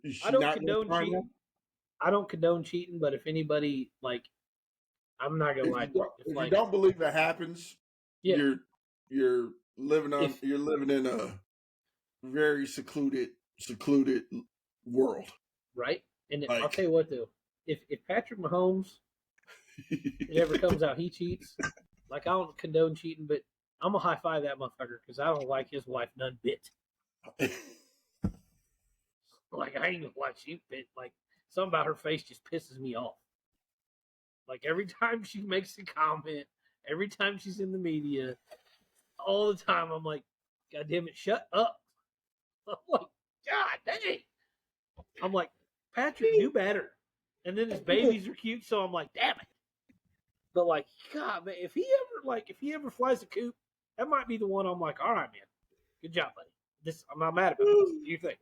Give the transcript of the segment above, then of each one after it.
Is I she don't not going to condone find cheating. one? I don't condone cheating, but if anybody I'm not gonna If lie. you don't, If if you don't believe it happens, yeah, you're if you're living in a very secluded world. right, and I'll Like tell you what though, if Patrick Mahomes it ever comes out he cheats, I don't condone cheating, but I'm gonna high five that motherfucker because I don't like his wife none bit. I ain't gonna lie, she bit something about her face just pisses me off. Every time she makes a comment, every time she's in the media, all the time I'm like, God damn it, shut up. I'm like, God dang. I'm like, Patrick, do better. And then his babies are cute, so I'm like, damn it. But God, man, if he ever flies a coop, that might be the one I'm like, all right, man, good job, buddy. This I'm not mad about this. What do you think?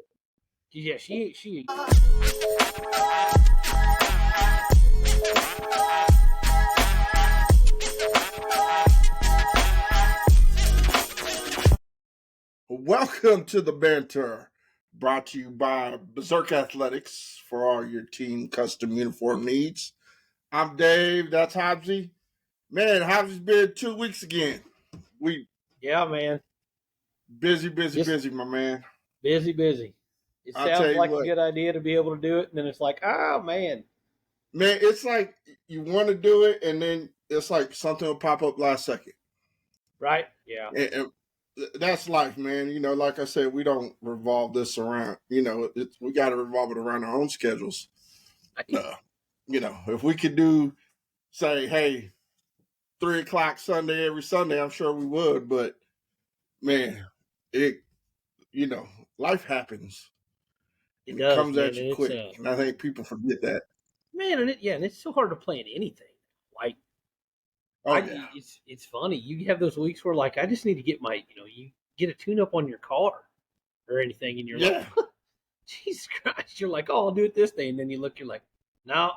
Yeah, she. Welcome to the Banter, brought to you by Berserk Athletics for all your team custom uniform needs. I'm Dave. That's Hobbsy. Man, Hobbsy's been 2 weeks again. We Yeah, man, busy, just my man. busy. It I'll tell sounds you like a what, good idea to be able to do it, and then it's like, oh man, man. It's like you want to do it, and then it's like something will pop up last second. right? Yeah, And that's life, man. Like I said, we don't revolve this around. We got to revolve it around our own schedules. Uh, if we could do, say, hey, 3 o'clock Sunday every Sunday, I'm sure we would. But man, it, life happens it and it does, comes man, at and you it's quick. And I think people forget that. man, and it's so hard to plan anything. Like Oh yeah, it's funny. You have those weeks where I just need to get you get a tune up on your car or anything, and you're like, yeah. Jesus Christ, you're like, oh, I'll do it this day, and then you look, you're like, no,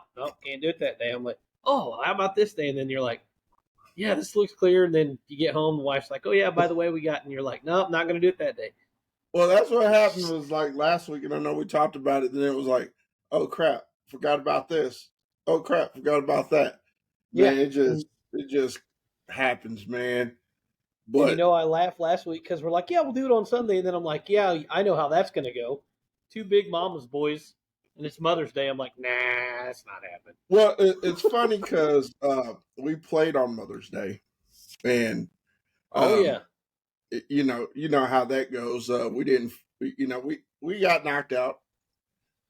can't do it that day. I'm like, oh, how about this day? And then you're like, yeah, this looks clear. And then you get home, the wife's like, oh yeah, by the way, we got, and you're like, no, not gonna do it that day. Well, that's what happened was like last week, and I know we talked about it. Then it was like, oh crap, forgot about this. Oh crap, forgot about that. Yeah, Man, it just happens, man. and But I laughed last week because we're like, yeah, we'll do it on Sunday, and then I'm like, yeah, I know how that's gonna go. Two big mamas boys, and it's Mother's Day. I'm like, nah, that's not happening. well, it's funny because we played on Mother's Day, and Oh um, yeah, you know how that goes. We didn't, we got knocked out,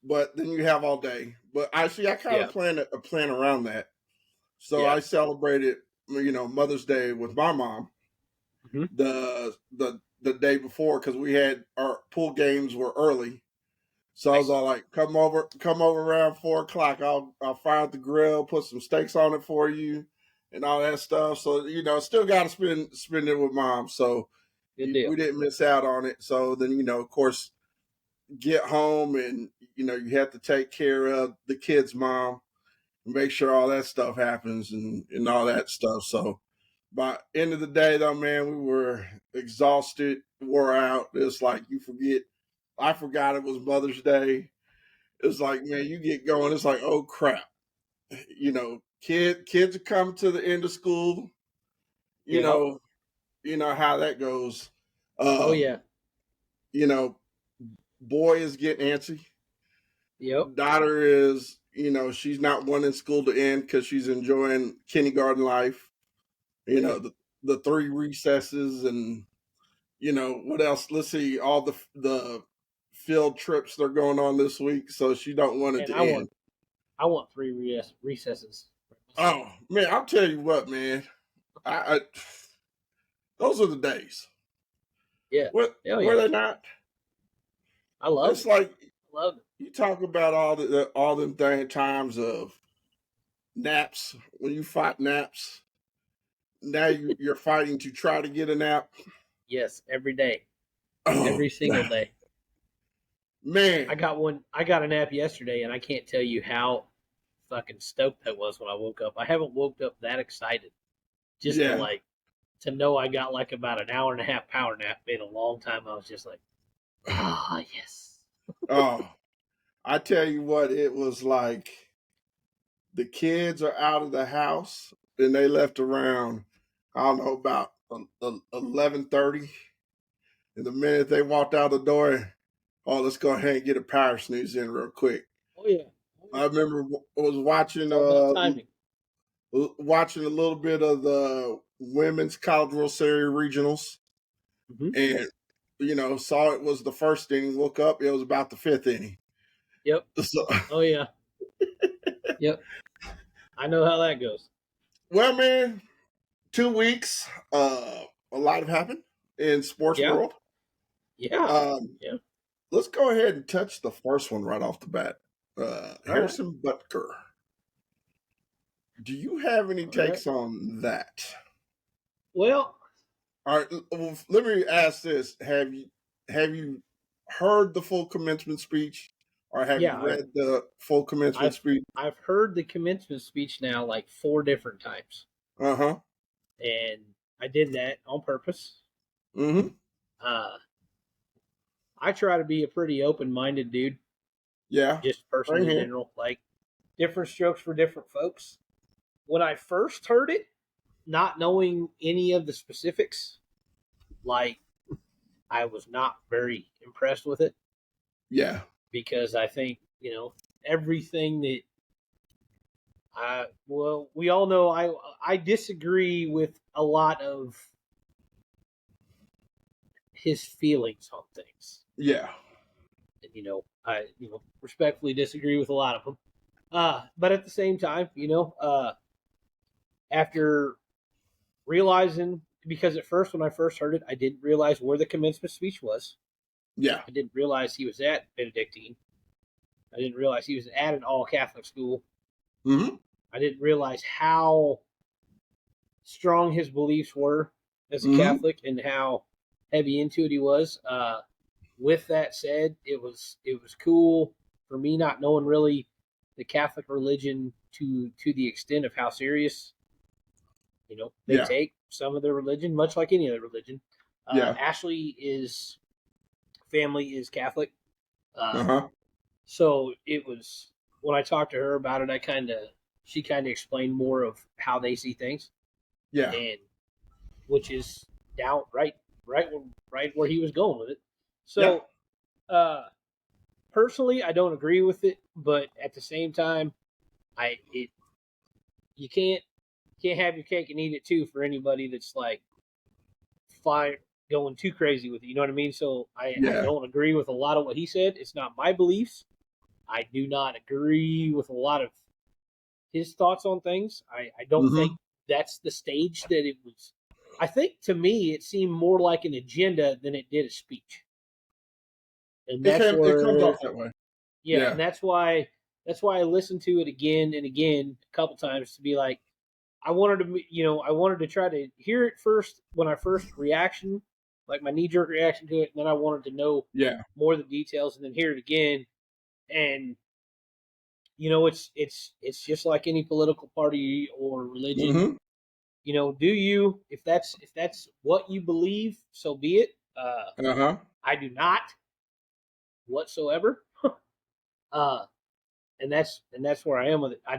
but then you have all day. But I kind yeah, of plan a plan around that. So yeah. I celebrated, Mother's Day with my mom Mm-hmm. the day before because we had our pool games were early. So I was Nice. all like, come over around 4 o'clock. I'll fire up the grill, put some steaks on it for you, and all that stuff. So still got to spend it with mom. So Good deal. we didn't miss out on it. So then of course, get home and you have to take care of the kids' mom, make sure all that stuff happens and all that stuff. So by end of the day though, man, we were exhausted, wore out. It's like I forgot it was Mother's Day. It's like, man, you get going, it's like, oh crap. Kids are coming to the end of school, you Yep. know, how that goes. Oh Um, yeah. you know, boy is getting antsy. Yep. Daughter is, she's not wanting school to end because she's enjoying kindergarten life. Mm. The three recesses and what else? Let's see, all the field trips they're going on this week, so she don't want it And to end. I want three recesses. Oh man, I'll tell you what, man. I those are the days. Yeah. What Hell were yeah. they not? I love It's it. like I love it. you talk about all them times of naps when you fought naps. Now you're fighting to try to get a nap. Yes, every day. Oh Every single day. man, I got a nap yesterday and I can't tell you how fucking stoked I was when I woke up. I haven't woke up that excited just yeah. to know I got about an hour and a half power nap in a long time. I was just like, ah, yes. Oh, I tell you what, it was like the kids are out of the house and they left around, I don't know, about 11:30. And the minute they walked out the door, oh, let's go ahead and get a power snooze in real quick. Oh yeah. Oh, I yeah. remember I was It's all about timing. watching a little bit of the women's college World Series regionals, Mm-hmm. and saw it was the first inning. Woke up, it was about the fifth inning. Yep. So, Oh yeah. Yep. I know how that goes. well, man, 2 weeks. A lot have happened in sports Yeah. world. Yeah. Um, Yeah. let's go ahead and touch the first one right off the bat. All right. Harrison Butker. Do you have any All right. takes on that? Well, All right, well, let me ask this: have you heard the full commencement speech, or have you yeah. read the full commencement I've speech? I've heard the commencement speech now like 4 different times, Uh huh. and I did that on purpose. Mm-hmm. Uh, I try to be a pretty open-minded dude, Yeah. just person Right in here. general. Like different strokes for different folks. When I first heard it, not knowing any of the specifics, like I was not very impressed with it Yeah. because I think everything that we all know I disagree with a lot of his feelings on things. Yeah. And, I respectfully disagree with a lot of them. But at the same time, after realizing, because at first when I first heard it, I didn't realize where the commencement speech was. Yeah. I didn't realize he was at Benedictine. I didn't realize he was at an all Catholic school. Mm-hmm. I didn't realize how strong his beliefs were as a Mm-hmm. Catholic and how heavy into it he was. With that said, it was cool for me not knowing really the Catholic religion to the extent of how serious they Yeah. take some of their religion, much like any other religion. Yeah. Ashley is family is Catholic, Uh uh, huh. so it was when I talked to her about it. She kind of explained more of how they see things, Yeah. and which is down right where he was going with it. Yeah. So uh, personally, I don't agree with it, but at the same time, I it you can't have your cake and eat it too for anybody that's like fine going too crazy with it. You know what I mean? So I Yeah. don't agree with a lot of what he said. It's not my beliefs. I do not agree with a lot of his thoughts on things. I don't think Mm-hmm. that's the stage that it was. I think to me it seemed more like an agenda than it did a speech, and that's It comes where off that way. yeah, and Yeah. that's why I listened to it again and again a couple times to be like I wanted to try to hear it first when I first reaction, like my knee jerk reaction to it, and then I wanted to know Yeah. more of the details and then hear it again. And it's just like any political party or religion. Mm-hmm. Do you if that's what you believe, so be it. Uh huh. I do not whatsoever. uh, and that's where I am with it. I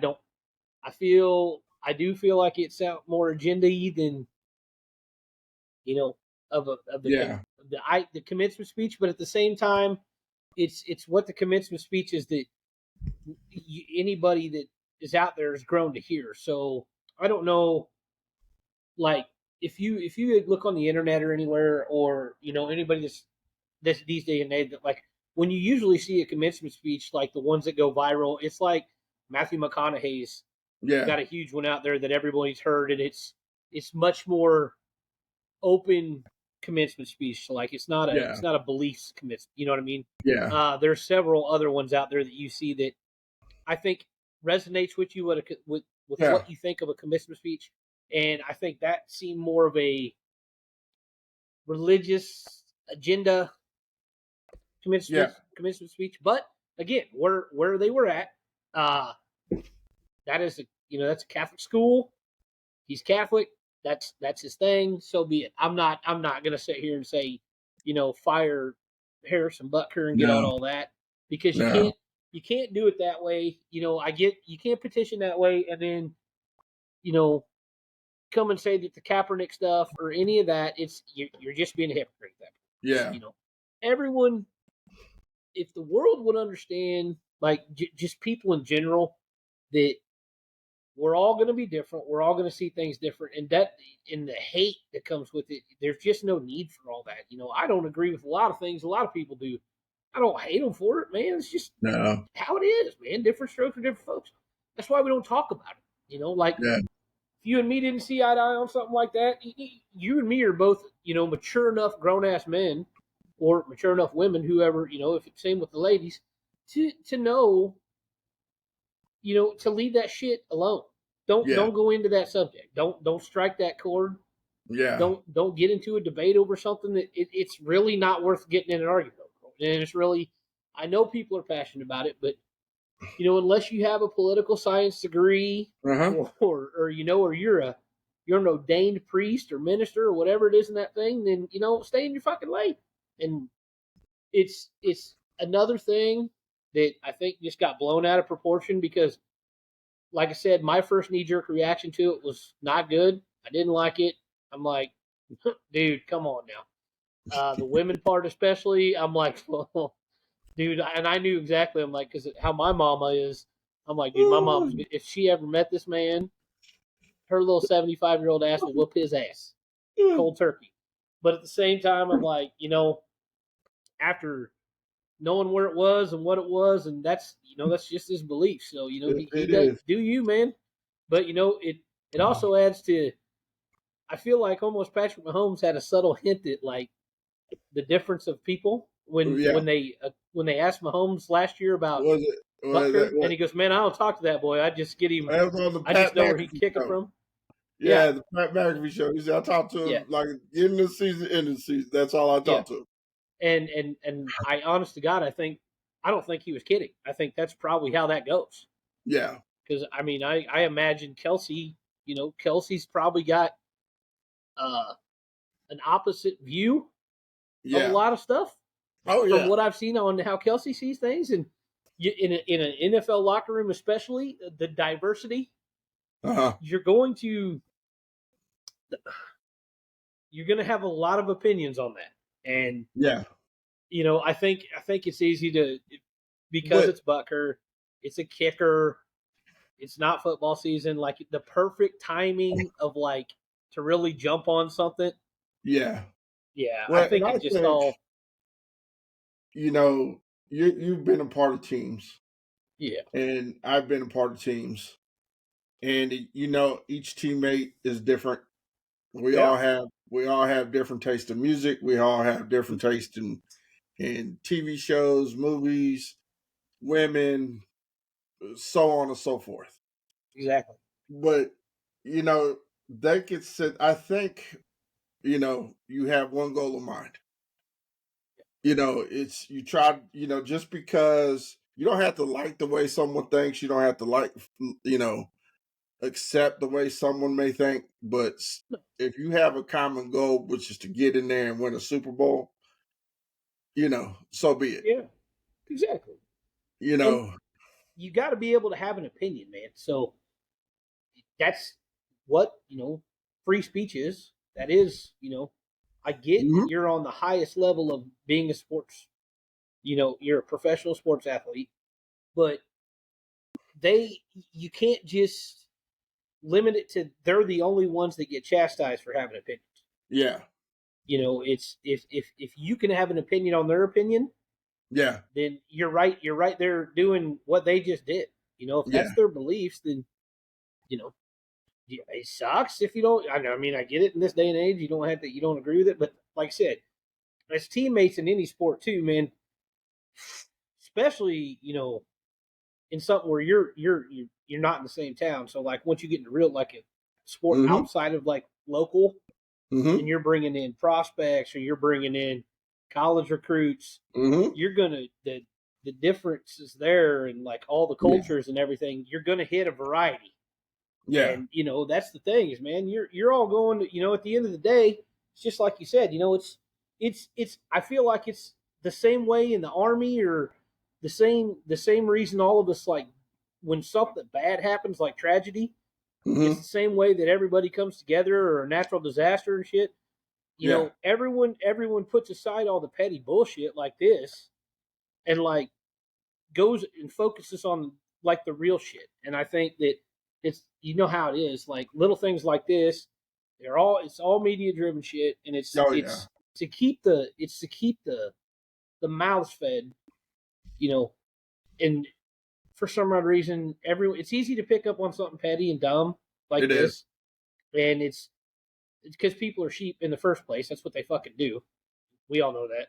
do feel like it's out more agenda-y than of Yeah. the commencement speech, but at the same time, it's what the commencement speech is that anybody that is out there is grown to hear. So I don't know, like if you look on the internet or anywhere, or anybody that's these days and age, that like when you usually see a commencement speech, like the ones that go viral, it's like Matthew McConaughey's Yeah. got a huge one out there that everybody's heard, and it's much more open commencement speech. So like it's Yeah. not a beliefs commencement. You know what I mean? Yeah. There's several other ones out there that you see that I think resonates with you with Yeah. what you think of a commencement speech, and I think that seemed more of a religious agenda Yeah. commencement speech. But again, where they were at, uh, that is that's a Catholic school. He's Catholic. That's his thing. So be it. I'm not gonna sit here and say, fire Harrison Butker and get on No. all that. because No. you can't do it that way. I get you can't petition that way and then you know come and say that the Kaepernick stuff or any of that. It's you're just being a hypocrite. At that point. Yeah. Everyone, if the world would understand, like just people in general, that we're all going to be different. We're all going to see things different, and that in the hate that comes with it, there's just no need for all that. I don't agree with a lot of things. A lot of people do. I don't hate them for it, man. It's just No. how it is, man. Different strokes for different folks. That's why we don't talk about it. Like Yeah. if you and me didn't see eye to eye on something like that, you and me are both, mature enough grown ass men or mature enough women, whoever, if it's same with the ladies, to know, to leave that shit alone. Yeah. Don't go into that subject. Don't strike that chord. Yeah. Don't get into a debate over something that it's really not worth getting in an argument over. And it's really, I know people are passionate about it, but unless you have a political science degree Uh-huh. or or you're an ordained priest or minister or whatever it is in that thing, then stay in your fucking lane. And it's another thing that I think just got blown out of proportion because, like I said, my first knee jerk reaction to it was not good. I didn't like it. I'm like, dude, come on now. The women part especially, I'm like, well, dude, and I knew exactly. I'm like, because how my mama is. I'm like, dude, my mom's. If she ever met this man, her little 75-year-old ass will whoop his ass, cold turkey. But at the same time, I'm like, after knowing where it was and what it was, and that's just his belief. So he It does is. do you, man. But it also adds to. I feel like almost Patrick Mahomes had a subtle hint at like the difference of people when Yeah. when they asked Mahomes last year about Was it? Was Butker, that and what? he goes, "Man, I don't talk to that boy. I just get him. That was on the I just Pat know where he McAfee kick it show. from." Yeah, Yeah, the Pat McAfee show. He said I talked to yeah, him like in the season, in the season. That's all I yeah. talked to him. And I, honest to God, I don't think he was kidding. I think that's probably how that goes. Yeah. Because I mean, I imagine Kelsey. Kelsey's probably got uh, an opposite view of a Yeah. lot of stuff Oh from yeah. what I've seen on how Kelsey sees things, and in an NFL locker room, especially the diversity, Uh-huh. you're going to have a lot of opinions on that, and Yeah. I think it's easy to because But it's Butker, it's a kicker, it's not football season, like the perfect timing of like to really jump on something. yeah. Yeah, I Well, and think I it just think, all you know, you've been a part of teams yeah and I've been a part of teams. And each teammate is different. We yeah all have different taste in music. We all have different taste in TV shows, movies, women, so on and so forth. exactly But they could sit. I think you have one goal in mind. It's you try. Just because you don't have to like the way someone thinks, you don't have to you know accept the way someone may think. But if you have a common goal, which is to get in there and win a Super Bowl, so be it. yeah exactly. You And know. you got to be able to have an opinion, man. So that's what free speech is. That is, I get that Mhm. you're on the highest level of being a sports. You're a professional sports athlete, but they you can't just limit it to they're the only ones that get chastised for having opinions. Yeah. It's if you can have an opinion on their opinion, Yeah. then you're right. You're right there doing what they just did. If Yeah. that's their beliefs, then you know yeah, it sucks if you don't. I mean, I get it in this day and age. You don't agree with it, but like I said, as teammates in any sport too, man. Especially in something where you're not in the same town. So like once you get into real like a sport Mhm. outside of like local, and Mhm. you're bringing in prospects or you're bringing in college recruits, Mhm. you're gonna the differences there and like all the Yeah. cultures and everything. You're gonna hit a variety. Yeah. And that's the thing is, man, you're all going to, at the end of the day, it's just like you said, it's I feel like it's the same way in the army or the same reason all of us, like, when something bad happens, like tragedy, it's Mm-hmm. the same way that everybody comes together, or a natural disaster and shit. You Yeah. know, everyone puts aside all the petty bullshit like this, and like goes and focuses on like the real shit. And I think that it's, you know how it is, like little things like this, it's all media driven shit, and Oh yeah. it's to keep the mouths fed, you know. And for some odd reason, it's easy to pick up on something petty and dumb like It is. this, and it's because people are sheep in the first place. That's what they fucking do. We all know that.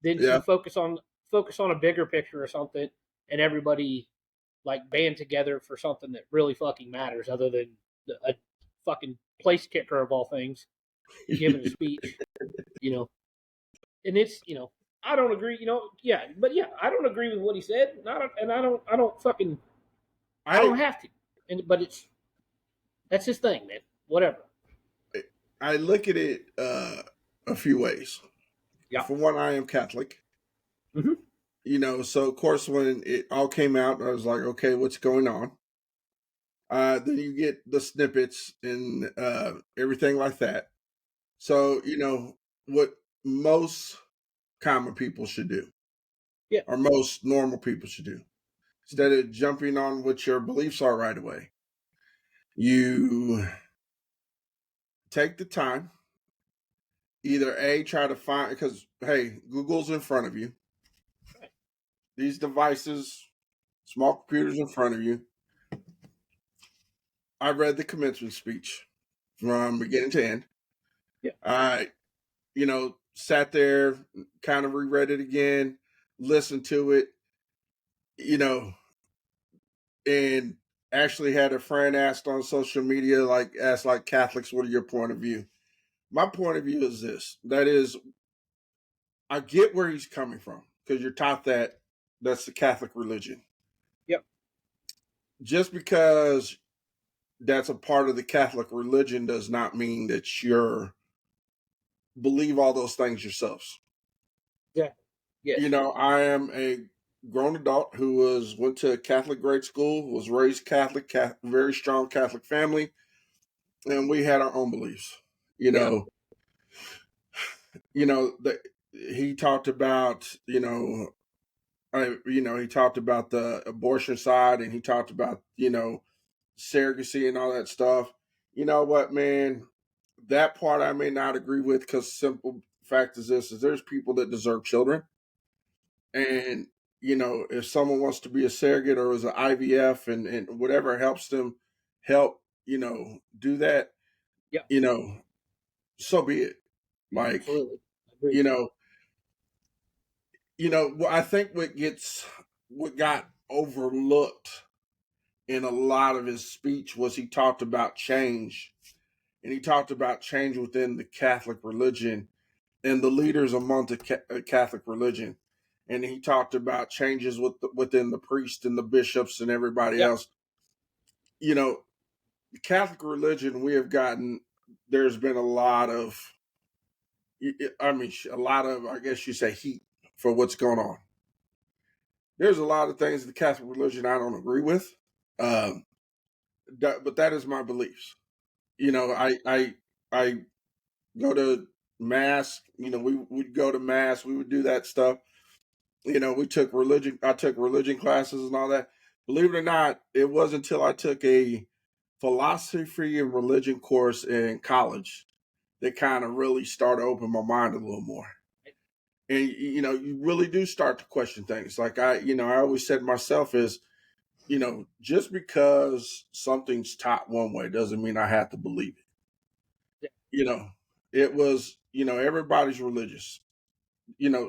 Then to Yeah. focus on a bigger picture or something, and everybody like band together for something that really fucking matters, other than a fucking place kicker of all things giving a speech, you know. And it's, you know, I don't agree, you know. Yeah, but yeah, I don't agree with what he said, and I don't fucking, I I don't have to. And but that's his thing, man. Whatever. I look at it a few ways. Yeah. For one, I am Catholic. Mm-hmm. So of course when it all came out, I was like, okay, what's going on? Then you get the snippets and everything like that. So, what most common people should do, Yeah. or most normal people should do, instead of jumping on what your beliefs are right away, you take the time, either A, try to find, because, hey, Google's in front of you, these devices, small computers in front of you. I read the commencement speech from beginning to end. Yeah. I, sat there, kind of reread it again, listened to it, you know, and actually had a friend asked on social media, asked like Catholics, what are your point of view? My point of view is this. That is, I get where he's coming from, because you're taught that that's the Catholic religion. Yep. Just because that's a part of the Catholic religion does not mean that you're believe all those things yourselves. Yeah. Yes. I am a grown adult who went to a Catholic grade school, was raised Catholic, very strong Catholic family, and we had our own beliefs. You Yeah. know, that he talked about, he talked about the abortion side, and he talked about, surrogacy and all that stuff. You know what, man? That part I may not agree with, because simple fact is this: is there's people that deserve children, and if someone wants to be a surrogate or is an IVF, and whatever helps them help, do that, Yeah. you know, so be it. Like, Absolutely. I agree. you know, I think what got overlooked in a lot of his speech was he talked about change, and he talked about change within the Catholic religion and the leaders among the Catholic religion. And he talked about changes within the priest and the bishops and everybody Yep. else. The Catholic religion, we have gotten, there's been a lot of, a lot of, I guess you say, heat for what's going on. There's a lot of things in the Catholic religion I don't agree with, um, but that is my beliefs. I go to mass. We would go to mass. We would do that stuff. We took religion. I took religion classes and all that. Believe it or not, it wasn't until I took a philosophy and religion course in college that kind of really started to open my mind a little more. And you really do start to question things. Like I always said myself is, just because something's taught one way doesn't mean I have to believe it. Yeah. You know, it was, everybody's religious.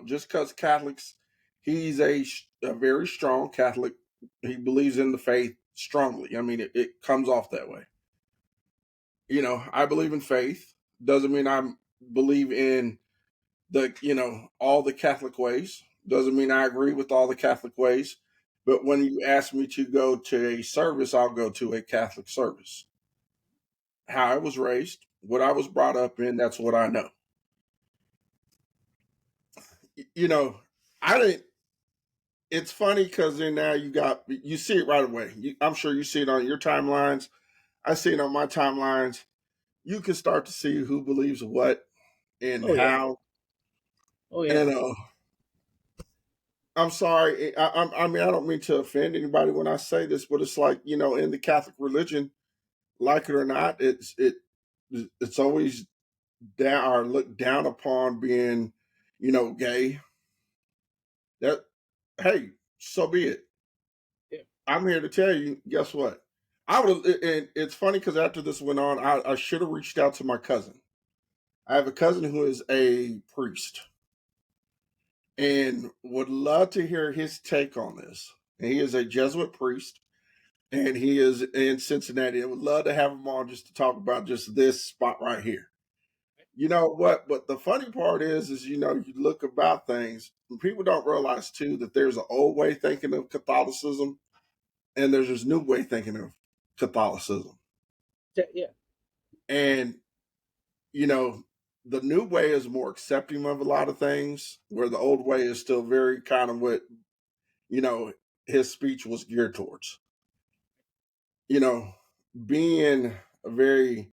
Just because Catholics, he's a very strong Catholic. He believes in the faith strongly. I mean, it comes off that way. I believe in faith. Doesn't mean I believe in all the Catholic ways. Doesn't mean I agree with all the Catholic ways. But when you ask me to go to a service, I'll go to a Catholic service. How I was raised, what I was brought up in, that's what I know. You know, I didn't it's funny because then now you see it right away. I'm sure you see it on your timelines. I see it on my timelines. You can start to see who believes what and Oh yeah. how. Oh yeah. And I'm sorry. I mean, I don't mean to offend anybody when I say this, but it's like, in the Catholic religion, like it or not, it's always down or looked down upon being, gay. That Hey, so be it. Yeah. I'm here to tell you. Guess what? I would. And it's funny because after this went on, I should have reached out to my cousin. I have a cousin who is a priest and would love to hear his take on this. And he is a Jesuit priest, and he is in Cincinnati. I would love to have him on just to talk about just this spot right here. You know what? But the funny part is you look about things, and people don't realize too that there's an old way thinking of Catholicism, and there's this new way thinking of Catholicism. Yeah. And you know, the new way is more accepting of a lot of things, where the old way is still very kind of what you know his speech was geared towards. You know, being a very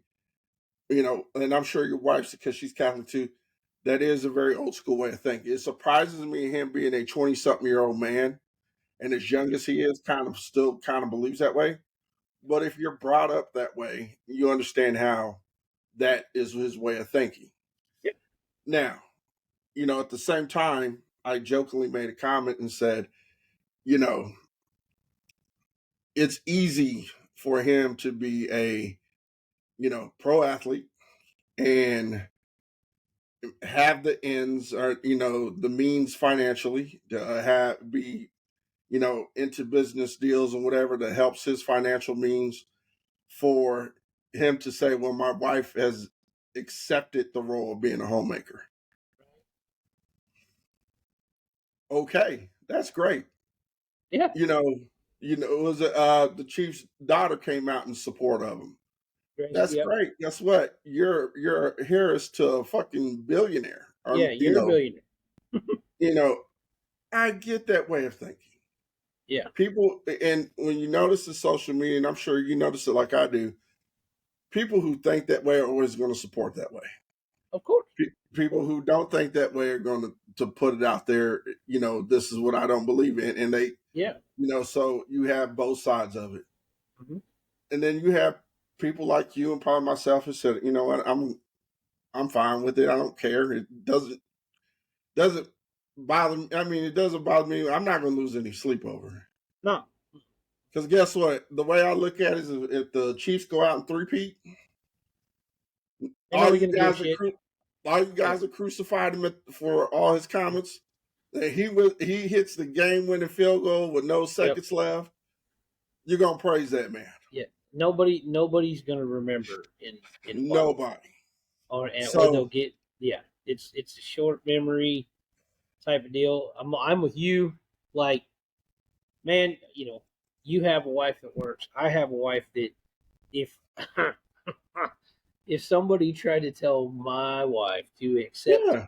and I'm sure your wife's because she's Catholic too. That is a very old school way of thinking. It surprises me him being a 20-something-year-old man and as young as he is, kind of still kind of believes that way. But if you're brought up that way, you understand how that is his way of thinking. Yeah. Now, at the same time, I jokingly made a comment and said, you know, it's easy for him to be a, pro athlete and have the ends or, the means financially to be, into business deals and whatever that helps his financial means for him to say, well, my wife has accepted the role of being a homemaker. Okay, that's great. Yeah. you know, it was the chief's daughter came out in support of him. That's Yep. great. Guess what? You're heiress to a fucking billionaire. Yeah. You're a billionaire. You know, I get that way of thinking. Yeah. People, and when you notice the social media, and I'm sure you notice it like I do, people who think that way are always going to support that way. Of course. Of People course. who don't think that way are going to put it out there. This is what I don't believe in, and they, Yeah. so you have both sides of it. Mm-hmm. And then you have people like you and probably myself who said, you know what, I'm fine with it. I don't care. It doesn't bother me. I mean, it doesn't bother me. I'm not going to lose any sleep over it. No. Because guess what? The way I look at it is if the Chiefs go out and three-peat, Ain't all nobody you gonna give a guys are shit. all you Yeah. guys are crucified him for all his comments. That he hits the game-winning field goal with no Yep. seconds left. You're gonna praise that man. Yeah. Nobody's gonna remember in a while. Nobody. Or they'll So get, yeah. It's a short memory type of deal. I'm with you. Like, man, you have a wife that works. I have a wife that if if somebody tried to tell my wife to accept yeah,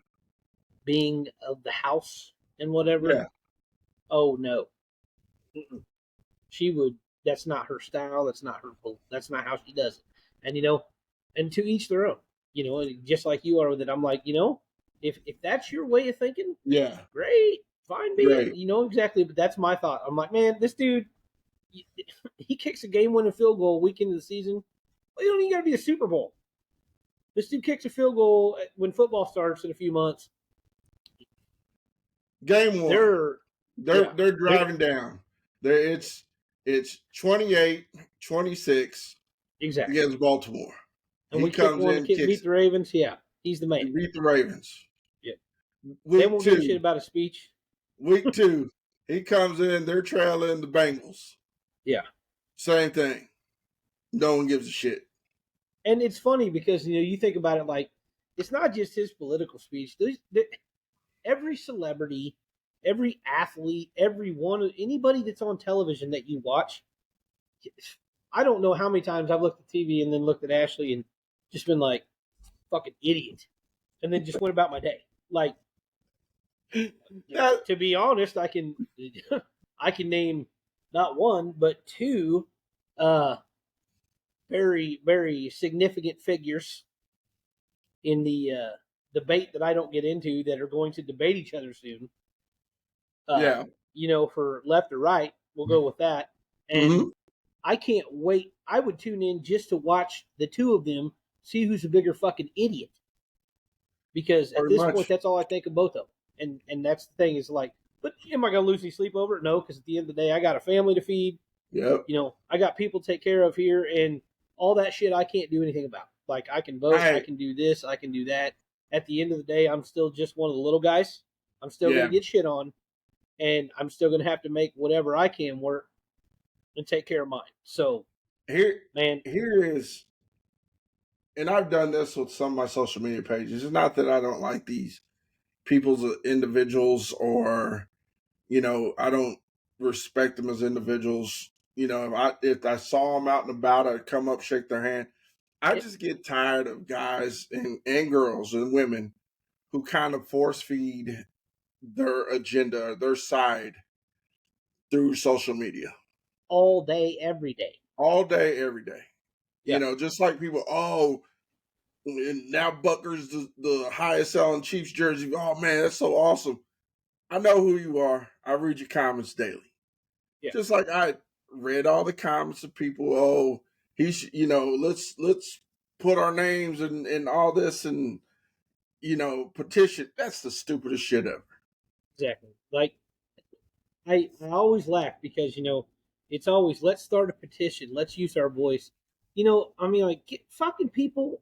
being of the house and whatever, yeah, oh no, mm-mm. She would. That's not her style. That's not her. That's not how she does it. And and to each their own. Just like you are with it. I'm like, if that's your way of thinking, yeah. great, fine, be it. Great. Exactly. But that's my thought. I'm like, man, this dude, he kicks a game-winning field goal week into the season. Well, you don't even got to be a Super Bowl. This dude kicks a field goal when football starts in a few months. Game one. They're They're yeah, they're they're driving down. There it's 28-26 exactly. against Baltimore. And He we kick comes one in, to kicks beat it. the Ravens. Yeah, he's the man. He beat the Ravens. Yeah, they Week won't give a shit two, about a speech. week two, he comes in, they're trailing the Bengals. Yeah. Same thing. No one gives a shit. And it's funny because you think about it, like, it's not just his political speech. Every celebrity, every athlete, anybody that's on television that you watch, I don't know how many times I've looked at TV and then looked at Ashley and just been like, fucking idiot, and then just went about my day. Like, That, To be honest, I can I can name not one but two uh, very significant figures in the debate that I don't get into that are going to debate each other soon. Uh, yeah. for left or right, we'll go with that. And Hmm. I can't wait. I would tune in just to watch the two of them see who's a bigger fucking idiot. Because at Pretty this point, much. that's all I think of both of them. And that's the thing is like, but am I gonna lose any sleep over it? No, because at the end of the day, I got a family to feed. Yep. I got people to take care of here, and all that shit I can't do anything about. Like I can vote, I I can do this, I can do that. At the end of the day, I'm still just one of the little guys. I'm still yeah. gonna get shit on, and I'm still gonna have to make whatever I can work and take care of mine. So, Here man, here is, and I've done this with some of my social media pages. It's not that I don't like these people's individuals, or I don't respect them as individuals. If I saw them out and about, I'd come up, shake their hand. I yep, just get tired of guys and girls and women who kind of force feed their agenda, their side through social media all day, every day. all day, every day. Yeah, Just like people, oh, and now Butker's the highest selling Chiefs jersey. Oh man, that's so awesome. I know who you are. I read your comments daily. yeah, Just like I read all the comments of people, oh, he should, let's put our names and all this, and petition. That's the stupidest shit ever. exactly. Like I always laugh because it's always let's start a petition, let's use our voice. I mean, like get fucking people.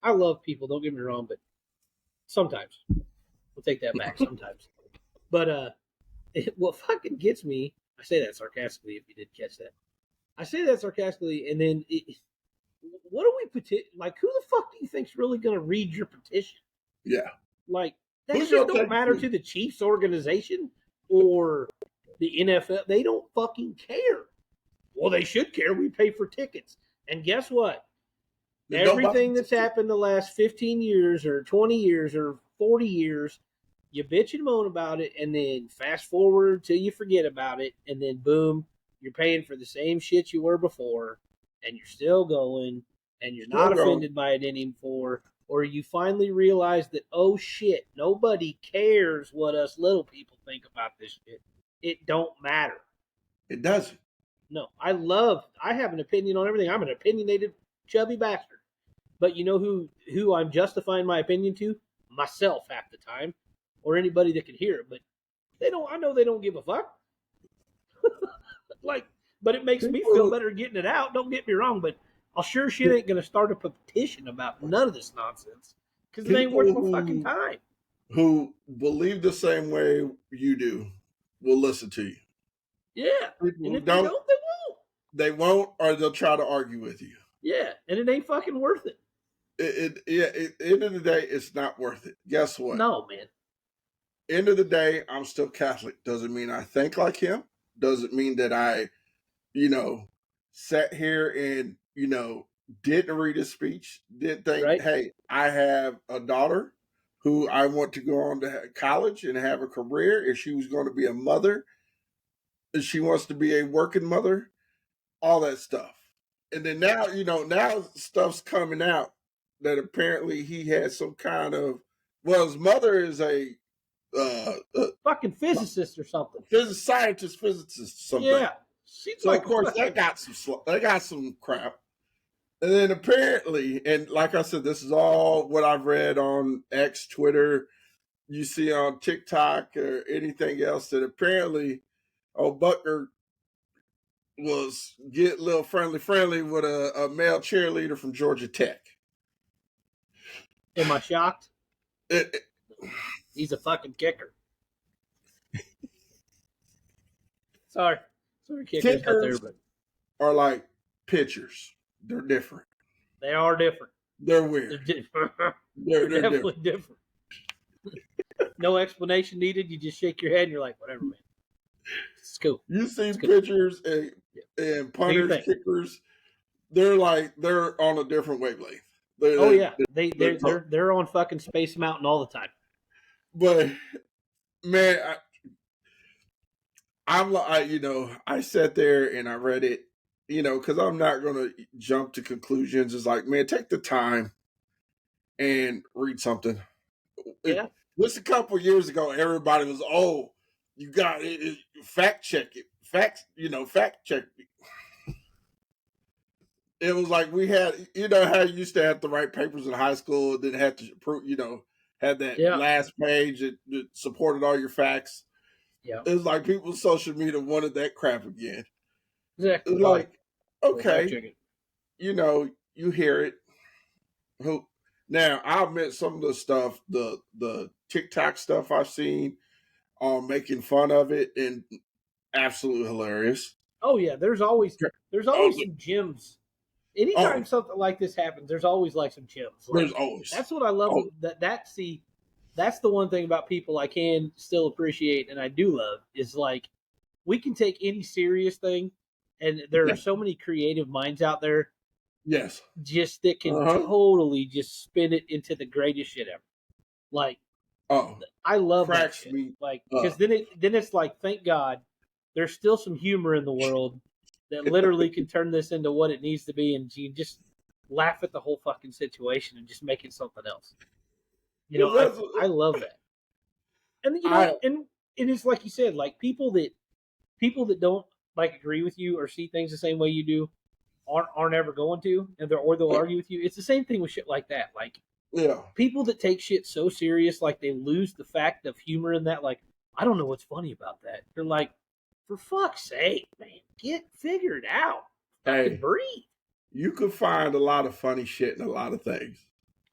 I love people. Don't get me wrong, but sometimes we'll take that back. Sometimes, but what fucking gets me, I say that sarcastically. If you did catch that, I say that sarcastically, and then what do we petition? Like, who the fuck do you think's really going to read your petition? Yeah. Like, that Who's shit gonna don't take matter you? to the Chiefs organization or the NFL. They don't fucking care. Well, they should care. We pay for tickets. And guess what? Then don't buy Everything the that's ticket. happened the last 15 years or 20 years or 40 years, you bitch and moan about it, and then fast forward till you forget about it, and then boom, you're paying for the same shit you were before, and you're still going, and you're Still not going. offended by it anymore, or you finally realize that, oh shit, nobody cares what us little people think about this shit. It don't matter. It doesn't. No, I have an opinion on everything. I'm an opinionated chubby bastard. But you know who I'm justifying my opinion to? Myself half the time, or anybody that can hear it. But they don't. I know they don't give a fuck. Like, but it makes me feel People better getting it out. Don't get me wrong, but I'll sure shit ain't gonna start a petition about none of this nonsense because it ain't people worth my fucking who time. who believe the same way you do will listen to you. Yeah, People and who if they don't, don't, they won't. they won't, or they'll try to argue with you. Yeah, and it ain't fucking worth it. At the end of the day, it's not worth it. Guess what? No, man. End of the day, I'm still Catholic. Doesn't mean I think like him. Doesn't mean that I, you know, sat here and, didn't read his speech. Didn't think, Right? hey, I have a daughter who I want to go on to college and have a career. If she was going to be a mother, if she wants to be a working mother, all that stuff. And then now, now stuff's coming out that apparently he had some kind of, well, his mother is a Fucking physicist or something. scientist, physicist, something. Yeah, she's So of like a course fucking they got some crap. And then apparently, and like I said, this is all what I've read on X, Twitter, you see on TikTok or anything else, that apparently, Butker was get a little friendly with a male cheerleader from Georgia Tech. Am I shocked? It, He's a fucking kicker. Sorry. Sorry, kickers out there, Kickers but are like pitchers. They're different. they are different. They're They're, weird. they're They're different. definitely different. No explanation needed. You just shake your head and you're like, whatever, man. It's cool. You see It's cool. pitchers and, Yeah. and Do your punters, thing. kickers, they're on a different wavelength. Oh yeah, They're they're on fucking Space Mountain all the time. but man, I sat there and I read it, because I'm not gonna jump to conclusions. It's like, man, take the time and read something. Yeah, Just a couple years ago, everybody was, oh, you got it, fact check it, fact check it. It was like we had, how you used to have to write papers in high school, then have to prove, had that yeah, last page that supported all your facts. yeah. It was like people's social media wanted that crap again. It Exactly. was Oh, like, well, fact okay, check it. you hear it. Who now? I'll admit some of the stuff, the TikTok stuff I've seen, making fun of it and absolutely hilarious. Oh yeah, there's Oh, always some gems. Anytime oh, something like this happens, there's always like some gems. there's Like always. that's what I love. Oh, That's the one thing about people I can still appreciate and I do love is like we can take any serious thing, and there are yeah, so many creative minds out there yes. just that can Uh-huh. totally just spin it into the greatest shit ever. Like Oh, I love that cracks shit. me Like because up. then it's like thank God there's still some humor in the world that literally can turn this into what it needs to be, and you just laugh at the whole fucking situation and just make it something else. You know, That's I love that, and I and it's like you said, like people that don't like agree with you or see things the same way you do aren't ever going to, and they'll argue with you. It's the same thing with shit like that. Like yeah. people that take shit so serious, like they lose the fact of humor in that. Like I don't know what's funny about that. They're like, for fuck's sake, man, get figured out. Fucking Hey, breathe. you could find a lot of funny shit in a lot of things.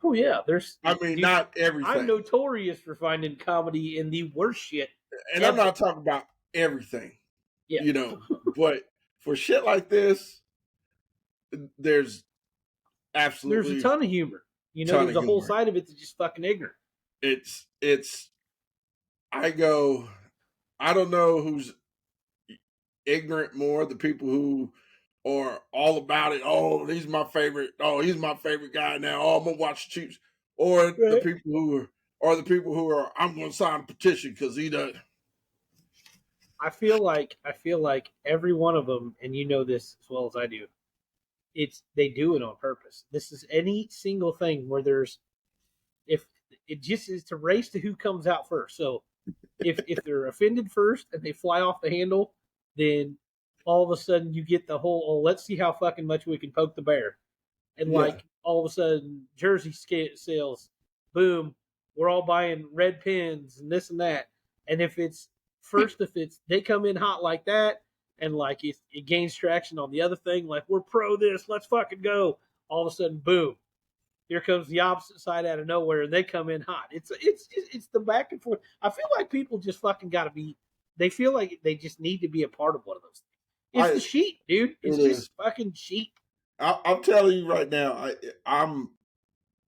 Oh yeah, there's I mean, dude. not I'm everything, notorious for finding comedy in the worst shit and I'm ever. not talking about everything, Yeah, but for shit like this, there's there's a absolutely ton of humor. You know, ton there's of a whole humor. side of it that's just fucking ignorant. It's I go, I don't know who's ignorant more, the people who are all about it. Oh, he's my favorite. Oh, he's my favorite guy now. Oh, I'm gonna watch the Chiefs. Or the Right. people who are I'm gonna sign a petition because he does. I feel like every one of them, and you know this as well as I do. It's they do it on purpose. This is any single thing where there's if it just is to race to who comes out first. So if they're offended first and they fly off the handle, then all of a sudden you get the whole oh let's see how fucking much we can poke the bear, and Yeah, like all of a sudden jersey sales, boom, we're all buying red pins and this and that, and if it's they come in hot like that, and like it gains traction on the other thing, like we're pro this, let's fucking go. All of a sudden, boom, here comes the opposite side out of nowhere, and they come in hot. It's the back and forth. I feel like people just fucking got to be. They feel like they just need to be a part of one of those things. It's I the sheep, dude. It's it is. just fucking sheep. I'm telling you right now. I'm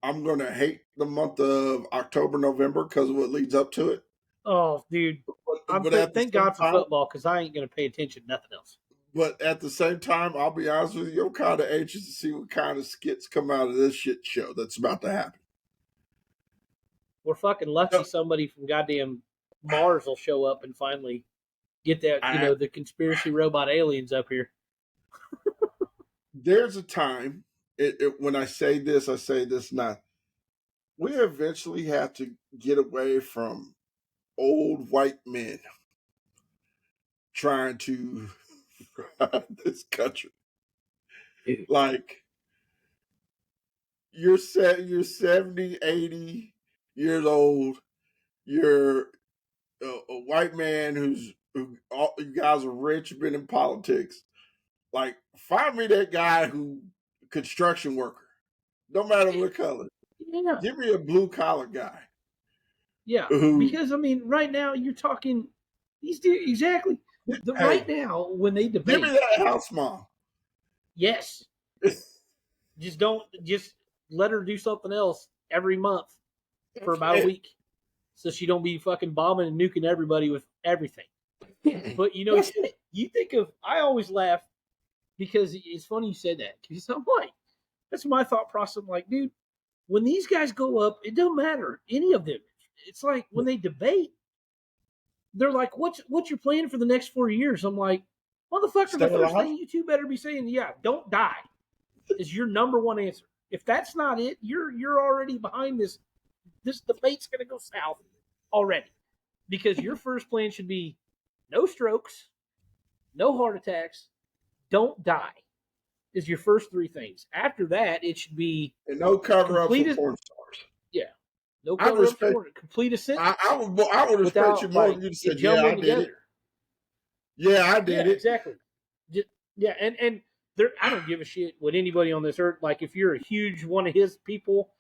gonna hate the month of October, November because of what leads up to it. Oh, dude, But at the thank same God for time, football because I ain't gonna pay attention to nothing else. I'll be honest with you. I'm kind of anxious to see what kind of skits come out of this shit show that's about to happen. We're fucking lucky somebody from goddamn Mars will show up and finally get that I the conspiracy robot aliens up here. There's a time when I say this not. We eventually have to get away from old white men trying to run this country. Dude, Like you're 70, 80 years old. You're a white man who all you guys are rich, been in politics. Like find me that guy who construction worker, no matter what color. yeah, Give me a blue collar guy yeah. who, Because I mean, right now you're talking these dudes exactly. The right hey, now when they give me debate, that house mom. yes, just let her do something else every month for about a week, so she don't be fucking bombing and nuking everybody with everything. But That's you think of I always laugh because it's funny you said that because I'm like that's my thought process. I'm like, dude, when these guys go up, it don't matter any of them. It's like when they debate, they're like, what's your plan for the next 4 years? I'm like, motherfucker, Stay the first alive. thing you two better be saying, yeah, don't die, is your number one answer. If that's not it, you're already behind this. This debate's gonna go south already. Because your first plan should be no strokes, no heart attacks, don't die. Is your first three things. After that, it should be And no cover up for complete. porn stars. Yeah, no I cover ups respect. for it. Complete a sentence I would respect you without more like if you it said, "Yeah, jumbling I did it. together. Yeah, I Yeah, did it." exactly. Yeah, and there, I don't give a shit what anybody on this earth. Like, if you're a huge one of his people,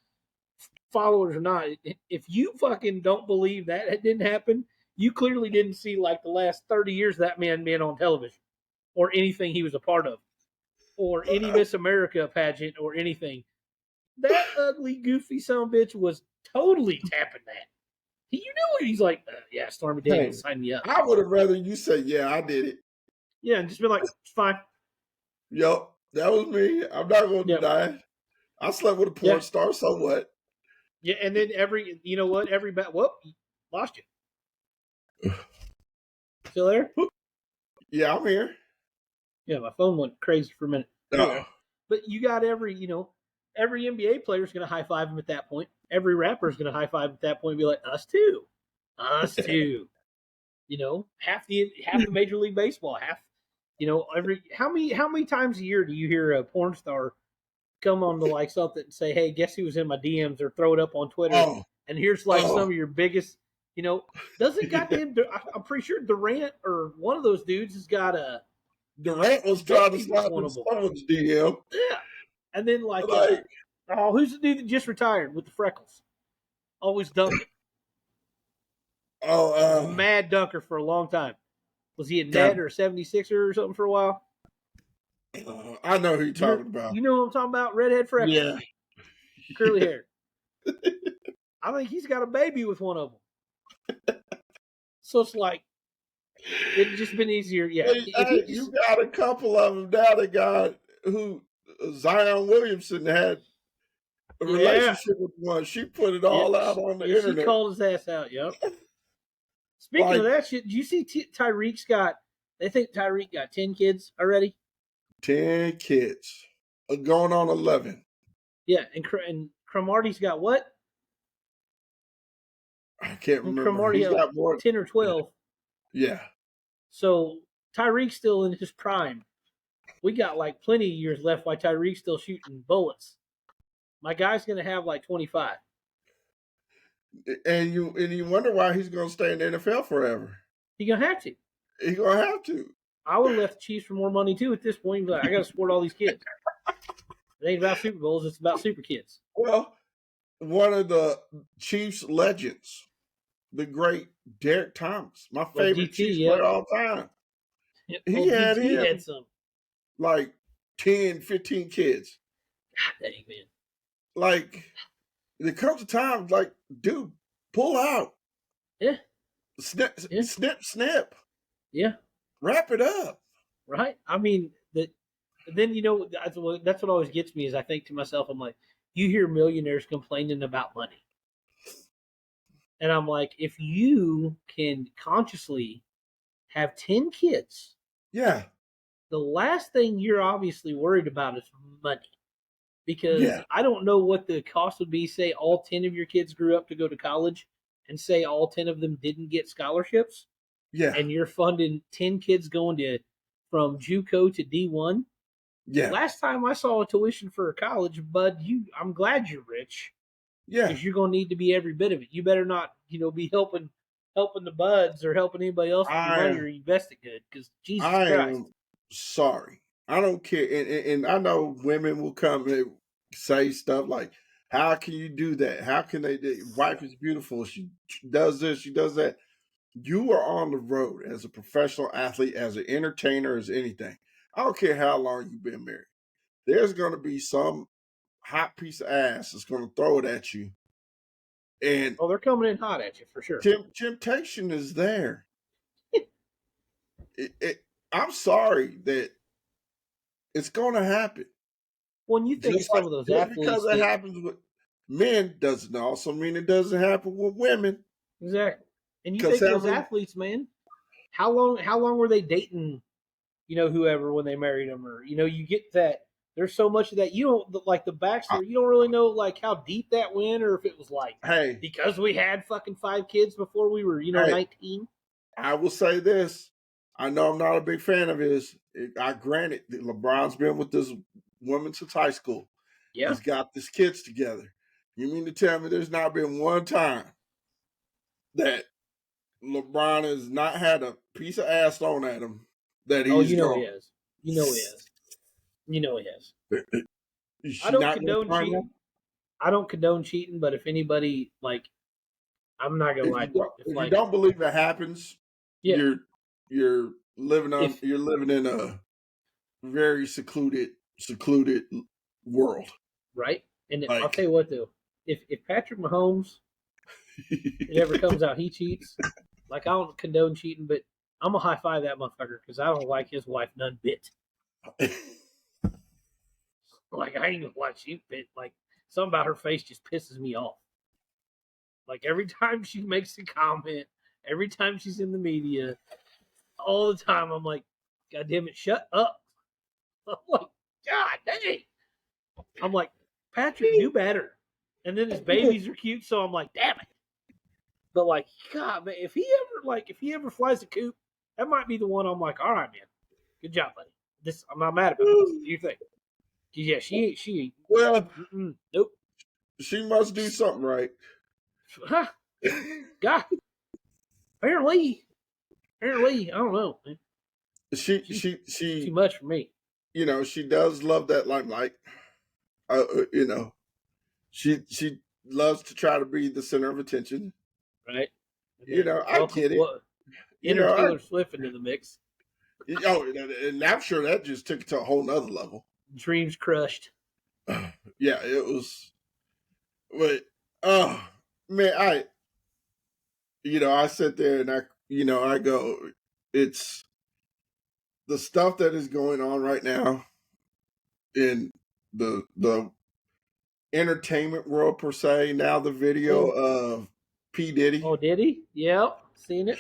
followers or not, if you fucking don't believe that it didn't happen, you clearly didn't see like the last 30 years that man been on television, or anything he was a part of, or any Miss America pageant or anything. That ugly, goofy son of a bitch was totally tapping that. You know, he's like, yeah, Stormy Daniels, Hey, sign me up. I would have rather you say, "Yeah, I did it." Yeah, and just be like, it's fine. Yup, that was me. I'm not going to Yep. deny. I slept with a porn Yeah. star. So what? Yeah, and then you know what? Whoop, lost you. Still there? Yeah, I'm here. Yeah, my phone went crazy for a minute. No. But you got every NBA player is going to high five him at that point. Every rapper is going to high five at that point and be like, us too. Us too. Half the Major League Baseball, half, every how many times a year do you hear a porn star come on to like something and say, hey, guess who was in my DMs, or throw it up on Twitter, Oh, and here's like some oh. of your biggest, doesn't goddamn, I'm pretty sure Durant or one of those dudes has got a Durant was trying to baby with slide one in of them. someone's DM. Yeah. And then like, Like, who's the dude that just retired with the freckles? Always dunking. Mad dunker for a long time. Was he a net or a 76er or something for a while? I know who you're talking about. You know what I'm talking about? Redhead freckles. Yeah. Curly hair. I think he's got a baby with one of them. So it's like, it'd just been easier. Yeah. You got a couple of them now. The guy who Zion Williamson had a relationship with one. She put it all out on the internet. She called his ass out. Yep. Speaking of that shit, did you see Tyreek's got? They think Tyreek got 10 kids already. 10 kids, going on 11. Yeah, and Cromartie's got what? I can't remember. Cromartie He's got more 10 or 12. Yeah. So Tyreek's still in his prime. We got like plenty of years left while Tyreek's still shooting bullets. My guy's gonna have like 25. And you wonder why he's gonna stay in the NFL forever. He's gonna have to. He's gonna have to. I would have left the Chiefs for more money too at this point. But I gotta support all these kids. It ain't about Super Bowls, it's about super kids. Well, one of the Chiefs legends, the great Derek Thomas, my favorite Chiefs player of all time. Yep. He had some like 10, 15 kids. God dang, man. Like, there comes a time, like, dude, pull out. Yeah. Snip. Yeah. Wrap it up. Right? I mean, then that's what always gets me is I think to myself, I'm like, you hear millionaires complaining about money. And I'm like, if you can consciously have 10 kids, yeah, the last thing you're obviously worried about is money. Because I don't know what the cost would be, say all 10 of your kids grew up to go to college, and say all 10 of them didn't get scholarships. Yeah. And you're funding 10 kids going from JUCO to D1. Yeah. Last time I saw a tuition for a college, bud, I'm glad you're rich. Yeah. Because you're going to need to be every bit of it. You better not, be helping the buds or helping anybody else with your money, or invest it good. Because Jesus Christ. I am sorry. I don't care. And I know women will come and say stuff like, how can you do that? How can they? Wife is beautiful. She does this. She does that. You are on the road as a professional athlete, as an entertainer, as anything. I don't care how long you've been married. There's going to be some hot piece of ass that's going to throw it at you. And they're coming in hot at you for sure. Temptation is there. I'm sorry that it's going to happen. When you think of some of those athletes, because it happens with men, doesn't also mean it doesn't happen with women. Exactly. And you Because think those athletes, man, how long were they dating, whoever when they married them? Or, you get that there's so much of that. You don't like the backstory. You don't really know like how deep that went, or if it was like hey, because we had fucking 5 kids before we were, 19. I will say this. I know I'm not a big fan of his. I granted that LeBron's been with this woman since high school. Yeah. He's got his kids together. You mean to tell me there's not been one time that LeBron has not had a piece of ass thrown at him that Oh, he's he gone? has. You know he has. You know he has. Is I she don't not going to condone find cheating. I don't condone cheating, but if anybody like, I'm not gonna lie. If you don't believe it happens, yeah, you're living in a very secluded world. Right. And I'll Like tell you what though, if Patrick Mahomes it ever comes out he cheats, like I don't condone cheating, but I'm gonna high five that motherfucker because I don't like his wife none bit. Like I ain't gonna lie, she bit like something about her face just pisses me off. Like every time she makes a comment, every time she's in the media, all the time I'm like, God damn it, shut up. I'm like, God dang. I'm like, Patrick, do better. And then his babies are cute, so I'm like, damn it. But like, God, man, if he ever flies a coop, that might be the one I'm like, all right, man, good job, buddy. I'm not mad about this. Do you think? Yeah, she well, nope. she must do something right. God, apparently, I don't know. Man. She Too much for me. She does love that limelight. She loves to try to be the center of attention. Right. I get it. Enter Taylor Swift into the mix. And I'm sure that just took it to a whole nother level. Dreams crushed. Yeah, it was. But oh man, I sit there and I go, it's the stuff that is going on right now in the entertainment world per se. Now the video of P. Diddy. Oh, did he? Yep, seen it.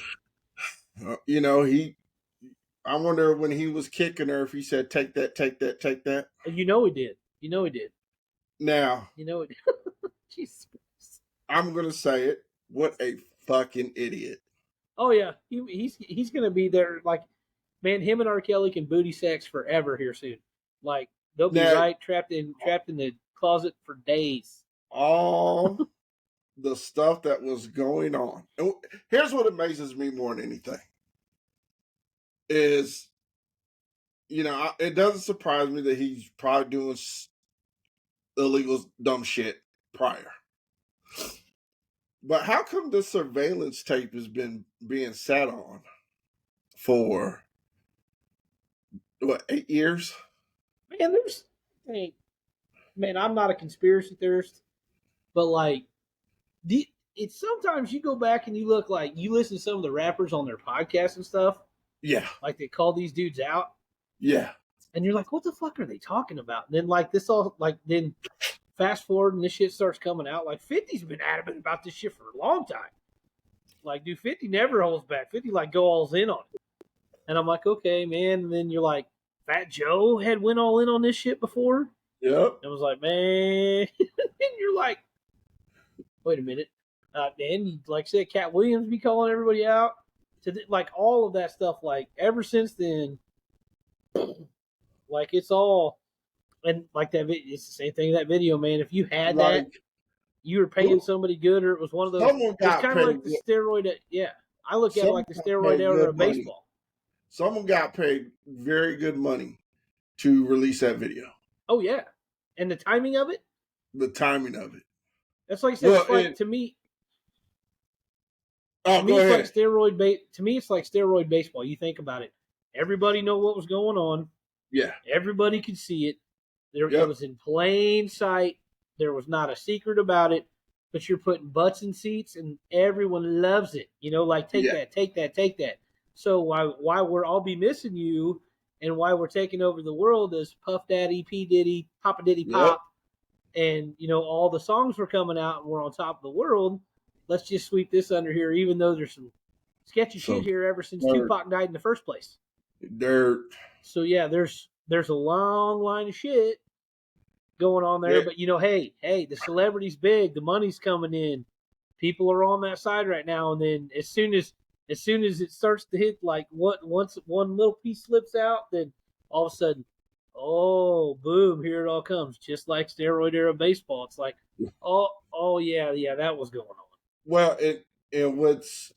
I wonder when he was kicking her if he said, "Take that, take that, take that." You know he did. You know he did. Now, you know it. Jesus. I'm gonna say it. What a fucking idiot! Oh yeah, he's gonna be there. Like, man, him and R. Kelly can booty sex forever here soon. Like they'll be right trapped in the closet for days. All the stuff that was going on. And here's what amazes me more than anything is, it doesn't surprise me that he's probably doing illegal dumb shit prior. But how come the surveillance tape has been being sat on for 8 years? Man, I'm not a conspiracy theorist, but like it's sometimes you go back and you look like you listen to some of the rappers on their podcasts and stuff. Yeah. Like they call these dudes out. Yeah. And you're like, what the fuck are they talking about? And then like this all like then fast forward and this shit starts coming out. Like 50's been adamant about this shit for a long time. Like, dude, 50 never holds back. 50 like go all in on it. And I'm like, okay, man. And then you're like, Fat Joe had went all in on this shit before. Yep. I was like, man. And you're like, wait a minute. And like I said, Cat Williams be calling everybody out. Like all of that stuff. Like ever since then, like it's all, and like that. It's the same thing. That video, man. If you had that, you were paying somebody good, or it was one of those. It's kind of like the steroid. Yeah, I look at it like the steroid era of baseball. Someone got paid very good money to release that video. Oh yeah, and the timing of it. The timing of it. That's like I said. It's like to me. Oh, to me, it's like steroid. To me, it's like steroid baseball. You think about it. Everybody know what was going on. Yeah. Everybody could see it. It was in plain sight. There was not a secret about it. But you're putting butts in seats, and everyone loves it. Like take that, take that, take that. So why we're all be missing you, and why we're taking over the world is Puff Daddy, P Diddy, Papa Diddy Pop, and all the songs were coming out, and we're on top of the world. let's just sweep this under here, even though there's some sketchy shit So here ever since dirt, Tupac died in the first place. dirt. So yeah, there's a long line of shit going on there. Yeah. But hey, the celebrity's big, the money's coming in, people are on that side right now. And then as soon as it starts to hit, like once one little piece slips out, then all of a sudden, oh boom, here it all comes, just like steroid era baseball. It's like, oh yeah, that was going on. Well, and what's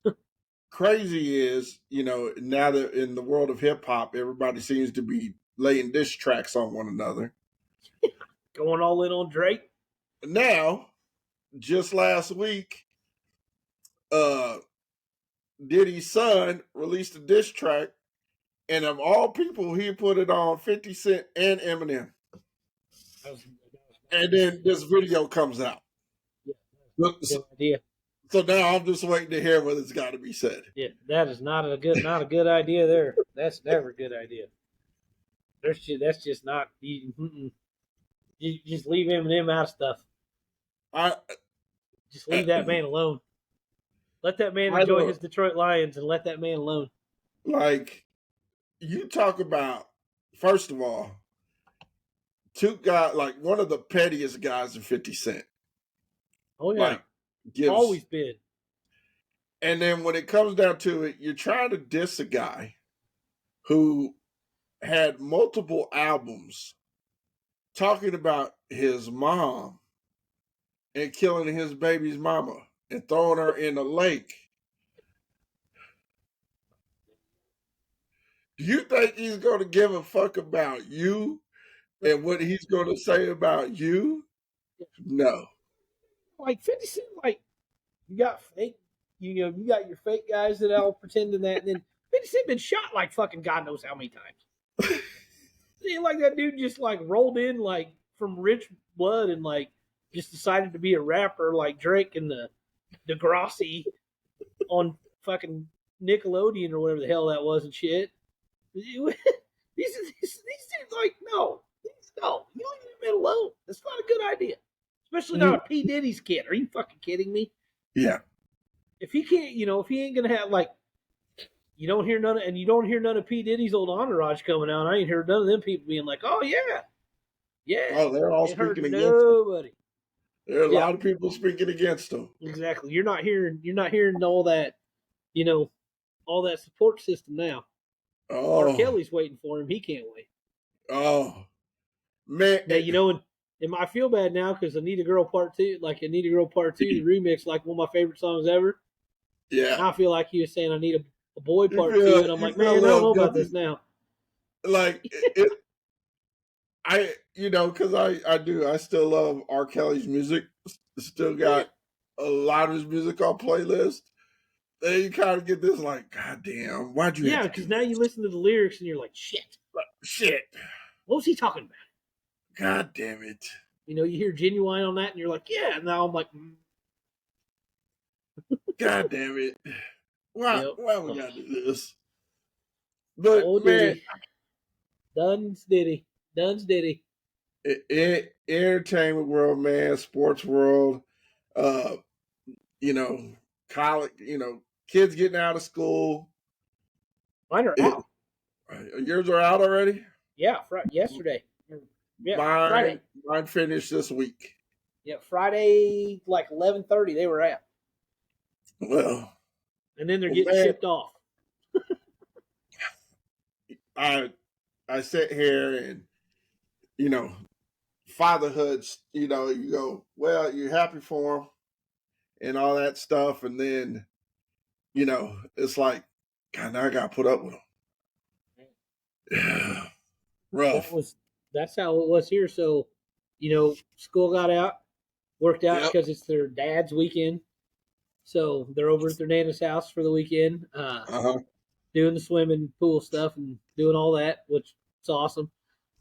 crazy is, now that in the world of hip hop, everybody seems to be laying diss tracks on one another. Going all in on Drake. Now, just last week, Diddy's son released a diss track, and of all people, he put it on 50 Cent and Eminem. And then this video comes out. Yeah, good idea. So now I'm just waiting to hear what it's got to be said. Yeah, that is not a good idea there. That's never a good idea. That's just not. You just leave Eminem out of stuff. Just leave that man alone. Let that man enjoy his Detroit Lions and let that man alone. Like, you talk about, first of all, two guys, like one of the pettiest guys in 50 Cent. Oh yeah, always been. And then when it comes down to it, you're trying to diss a guy who had multiple albums talking about his mom and killing his baby's mama and throwing her in a lake. Do you think he's going to give a fuck about you and what he's going to say about you? No. Like 50 Cent, like, you got fake, you got your fake guys that all pretending that, and then 50 Cent been shot like fucking God knows how many times. It ain't like that dude just like rolled in like from rich blood and like just decided to be a rapper like Drake and the Degrassi on fucking Nickelodeon or whatever the hell that was and shit. These dudes like, no, you leave him alone. That's not a good idea. Especially not a P. Diddy's kid. Are you fucking kidding me? Yeah. If he can't, if he ain't gonna have like, you don't hear none of P. Diddy's old entourage coming out. I ain't heard none of them people being like, oh yeah. Oh, they're all speaking against nobody. Him. There are a lot of people speaking against him. Exactly. You're not hearing all that, all that support system now. Oh. R. Kelly's waiting for him. He can't wait. Oh, man. Now, and I feel bad now because I Need a Girl Part 2, the remix, like one of my favorite songs ever. Yeah. Now I feel like he was saying I need a boy Part 2, and I'm like, man, I don't know about this now. Like, because I still love R. Kelly's music. Still got a lot of his music on playlist. Then you kind of get this like, God damn, why'd you? Yeah, because now you listen to the lyrics and you're like, shit. What was he talking about? God damn it. You hear Genuine on that and you're like, yeah. And now I'm like, God damn it. Why we gotta do this? But man, Diddy. Duns Diddy. Entertainment world, man, sports world, college, kids getting out of school. Mine are out. Yours are out already? Yeah, yesterday. Yeah, Friday. Mine finished this week. Yeah, Friday, like 11:30, they were out. Well, and then they're getting shipped off. I sit here and fatherhood. You go, well, you're happy for them and all that stuff, and then it's like, God, now I gotta put up with them. Yeah, rough. That's how it was here. So, school got out, worked out because it's their dad's weekend. So they're over at their nana's house for the weekend, doing the swimming pool stuff and doing all that, which is awesome.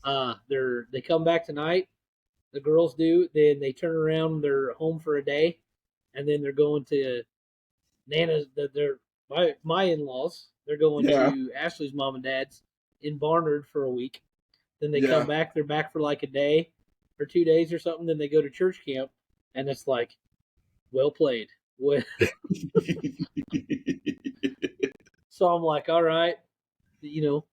They come back tonight. The girls do. Then they turn around. They're home for a day, and then they're going to Nana's. My in-laws. They're going to Ashley's mom and dad's in Barnard for a week. Then they come back. They're back for like a day or 2 days or something. Then they go to church camp, and it's like, well played. Well, so I'm like, all right, you know,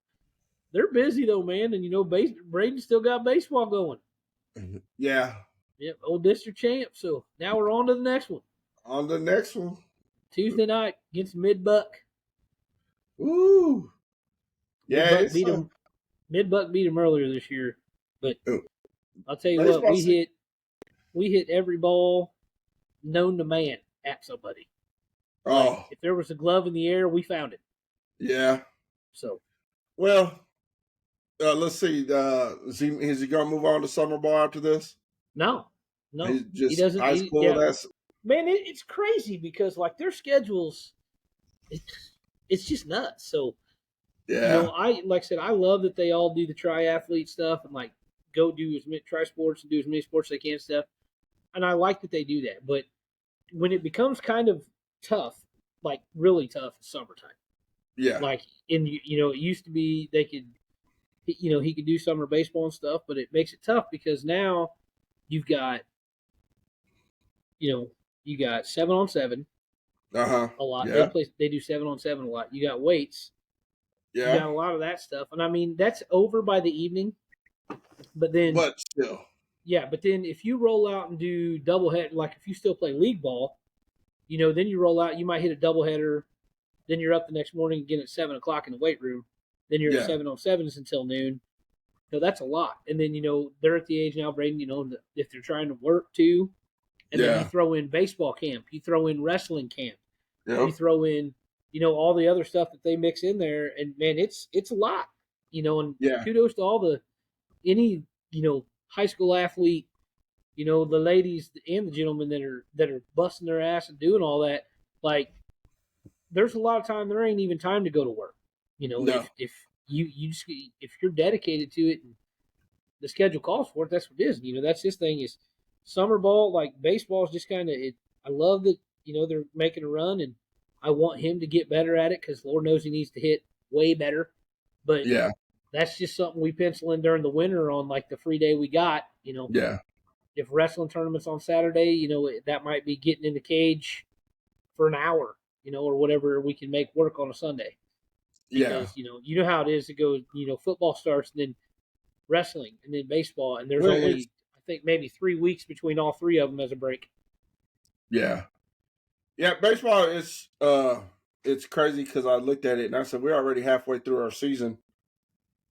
they're busy though, man, and Braden still got baseball going. Yeah. Yep, old district champ. So now we're on to the next one. On the next one. Tuesday night against Mid Buck. Woo. Mid Yeah, Buck it's beat him. Mid Buck beat him earlier this year, but uh, I'll tell you what, baseball. we hit every ball known to man at somebody. Like Oh, if there was a glove in the air, we found it. yeah. So Well, let's see. Is he gonna move on to summer ball after this? no, no, He's he just doesn't. high school. Yeah, That's man, it's crazy because like their schedules, it, it's just nuts. So yeah, I like I said, I love that they all do the triathlete stuff and like go do as many try sports and do as many sports as they can stuff. And I like that they do that. But when it becomes kind of tough, like really tough, it's summertime. yeah, Like it used to be they could, he could do summer baseball and stuff, but it makes it tough because now you've got, you got 7-on-7 uh-huh, a lot. yeah, They do 7-on-7 a lot. You got weights. You yeah. got a lot of that stuff, and I mean that's over by the evening. But then But still, yeah, but then if you roll out and do double head, like if you still play league ball, then you roll out, you might hit a double header. Then you're up the next morning again at 7 o'clock in the weight room. Then you're at yeah, 7-on-7s until noon. That's a lot. And then they're at the age now, Braden. If they're trying to work too, and then you yeah, throw in baseball camp, you throw in wrestling camp, you yep, throw in all the other stuff that they mix in there, and man, it's a lot. And yeah, kudos to all the any high school athlete, the ladies and the gentlemen that are busting their ass and doing all that. Like there's a lot of time there ain't even time to go to work. no, If you just if you're dedicated to it and the schedule calls for it, that's what it is. That's his thing is summer ball. Like baseball is just kind of it. I love that they're making a run, and I want him to get better at it because Lord knows he needs to hit way better. But yeah, that's just something we pencil in during the winter on like the free day we got. yeah, If wrestling tournaments on Saturday, that might be getting in the cage for an hour, or whatever we can make work on a Sunday. yeah. Because how it is. It goes, football starts and then wrestling and then baseball, and there's Well, it's only I think maybe 3 weeks between all three of them as a break. yeah, yeah. Baseball is it's crazy because I looked at it and I said we're already halfway through our season,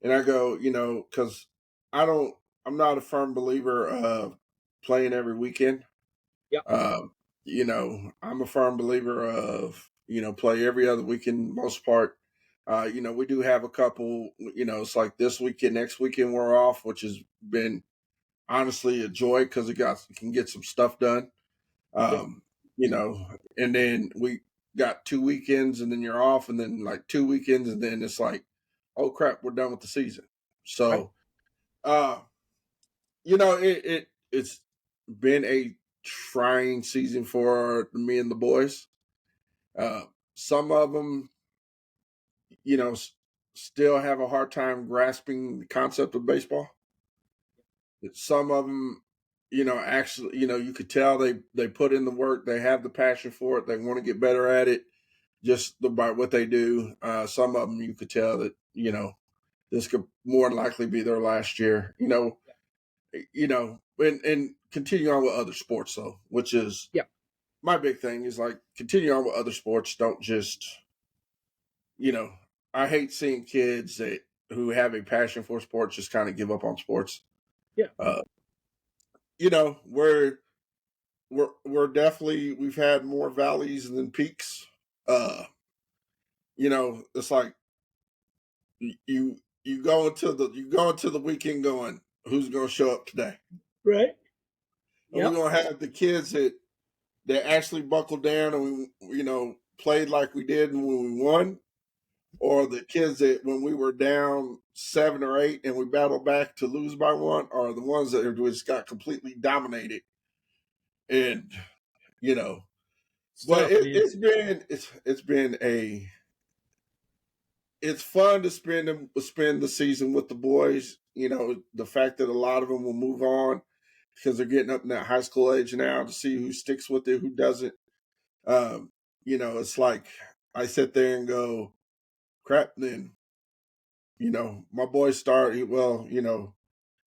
and I go, because I don't, I'm not a firm believer of playing every weekend. Yep. Um, I'm a firm believer of, play every other weekend, most part. We do have a couple, it's like this weekend, next weekend we're off, which has been honestly a joy because it can get some stuff done. Yep. Um, and then we got 2 weekends and then you're off, and then like 2 weekends, and then it's like, oh crap, we're done with the season. Right. So, uh, it's been a trying season for me and the boys. Uh, some of them, you know, s- still have a hard time grasping the concept of baseball. Some of them, actually, you could tell they put in the work, they have the passion for it, they want to get better at it, just by what they do. Some of them, you could tell that this could more than likely be their last year. And continue on with other sports though, which is Yep. my big thing is like continue on with other sports. Don't just, you know, I hate seeing kids who have a passion for sports just kind of give up on sports. Yeah. Uh, we're definitely we've had more valleys than peaks. It's like you go into the weekend going, who's going to show up today? Right. And we're Yep. going to have the kids that actually buckled down and we played like we did when we won, or the kids that when we were down 7 or 8 and we battled back to lose by one, are the ones that just got completely dominated. And you know, It's but tough, man. it's fun to spend the season with the boys. The fact that a lot of them will move on because they're getting up in that high school age now, to see who sticks with it, who doesn't. Um, it's like I sit there and go, crap, then, my boys start, well,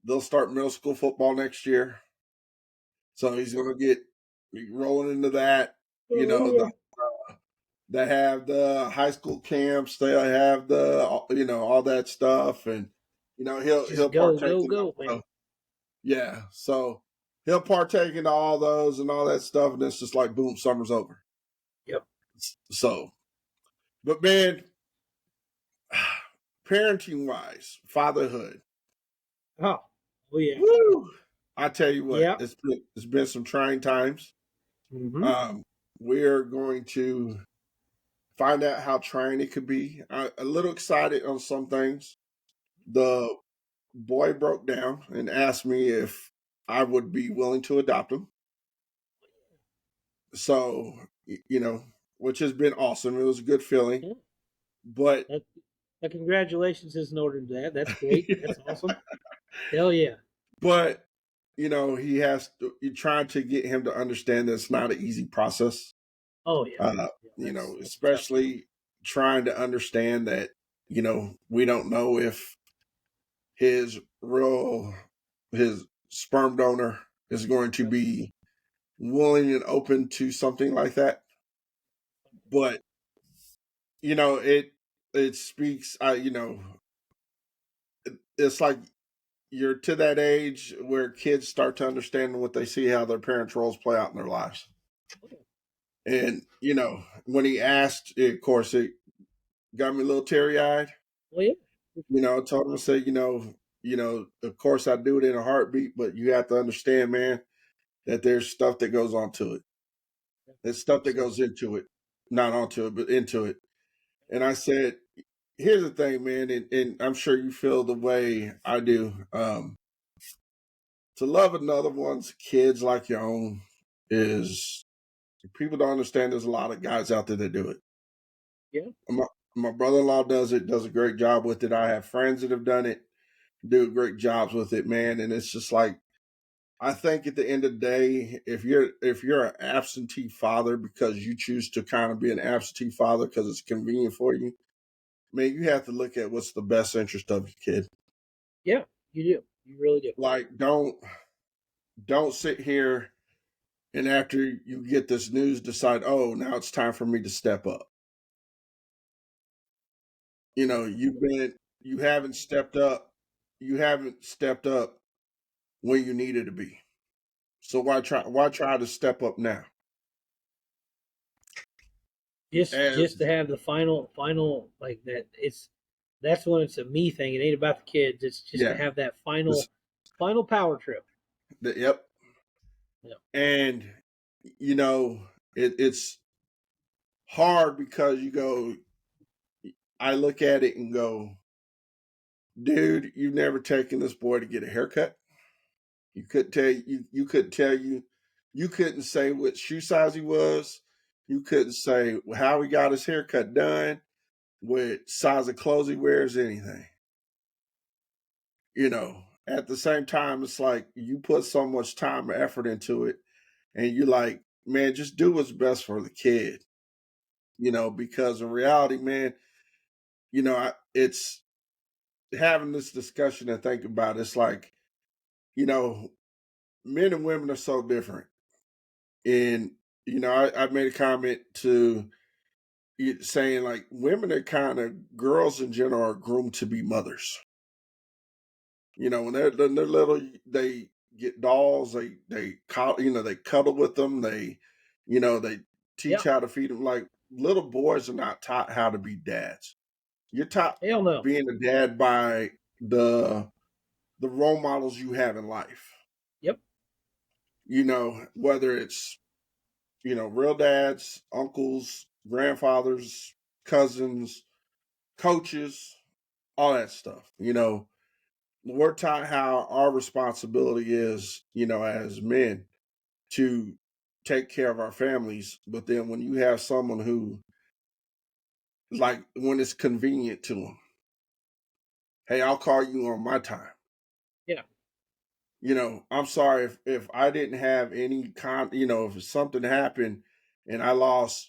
they'll start middle school football next year. So he's going to get rolling into that. You Oh know, yeah. they have the high school camps. They have all that stuff, and he'll Just go, partake go, in go, those. man. Yeah, so he'll partake in all those and all that stuff, and it's just like boom, summer's over. Yep. So, but man, parenting wise, fatherhood, Oh, oh yeah. woo! I tell you what, Yeah. it's been some trying times. Mm-hmm. Um, we're going to find out how trying it could be. A little excited on some things. The boy broke down and asked me if I would be willing to adopt him. So, which has been awesome. It was a good feeling. Yeah. But, That, congratulations is in order to that. That's great. That's awesome. Hell yeah. but, he has to, you're trying to get him to understand that it's not an easy process. Oh yeah. Uh, Yeah. That's a tough deal. especially trying to understand that, we don't know if his real, his sperm donor is going to Yep. be willing and open to something like that. But it speaks. It's like you're to that age where kids start to understand what they see how their parents' roles play out in their lives. And when he asked, of course, it got me a little teary eyed. Well, yeah. I told him to say, of course I do it in a heartbeat, but you have to understand, man, that there's stuff that goes onto it. There's stuff that Absolutely. goes into it, not onto it, but into it. And I said, here's the thing, man, and I'm sure you feel the way I do. To love another one's kids like your own is people don't understand. There's a lot of guys out there that do it. Yeah. My brother-in-law does it, does a great job with it. I have friends that have done it, do great jobs with it, man. And it's just like I think at the end of the day, if you're an absentee father because you choose to kind of be an absentee father because it's convenient for you, man, you have to look at what's the best interest of your kid. Yeah. You do. You really do. Like don't sit here and after you get this news decide, oh, now it's time for me to step up. You haven't stepped up. You haven't stepped up when you needed to be. So why try to step up now? Just to As have the final like that. That's when it's a me thing. It ain't about the kids. It's just to yeah, have that this, final power trip. yep. Yeah. And you know, it's hard because I look at it and go, dude, you've never taken this boy to get a haircut. You couldn't tell you couldn't say what shoe size he was. You couldn't say how he got his haircut done, what size of clothes he wears, anything. At the same time, it's like you put so much time and effort into it, and you're like, man, just do what's best for the kid. Because in reality, man, it's having this discussion and think about it, it's like, you know, men and women are so different. And, I made a comment to saying like women are kind of girls in general are groomed to be mothers. When they're little, they get dolls, they cuddle with them, they teach Yeah. how to feed them. Like little boys are not taught how to be dads. You're taught Hell no. being a dad by the role models you have in life. Yep. Whether it's, real dads, uncles, grandfathers, cousins, coaches, all that stuff. We're taught how our responsibility is, as men to take care of our families. But then when you have someone who, like, when it's convenient to them, hey, I'll call you on my time. Yeah. I'm sorry if I didn't have any if something happened and I lost,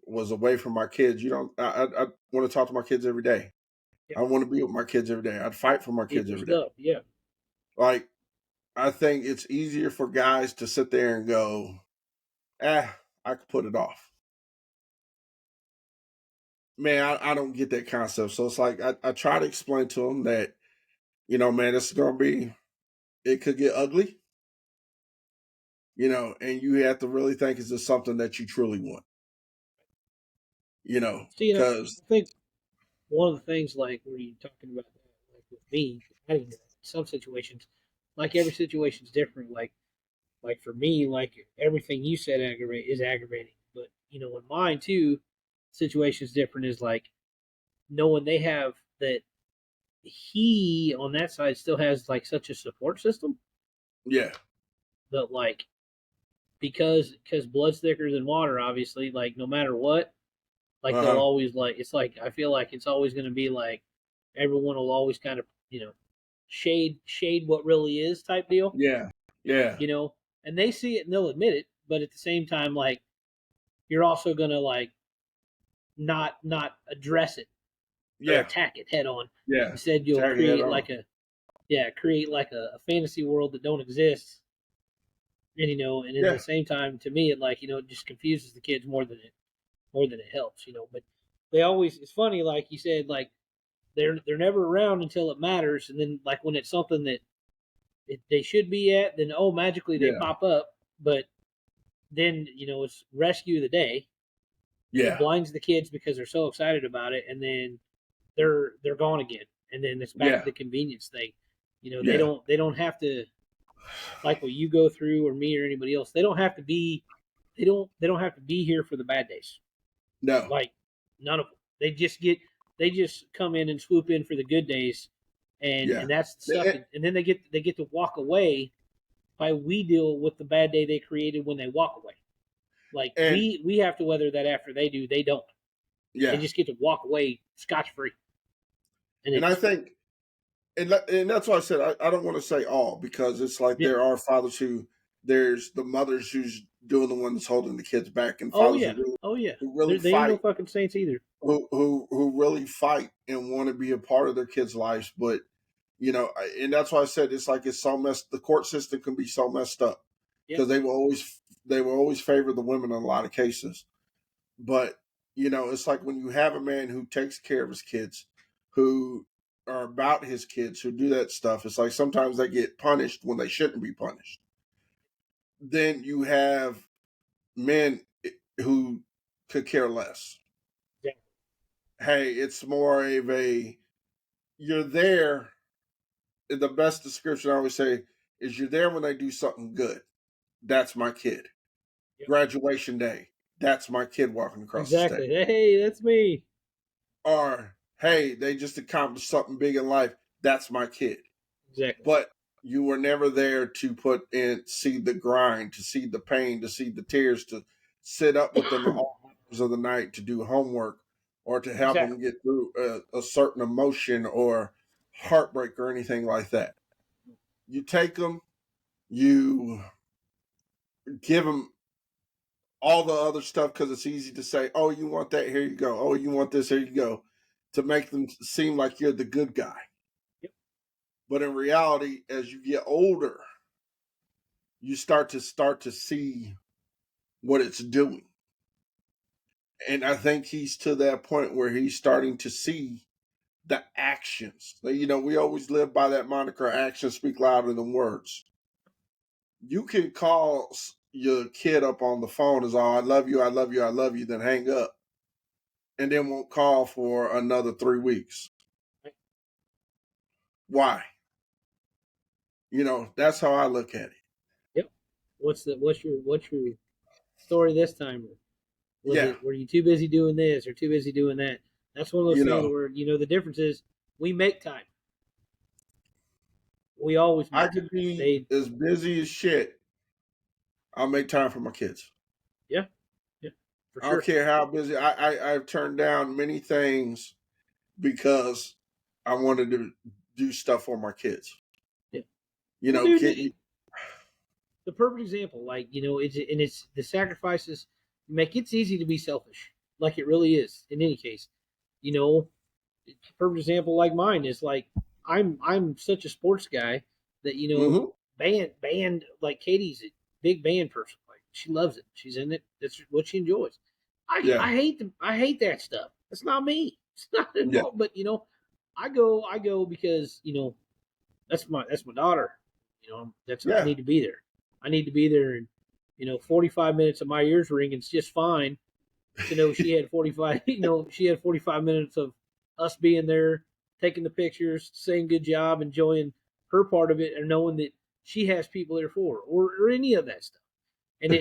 was away from my kids, I want to talk to my kids every day. Yeah. I want to be with my kids every day. I'd fight for my Give kids your every day. stuff. Yeah. Like, I think it's easier for guys to sit there and go, I could put it off. Man, I don't get that concept. So it's like I try to explain to them that, man, it's gonna be, it could get ugly, and you have to really think, is this something that you truly want? See, and I Because think one of the things, like where you're talking about that, like with me, adding to that, some situations, like every situation's different. Like for me, like everything you said is aggravating. But in mine too, situation's different. Is like knowing they have that he on that side still has like such a support system yeah, that like because blood's thicker than water, obviously. Like no matter what, like they'll uh-huh, always like it's like I feel like it's always going to be like everyone will always kind of shade what really is type deal, yeah, yeah, you know, and they see it and they'll admit it, but at the same time, like you're also gonna like not address it or yeah, attack it head on. yeah. Instead, you'll Tag head on. create like a fantasy world that don't exist, and and at the Yeah, same time, to me, it like it just confuses the kids more than it helps, But they always it's funny, like you said, like they're never around until it matters, and then like when it's something that they should be at, then magically they yeah, pop up, but then it's rescue of the day, and it yeah, blinds the kids because they're so excited about it, and then they're gone again, and then it's back to yeah, the convenience thing. yeah. They don't have to like what you go through or me or anybody else. They don't have to be they don't have to be here for the bad days. No, Like none of them. They just come in and swoop in for the good days, yeah. and that's the stuff. And then they get to walk away by we deal with the bad day they created when they walk away. Like And we have to weather that after they do. They don't. They yeah, just get to walk away scotch free, and and I it's think, and that's why I said I don't want to say all, because it's like yeah. there are fathers there's the mothers who's doing the one that's holding the kids back, and Oh fathers yeah, oh yeah. who really They ain't no fight, fucking saints either. who really fight and want to be a part of their kids' lives. But and that's why I said it's like it's so messed. The court system can be so messed up Yeah, because they will always favor the women in a lot of cases. But it's like when you have a man who takes care of his kids, who are about his kids, who do that stuff. It's like sometimes they get punished when they shouldn't be punished. Then you have men who could care less. exactly. Hey, it's more of a, you're there. The best description I always say is, you're there when they do something good. That's my kid. Yep. Graduation day. That's my kid walking across the Exactly. stage. Hey, that's me. Or, hey, they just accomplished something big in life. That's my kid. Exactly. But you were never there to put in, see the grind, to see the pain, to see the tears, to sit up with them all hours of the night to do homework, or to help them Exactly. get through a certain emotion or heartbreak or anything like that. You take them, you give them all the other stuff because it's easy to say, oh, you want that? Here you go. Oh, you want this? Here you go. To make them seem like you're the good guy. Yep. But in reality, as you get older, you start to see what it's doing. And I think he's to that point where he's starting to see the actions. We always live by that moniker, actions speak louder than words. You can call your kid up on the phone as, oh, I love you, I love you, I love you, then hang up, and then won't call for another 3 weeks. Why? That's how I look at it. Yep. What's your story this time? Was Yeah. it were you too busy doing this or too busy doing that? That's one of those You things know, where the difference is we make time. We always I make time. could be They as busy as shit. I'll make time for my kids. yeah, yeah, for I don't sure. care how busy. I've turned down many things because I wanted to do stuff for my kids. Yeah. You Well, know, dude, kid. the perfect example, like it's the sacrifices. it's easy to be selfish, like it really is. In any case, you know, perfect example like mine is like I'm such a sports guy that Mm-hmm. band like Katie's a big band person. Like she loves it. She's in it. That's what she enjoys. Yeah. I hate that stuff. It's not me. It's not Yeah. involved. But I go because that's my daughter. That's I Yeah. need to be there. I need to be there, and 45 minutes of my ears ringing is just fine to know she had 45. She had 45 minutes of us being there, taking the pictures, saying good job, enjoying her part of it, and knowing that she has people there for her, or any of that stuff. And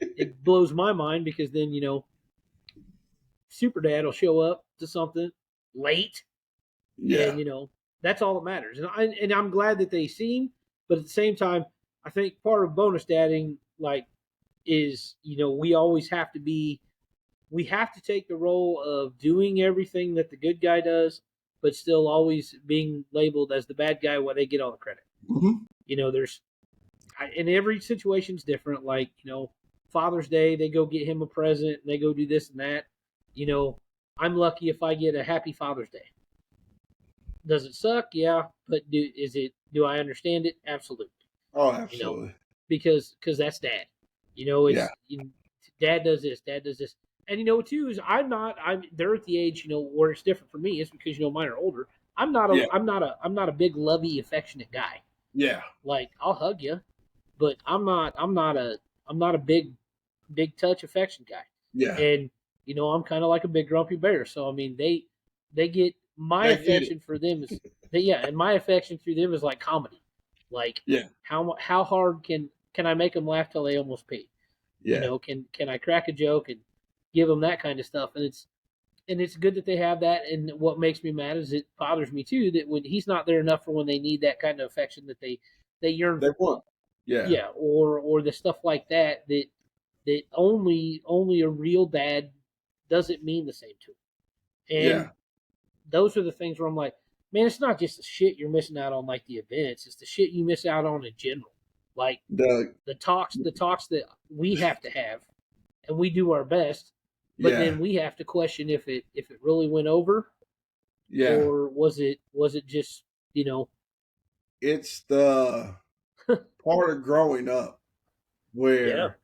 it blows my mind because then Super Dad will show up to something late, Yeah. and that's all that matters. And I'm glad that they seen, but at the same time, I think part of bonus dadding like is we have to take the role of doing everything that the good guy does, but still always being labeled as the bad guy while they get all the credit. Mm-hmm. There's and every situation's different. Like Father's Day, they go get him a present, and they go do this and that. You know, I'm lucky if I get a Happy Father's Day. Does it suck? Yeah, but do I understand it? Absolutely. Oh, You know, absolutely. because that's dad. Yeah. Dad does this, dad does this, and too is I'm they're at the age where it's different for me. It's because mine are older. Yeah. I'm not a big lovey affectionate guy. Yeah. Like I'll hug you, but I'm not a big touch affection guy. Yeah. And I'm kind of like a big grumpy bear. So I mean they get my They get it. affection for them is and my affection through them is like comedy. Like Yeah. how hard can I make them laugh till they almost pee? Yeah. Can I crack a joke and give them that kind of stuff? And it's good that they have that. And what makes me mad is it bothers me too that when he's not there enough for when they need that kind of affection that they yearn They for. want. Yeah. Yeah, or the stuff like that only a real dad doesn't mean the same to him. And Yeah. those are the things where I'm like, man, it's not just the shit you're missing out on like the events, it's the shit you miss out on in general. Like The the talks that we have to have and we do our best, but yeah. then we have to question if it really went over Yeah. or was it just, you know, It's the part of growing up yeah, where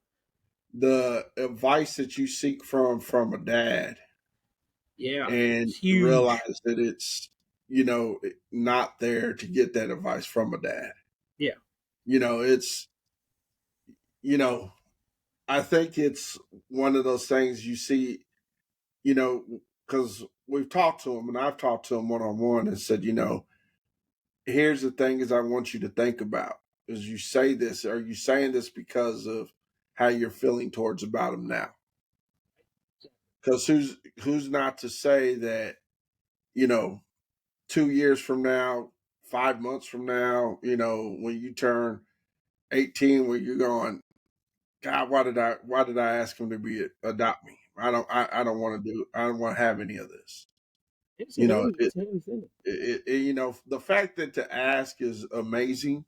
the advice that you seek from a dad yeah. and It's huge. realize that it's not there to get that advice from a dad. Yeah. It's you know I think it's one of those things you see, because we've talked to him and I've talked to him one on one and said, here's the thing is I want you to think about is you say this, are you saying this because of how you're feeling towards about him now? Because who's not to say that, you know, 2 years from now, 5 months from now, when you turn 18, where you're going, God, why did I ask him to adopt me? I don't want to I don't want to have any of this. You know, It's a heavy thing. the fact that to ask is amazing,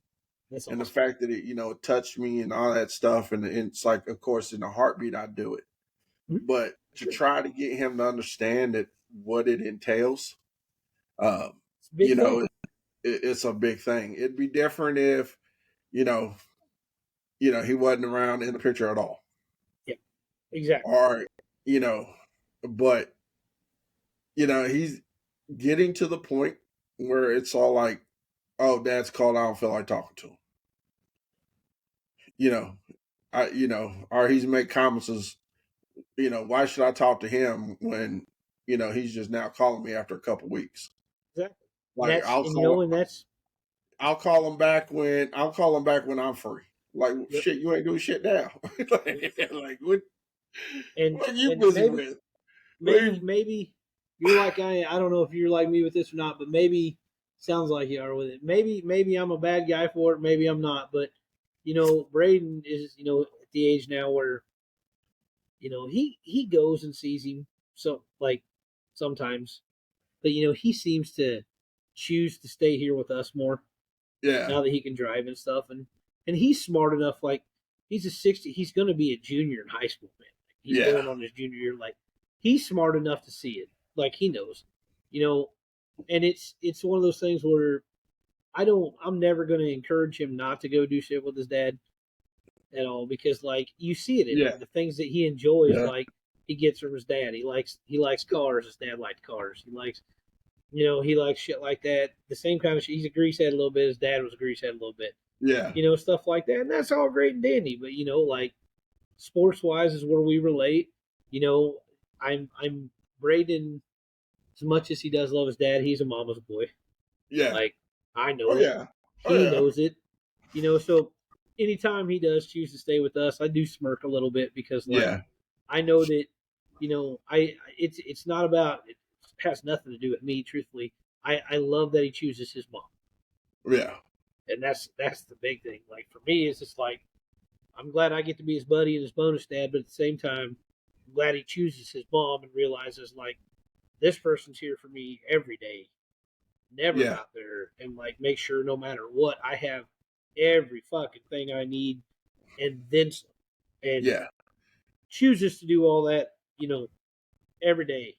That's and the awesome. fact that it touched me and all that stuff, and it's like, of course, in a heartbeat, I do it. Mm-hmm. But to Sure. try to get him to understand that what it entails, um, It's a big you know, thing. it's a big thing. It'd be different if, you know, he wasn't around in the picture at all, Yeah. Exactly. or you know, but he's getting to the point where it's all like, oh, Dad's called. I don't feel like talking to him. You know, or he's made comments as, why should I talk to him when, he's just now calling me after a couple weeks. Exactly. And Like I'll call him back when I'm free. Like, yep. shit, you ain't doing shit now. like what are you And busy with? Like, maybe you're like I don't know if you're like me with this or not, but maybe sounds like you are with it. Maybe I'm a bad guy for it, maybe I'm not, but Braden is, at the age now where, he goes and sees him so like sometimes. But he seems to choose to stay here with us more yeah, now that he can drive and stuff, and he's smart enough. Like he's a 60, he's going to be a junior in high school, man. He's going on his junior year. Like, he's smart enough to see it. Like, he knows, and it's one of those things where I'm never going to encourage him not to go do shit with his dad at all, because like you see it in him, the things that he enjoys, like he gets from his dad. He likes cars. His dad liked cars. He likes shit like that. The same kind of shit. He's a greasehead a little bit. His dad was a greasehead a little bit. Yeah. Stuff like that. And that's all great and dandy. But, like sports wise is where we relate. I'm Braden, as much as he does love his dad, he's a mama's boy. Yeah. Like, I know it. He knows it. So anytime he does choose to stay with us, I do smirk a little bit, because I know that, it's not about, it has nothing to do with me, truthfully. I love that he chooses his mom. Yeah. And that's the big thing. Like, for me, it's just like, I'm glad I get to be his buddy and his bonus dad, but at the same time, I'm glad he chooses his mom and realizes, like, this person's here for me every day, never not there, and like make sure no matter what, I have every fucking thing I need and then some. And chooses to do all that, every day.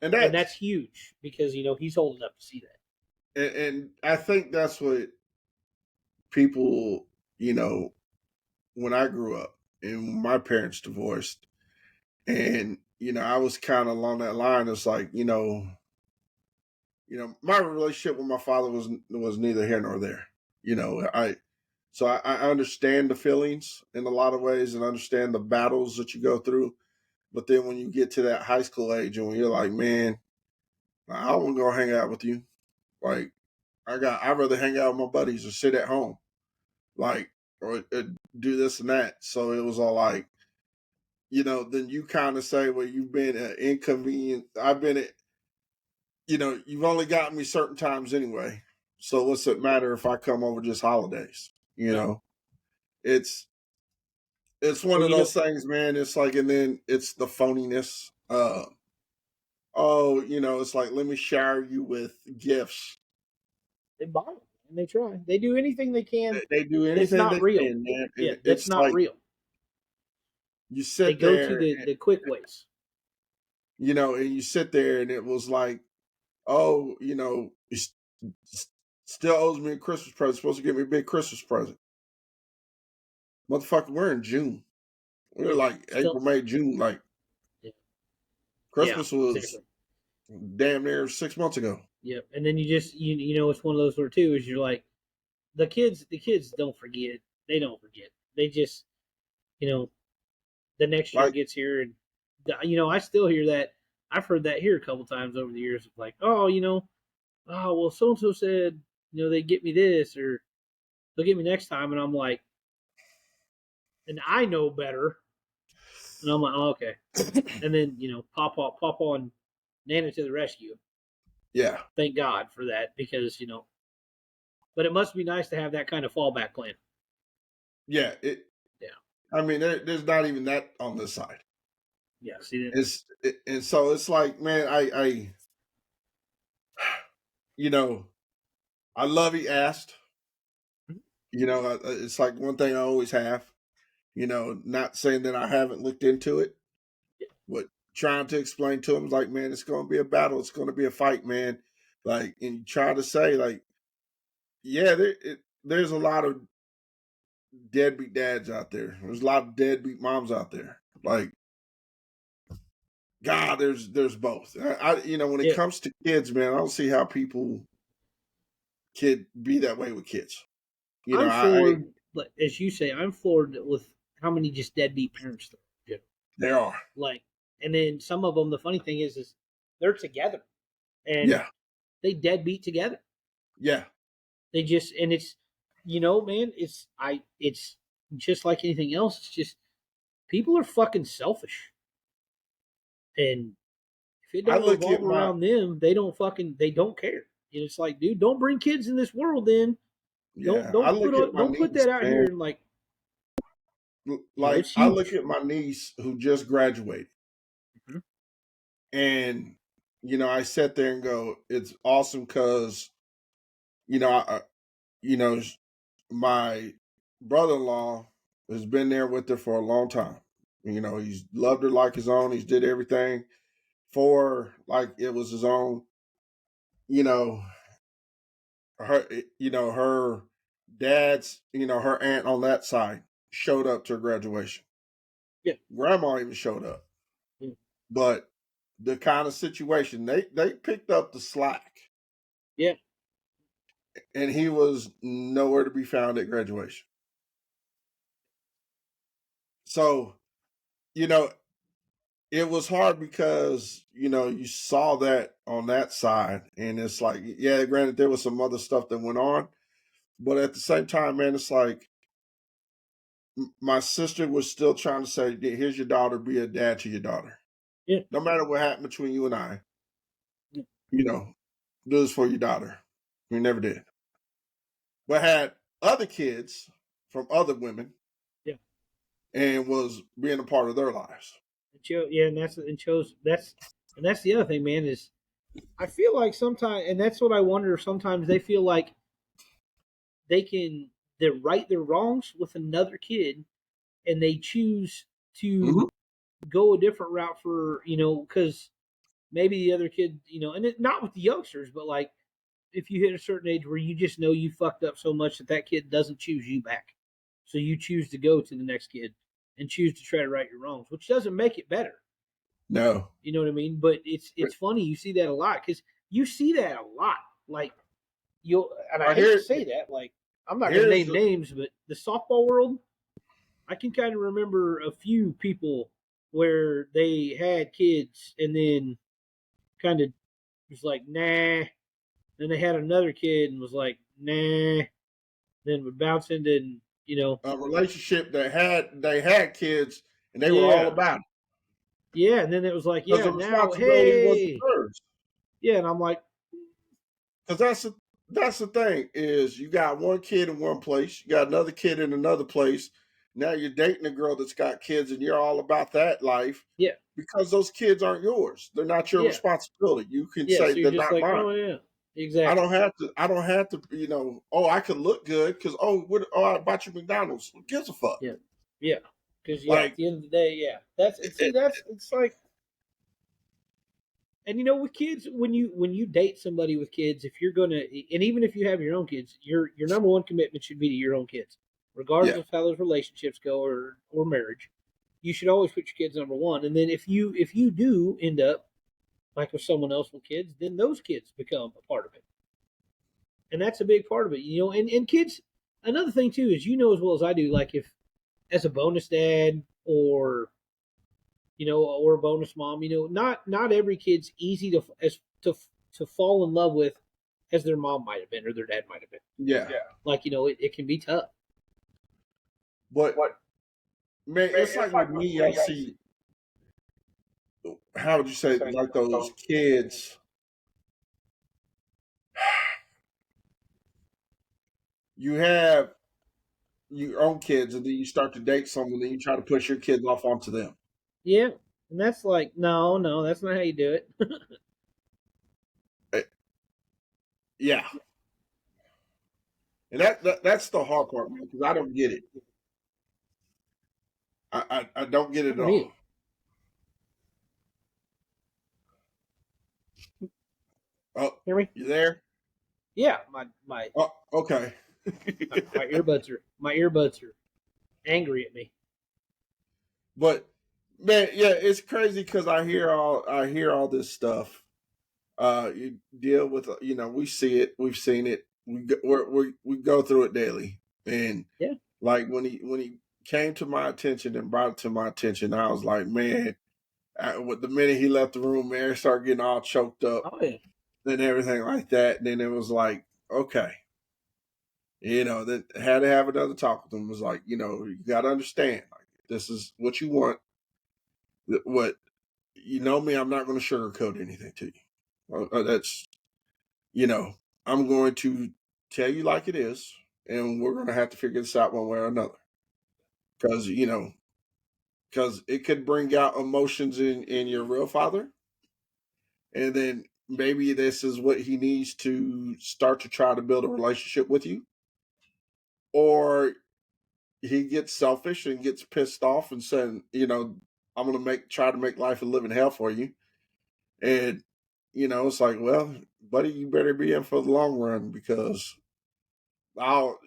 And that's huge, because, he's old enough to see that. And I think that's what people, when I grew up and my parents divorced, and, I was kind of along that line. It's like, my relationship with my father was neither here nor there. So I understand the feelings in a lot of ways and understand the battles that you go through. But then when you get to that high school age and when you're like, man, I don't want to go hang out with you. Like, I'd rather hang out with my buddies or sit at home, like, or do this and that. So it was all like, then you kind of say, well, you've been inconvenient. I've been, you've only gotten me certain times anyway. So what's it matter if I come over just holidays? It's one of those things, man. It's like, and then it's the phoniness. It's like, let me shower you with gifts. They buy them and they try. They do anything they can. They do anything not they real. can, man. Yeah, that's not like, real. You sit they go to the quick ways. And you sit there and it was like, oh, he still owes me a Christmas present. Supposed to give me a big Christmas present. Motherfucker, we're in June. We're like April, May, June. Like, Christmas was damn near 6 months ago. Yep. And then you just, it's one of those where too, is you're like, the kids don't forget. They don't forget. They just, the next year gets here, and I still hear that. I've heard that here a couple times over the years of like, oh, well, so and so said, they get me this, or they'll get me next time, and I'm like, and I know better, and I'm like, oh, okay, and then Papa and Nana to the rescue. Yeah, thank God for that, because but it must be nice to have that kind of fallback plan. Yeah, I mean, there's not even that on this side. Yeah, see that. And so it's like, man, I I love he asked. It's like one thing I always have. Not saying that I haven't looked into it, but trying to explain to him, like, man, it's going to be a battle. It's going to be a fight, man. Like, and you try to say, like, yeah, there's a lot of deadbeat dads out there. There's a lot of deadbeat moms out there. Like, God, there's both. When it comes to kids, man, I don't see how people could be that way with kids. I'm floored, as you say, I'm floored with how many just deadbeat parents there are. Like, and then some of them, the funny thing is they're together, and they deadbeat together. Yeah, they just, and it's, man, it's just like anything else. It's just people are fucking selfish, and if it don't revolve around them, they don't care. And it's like, dude, don't bring kids in this world. Then don't put that out here and like I look at my niece who just graduated, and I sat there and go, it's awesome because my brother-in-law has been there with her for a long time. He's loved her like his own. He's did everything for her like it was his own. You know, her dad's, her aunt on that side showed up to her graduation. Yeah. Grandma even showed up. Mm. But the kind of situation they picked up the slack. Yeah. And he was nowhere to be found at graduation. So, you know, it was hard because, you saw that on that side. And it's like, yeah, granted, there was some other stuff that went on. But at the same time, man, it's like my sister was still trying to say, here's your daughter, be a dad to your daughter. Yeah. No matter what happened between you and I, Yeah. Do this for your daughter. We never did. But had other kids from other women Yeah. and was being a part of their lives. Yeah, and that's the other thing, man, is I feel like sometimes, and that's what I wonder. Sometimes they feel like they right their wrongs with another kid, and they choose Mm-hmm. to go a different route for because maybe the other kid, and not with the youngsters, but like if you hit a certain age where you just know you fucked up so much that that kid doesn't choose you back, so you choose to go to the next kid and choose to try to right your wrongs, which doesn't make it better. No. You know what I mean? But it's funny you see that a lot because you see that a lot. Like you'll, and I hate to Here, say that. Like I'm not going to here's name the, names, but the softball world, I can kind of remember a few people where they had kids and then kind of was like, nah. Then they had another kid and was like, nah. Then would bounce into, a relationship that they had kids and they were all yeah, about it yeah. And then it was like, because yeah, the now, responsibility wasn't hey, hers. yeah. And I'm like, Because that's the thing is you got one kid in one place, you got another kid in another place. Now you're dating a girl that's got kids and you're all about that life yeah, because those kids aren't yours. They're not your yeah, responsibility. You can yeah. say So you're they're just not like, mine. oh yeah, I exactly. don't have to. I don't have to. Oh, I could look good because I bought you McDonald's. Who gives a fuck? Yeah, yeah. Because yeah, at Like, the end of the day, yeah, that's and see that's it's like, and with kids, when you date somebody with kids, if you're gonna, and even if you have your own kids, your number one commitment should be to your own kids, regardless yeah, of how those relationships go or marriage. You should always put your kids number one, and then if you do end up like with someone else with kids, then those kids become a part of it, and that's a big part of it. And kids. Another thing too is as well as I do, like if as a bonus dad or a bonus mom. Not every kid's easy to fall in love with as their mom might have been or their dad might have been. yeah. Like it can be tough. But man, it's like with me. I see. How would you say like those kids? You have your own kids, and then you start to date someone, and you try to push your kids off onto them. Yeah, and that's like no, that's not how you do it. Eh, Yeah, and that's the hard part, man, because I don't get it. I don't get I it at don't all. either. Oh, Hear me? you there? Yeah, my Oh, okay. my earbuds are angry at me. But man, yeah, it's crazy because I hear all this stuff. You deal with we see it, we've seen it, we go through it daily, and Yeah. like when he came to my attention and brought it to my attention, I was like, man, with the minute he left the room, man, started getting all choked up Oh yeah. and everything like that. And then it was like, okay, then had to have another talk with him. It was like, you got to understand, like this is what you want. What me, I'm not going to sugarcoat anything to you. That's you know, I'm going to tell you like it is, and we're going to have to figure this out one way or another. Because because it could bring out emotions in your real father, and then maybe this is what he needs to start to try to build a relationship with you, or he gets selfish and gets pissed off and saying, I'm gonna try to make life a living hell for you. And it's like, well, buddy, you better be in for the long run because I'll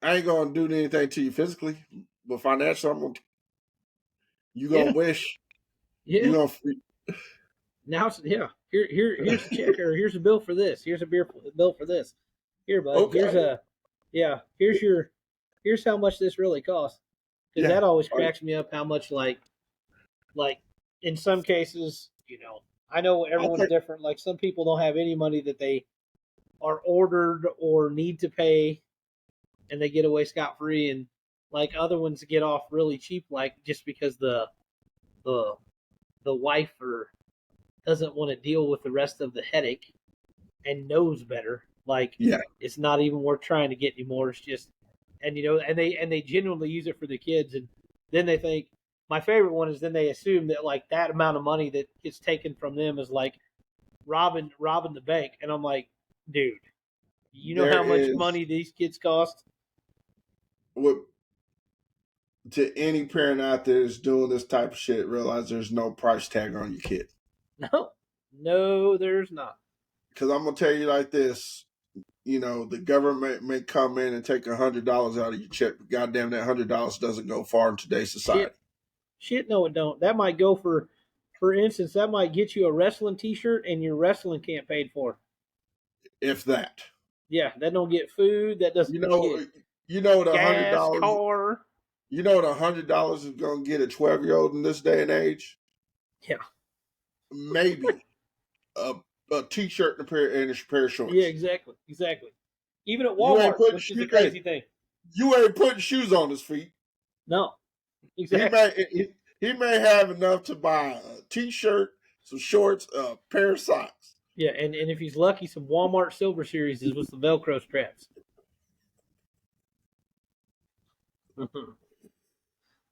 I ain't gonna do anything to you physically, but financially, you gonna Yeah, wish you yeah. gonna Now, here's a check, or here's a bill for this. Here's a bill for this. Here, bud. okay, Yeah. Here's how much this really costs. Because yeah, that always or cracks me up. How much like in some cases, I know I'll everyone's take different. Like some people don't have any money that they are ordered or need to pay, and they get away scot free, and like other ones get off really cheap, like just because the the wife or doesn't want to deal with the rest of the headache and knows better. Like yeah, it's not even worth trying to get anymore. It's just and they genuinely use it for the kids, and then they think my favorite one is then they assume that like that amount of money that gets taken from them is like robbing the bank, and I'm like, dude, you know there how much is money these kids cost? what to any parent out there that's doing this type of shit. Realize there's no price tag on your kid No, no, there's not. because I'm gonna tell you like this. The government may come in and take $100 out of your check, but goddamn, that $100 doesn't go far in today's society. Shit, shit, no, it don't. That might go for instance, that might get you a wrestling T-shirt and your wrestling camp paid for. If that, Yeah, that don't get food. That you doesn't know, get you know what a hundred gas, dollars, car. $100 is gonna get a 12-year-old in this day and age. Yeah, Maybe a a t-shirt and a pair of yeah, shorts. exactly, exactly. Even at You ain't Walmart, putting which is a shoes. Hey, crazy thing. you ain't putting shoes on his feet. No, He exactly. may he may have enough to buy a t-shirt, some shorts, a pair of socks. Yeah, and if he's lucky, some Walmart Silver Series is with the Velcro straps.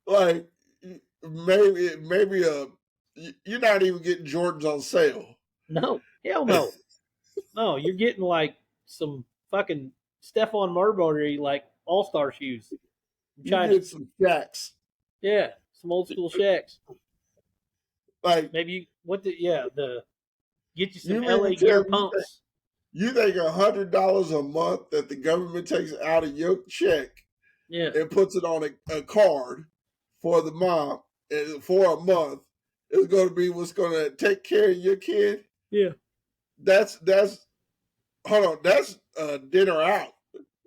Like maybe you're not even getting Jordans on sale. No, hell no, no. You're getting like some fucking Stephon Marbury like All Star shoes from You China. get some Shacks. Yeah, some old school Shacks. Like Maybe the get you some you mean LA to Gear tell me pumps. you think $100 a month that the government takes out of your check Yeah, and puts it on a card for the mom for a month is going to be what's going to take care of your kid? yeah, That's hold on. That's dinner out.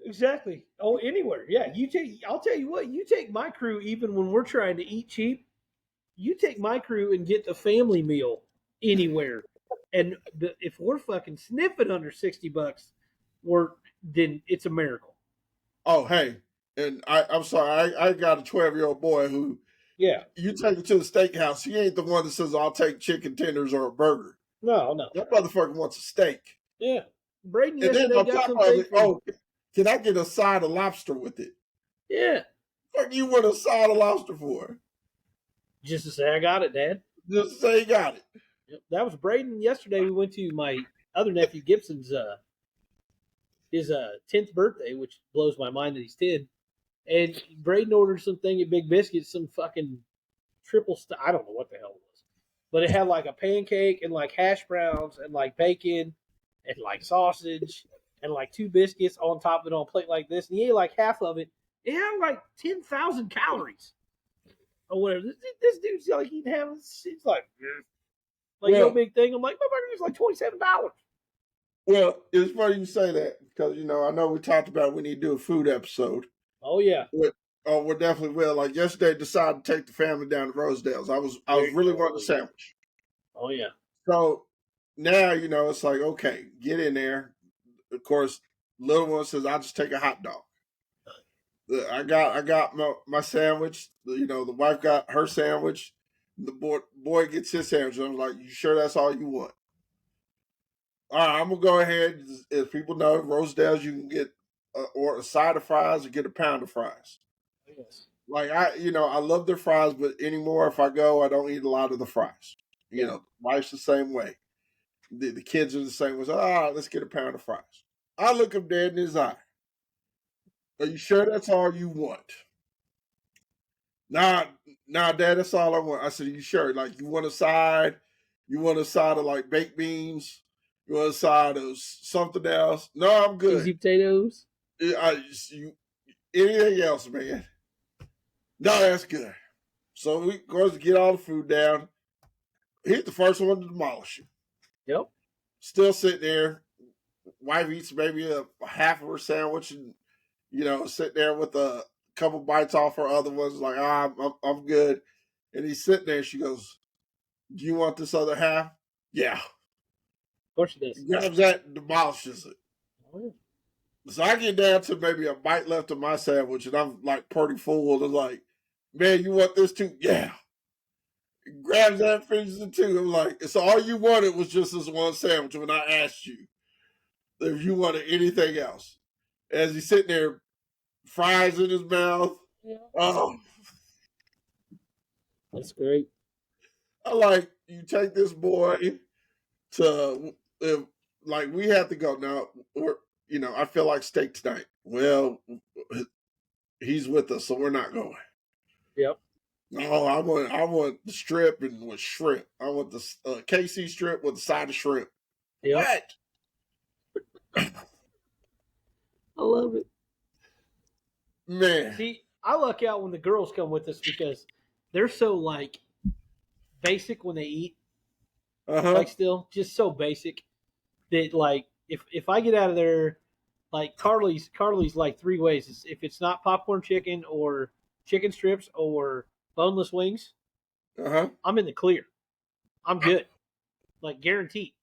exactly. Oh, anywhere. Yeah, you take. I'll tell you what. You take my crew even when we're trying to eat cheap. You take my crew and get a family meal anywhere, and if we're fucking sniffing under $60, then it's a miracle. Oh, hey, and I'm sorry. I got a 12-year-old boy who Yeah. you take him to the steakhouse. He ain't the one that says I'll take chicken tenders or a burger. No, no. That motherfucker wants a steak. Yeah. Braden And then yesterday on got top of something it, from. oh, can I get a side of lobster with it? Yeah. What you want a side of lobster for? Just to say I got it, Dad. Just say you got it. Yep. That was Braden yesterday. We went to my other nephew Gibson's his 10th birthday, which blows my mind that he's 10. And Braden ordered something at Big Biscuit, some fucking I don't know what the hell it was, but it had like a pancake and like hash browns and like bacon and like sausage and like two biscuits on top of it on a plate like this. And he ate like half of it. It had like 10,000 calories or whatever. This dude's like he'd have. He's like no Well, big thing. I'm like my burger is like $27. well, it's funny you say that because I know we talked about we need to do a food episode. Oh yeah, Oh, we definitely will. Like yesterday, decided to take the family down to Rosedale's. I was there. really wanting a Oh yeah, sandwich. oh yeah. So now it's like okay, get in there. Of course, little one says I'll just take a hot dog. I got my sandwich. The wife got her sandwich. The boy gets his sandwich. I'm like, you sure that's all you want? All right, I'm gonna go ahead. As people know, Rosedale's you can get or a side of fries or get a pound of fries. Yes. Like I love their fries, but anymore if I go, I don't eat a lot of the fries. Yeah. Wife's the same way. The kids are the same way. So, all right, let's get a pound of fries. I look him dead in his eye. Are you sure that's all you want? Nah, nah, Dad, that's all I want. I said, you sure? Like, you want a side? You want a side of like baked beans? You want a side of something else? No, I'm Cheesy good. potatoes. You, anything else, man? No, that's good. So we goes to get all the food down. He's the first one to demolish it. Yep. Still sitting there. Wife eats maybe a half of her sandwich and sit there with a couple bites off her other ones. Like, I'm good. And he's sitting there. She goes, "Do you want this other half?" Yeah. Of course it is. He grabs that and demolishes it. Oh, So I get down to maybe a bite left of my sandwich, and I'm like pretty full. And like, man, you want this too? Yeah. He grabs that, finishes it too. I'm like, so all you wanted was just this one sandwich when I asked you if you wanted anything else. As he's sitting there, fries in his mouth. yeah. Oh, That's great. I like you take this boy to like we have to go now. I feel like steak tonight. Well, he's with us, so we're not going. Yep. No, I want the strip and with shrimp. I want the KC strip with the side of shrimp. Yep. What? I love it. Man. See, I luck out when the girls come with us because they're so like basic when they eat. Uh-huh. Like still just so basic that like if I get out of there, like Carly's like three ways. If it's not popcorn chicken or chicken strips or boneless wings, Uh-huh. I'm in the clear. I'm good. Like guaranteed.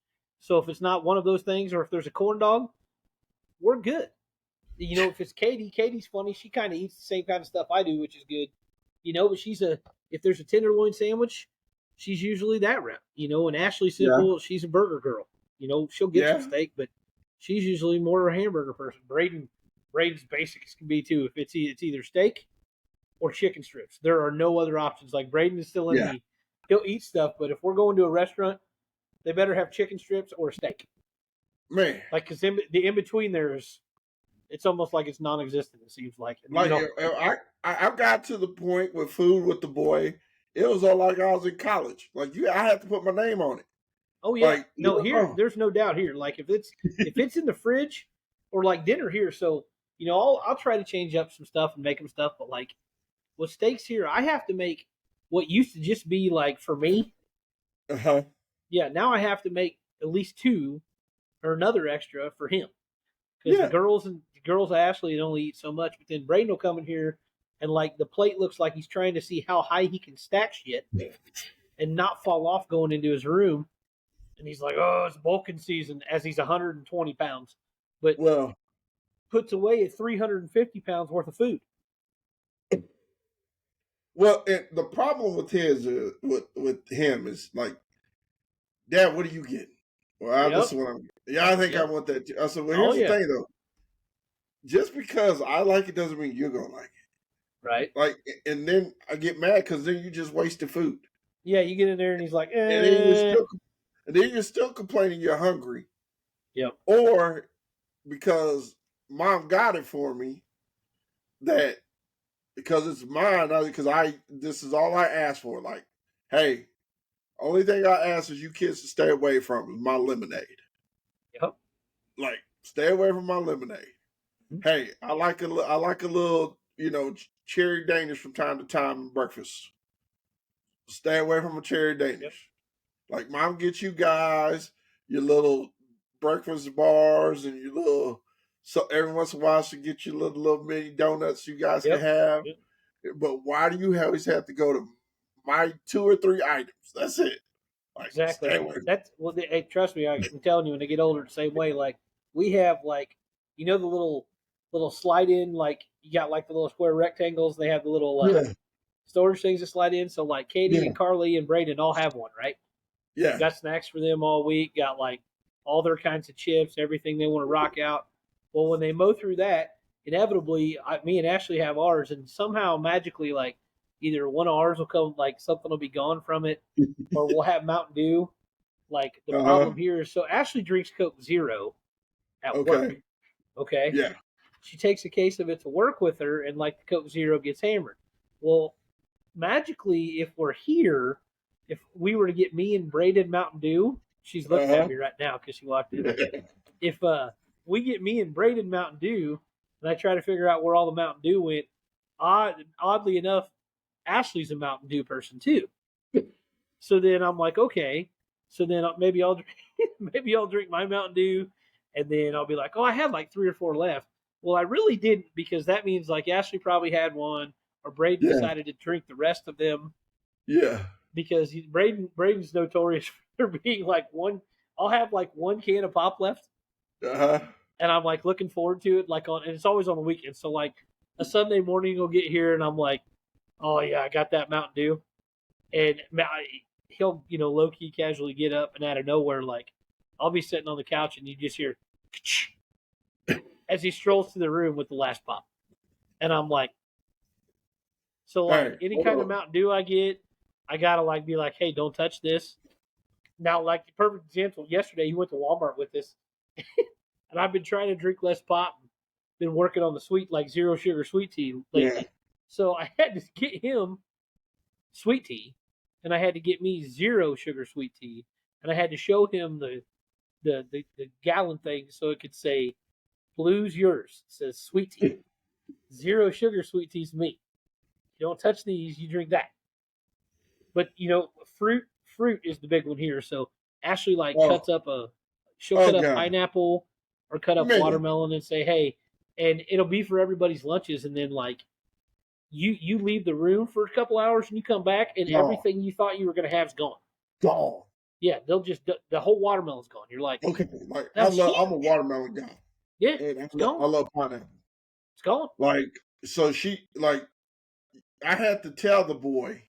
So if it's not one of those things or if there's a corn dog, we're good. If it's Katie's funny. She kind of eats the same kind of stuff I do, which is good. But if there's a tenderloin sandwich, she's usually that route. And Ashley's simple. She's a burger girl. She'll get some steak, but she's usually more a hamburger person. Braden's basic as can be too. If it's either steak or chicken strips, there are no other options. Like Braden is still in me. He'll eat stuff, but if we're going to a restaurant, they better have chicken strips or a steak. Man. Like because the in between there's. It's almost like it's non-existent. It seems like. Like I got to the point with food with the boy. It was all like I was in college. Like I had to put my name on it. Oh yeah, Like, no here. There's no doubt here. Like if it's in the fridge or like dinner here, so I'll try to change up some stuff and make them stuff. But like with steaks here, I have to make what used to just be like for me. Uh-huh. Yeah, now I have to make at least two or another extra for him because the girls Ashley only eat so much. But then Braden will come in here and like the plate looks like he's trying to see how high he can stack shit and not fall off going into his room. And he's like, "Oh, it's bulking season," as he's 120 pounds, but puts away at 350 pounds worth of food. Well, the problem with with him is like, Dad, what are you getting? Well, this is what I'm getting. Yeah, I think I want that too. I said, well, here's the thing though. Just because I like it doesn't mean you're gonna like it. Right. Like, and then I get mad because then you just wasted food. Yeah, you get in there and he's like, and then you're still complaining you're hungry. Yep. Or because mom got it for me, that because it's mine, because this is all I asked for. Like, hey, only thing I ask is you kids to stay away from is my lemonade. Yep. Like, stay away from my lemonade. Mm-hmm. Hey, I like a little, cherry Danish from time to time in breakfast. Stay away from a cherry Danish. Yep. Like, mom gets you guys your little breakfast bars and your little. So every once in a while, she get you little mini donuts you guys can have. Yep. But why do you always have to go to my 2 or 3 items? That's it. Like, exactly. That's hey, trust me, I'm telling you, when they get older, the same way. Like we have, like the little slide in, like you got like the little square rectangles. They have the little storage things to slide in. So like Katie and Carly and Braden all have one, right? Yeah. Got snacks for them all week. Got like all their kinds of chips, everything they want to rock out. Well, when they mow through that, inevitably, me and Ashley have ours, and somehow magically, like either one of ours will come, like something will be gone from it, or we'll have Mountain Dew. Like the problem here is, so Ashley drinks Coke Zero at work. Okay. Yeah. She takes a case of it to work with her, and like the Coke Zero gets hammered. Well, magically, if we're here, if we were to get me and Braden Mountain Dew, she's looking at me right now because she walked in. If we get me and Braden Mountain Dew, and I try to figure out where all the Mountain Dew went, oddly enough, Ashley's a Mountain Dew person too. So then I'm like, okay. So then maybe I'll maybe I'll drink my Mountain Dew, and then I'll be like, oh, I had like 3 or 4 left. Well, I really didn't, because that means like Ashley probably had one, or Braden decided to drink the rest of them. Yeah. Because Braden's notorious for being like one. I'll have like 1 can of pop left, and I'm like looking forward to it, like and it's always on the weekend. So like a Sunday morning, he'll get here, and I'm like, oh yeah, I got that Mountain Dew, and he'll low key casually get up, and out of nowhere, like I'll be sitting on the couch, and you just hear as he strolls to the room with the last pop, and I'm like, so like any kind of Mountain Dew I get, I gotta like be like, hey, don't touch this. Now, like the perfect example, yesterday he went to Walmart with us, and I've been trying to drink less pop, been working on the sweet, like 0 sugar sweet tea lately. Yeah. So I had to get him sweet tea, and I had to get me 0 sugar sweet tea, and I had to show him the gallon thing so it could say, "Blue's yours." It says sweet tea, 0 sugar sweet tea's me. You don't touch these, you drink that. But fruit is the big one here. So Ashley cuts up she'll cut up pineapple or cut up watermelon and say, hey, and it'll be for everybody's lunches. And then like you leave the room for a couple hours and you come back and everything you thought you were going to have is gone. Gone. Yeah, they'll just the whole watermelon's gone. You're like, okay, like I'm a watermelon guy. Yeah, it's gone. I love pineapple. It's gone. Like so she like I had to tell the boy,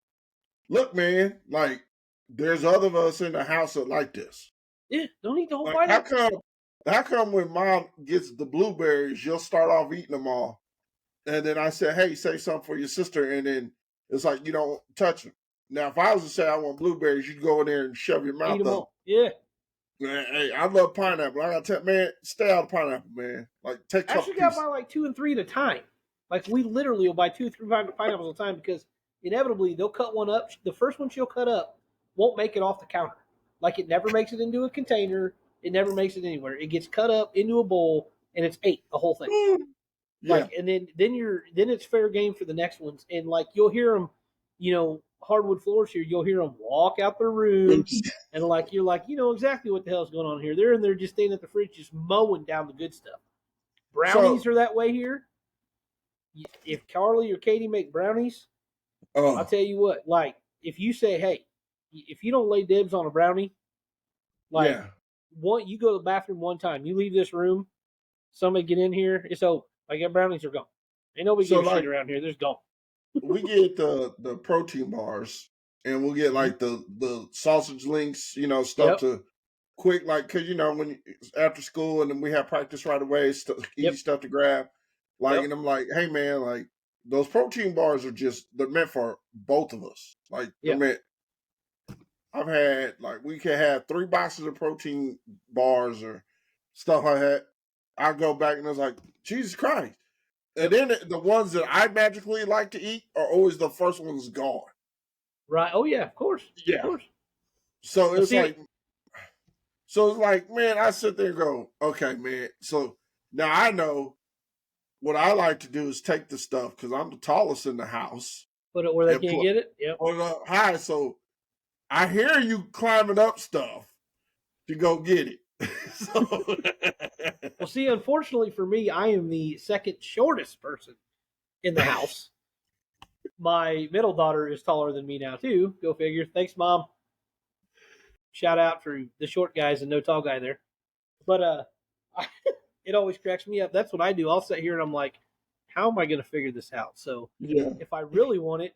look, man, like there's other of us in the house that like this. Yeah, don't eat the whole pineapple. How come when mom gets the blueberries, you'll start off eating them all, and then I said, hey, say something for your sister, and then it's like you don't touch them. Now, if I was to say I want blueberries, you'd go in there and shove your mouth up. All. Yeah. Man, hey, I love pineapple. I gotta tell man, stay out of pineapple, man. Like take. Actually, got buy like 2 and 3 at a time. Like we literally will buy 2 or 3 pineapples at a time because inevitably they'll cut one up. The first one she'll cut up won't make it off the counter. Like it never makes it into a container. It never makes it anywhere. It gets cut up into a bowl and it's ate the whole thing. Yeah. Like and then it's fair game for the next ones. And like you'll hear them, hardwood floors here. You'll hear them walk out their room and like you're like exactly what the hell's going on here. They're in there just staying at the fridge, just mowing down the good stuff. Brownies are that way here. If Carly or Katie make brownies, I'll tell you what. Like if you say, hey, if you don't lay dibs on a brownie, like you go to the bathroom one time, you leave this room, somebody get in here, it's over. Like your brownies are gone. Ain't nobody gives shit around here. There's gone. We get the protein bars, and we'll get like the sausage links, stuff to quick, like because when after school and then we have practice right away, easy stuff to grab. Like and I'm like, hey man, like those protein bars are they're meant for both of us. Like they're meant. I've had like we can have 3 boxes of protein bars or stuff like that. I go back and I was like, Jesus Christ. And then the ones that I magically like to eat are always the first ones gone. Right. Oh yeah, of course. Yeah. Of course. So it's like, man, I sit there and go, okay, man. So now I know what I like to do is take the stuff because I'm the tallest in the house. Put it where they can't get it. Yep. Put it up high. So I hear you climbing up stuff to go get it. Well, see, unfortunately for me, I am the second shortest person in the house. My middle daughter is taller than me now, too. Go figure. Thanks, Mom. Shout out for the short guys and no tall guy there. But it always cracks me up. That's what I do. I'll sit here and I'm like, how am I going to figure this out? So if I really want it,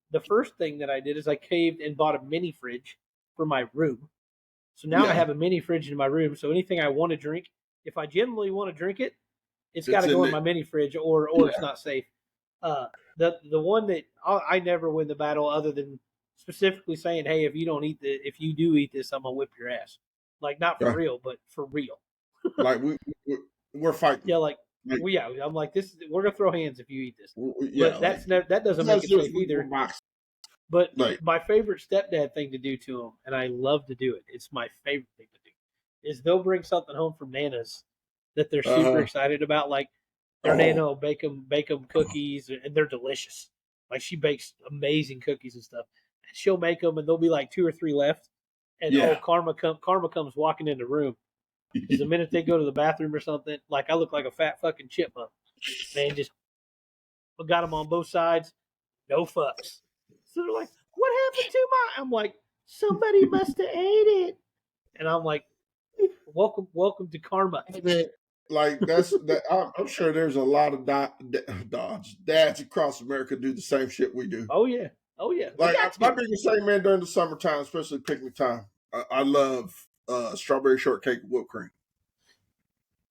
the first thing that I did is I caved and bought a mini fridge for my room. So now I have a mini fridge in my room. So anything I want to drink, if I genuinely want to drink it, it's got to go in my mini fridge or it's not safe. The one that I never win the battle other than specifically saying, hey, if you do eat this, I'm going to whip your ass. Like not for real, but for real. Like we're fighting. Yeah, I'm like this. We're gonna throw hands if you eat this. But that doesn't make it safe either. But Like, my favorite stepdad thing to do to them, and I love to do it. It's my favorite thing to do. Is they'll bring something home from Nana's that they're super uh, excited about. Like their oh, Nana will bake them cookies, and they're delicious. Like she bakes amazing cookies and stuff. And she'll make them, and there'll be like two or three left. And oh, yeah. Karma comes walking in the room because the minute they go to the bathroom or something, like I look like a fat fucking chipmunk. Man, just got them on both sides, no fucks. So they're like, "What happened to my?" I'm like, "Somebody must have ate it." And I'm like, welcome to karma. I mean, like that's that. I'm sure there's a lot of dads across America do the same shit we do. Oh yeah, oh yeah, they Like got my to. biggest thing, man, during the summertime, especially picnic time, I love strawberry shortcake with whipped cream.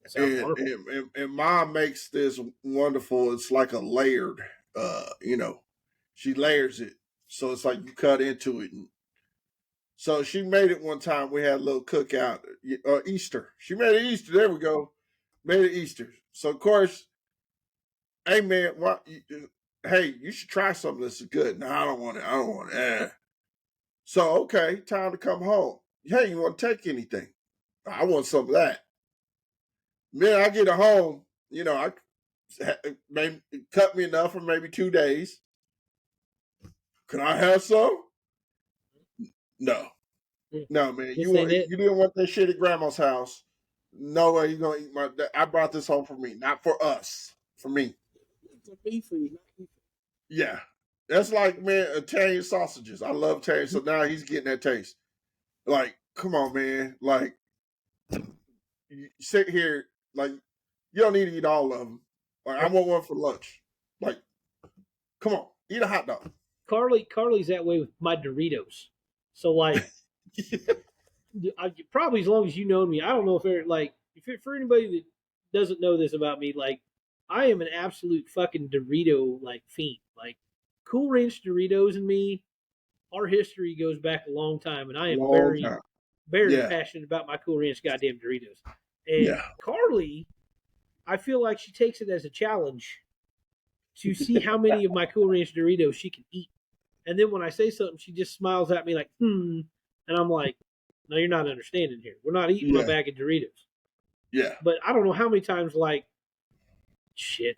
That sounds And, wonderful. and mom makes this wonderful. It's like a layered, she layers it, so it's like you cut into it. And so she made it one time. We had a little cookout, Easter. She made it Easter. There we go. Made it Easter. So of course, hey man, hey, you should try something. This is good. No, I don't want it. I don't want it. So okay, time to come home. Hey, you want to take anything? I want some of that. Man, I get it home. I maybe cut me enough for maybe 2 days. Can I have some? No, no, man. This ain't it. You didn't want that shit at grandma's house. No way you gonna eat my. I brought this home for me, not for us. For me. It's a beef food, not you. Yeah, that's like, man, Italian sausages. I love Italian, so now he's getting that taste. Like, come on, man. Like, you sit here, like, you don't need to eat all of them. Like, I want one for lunch. Like, come on, eat a hot dog. Carly's that way with my Doritos. So like, probably as long as you know me, I don't know if for anybody that doesn't know this about me, like I am an absolute fucking Dorito like fiend. Like Cool Ranch Doritos and me, our history goes back a long time, and I am Long very, time. very Yeah, passionate about my Cool Ranch goddamn Doritos. And yeah. Carly, I feel like she takes it as a challenge to see how many of my Cool Ranch Doritos she can eat. And then when I say something, she just smiles at me like, and I'm like, no, you're not understanding here. We're not eating my Yeah, bag of Doritos. yeah. But I don't know how many times, like, shit.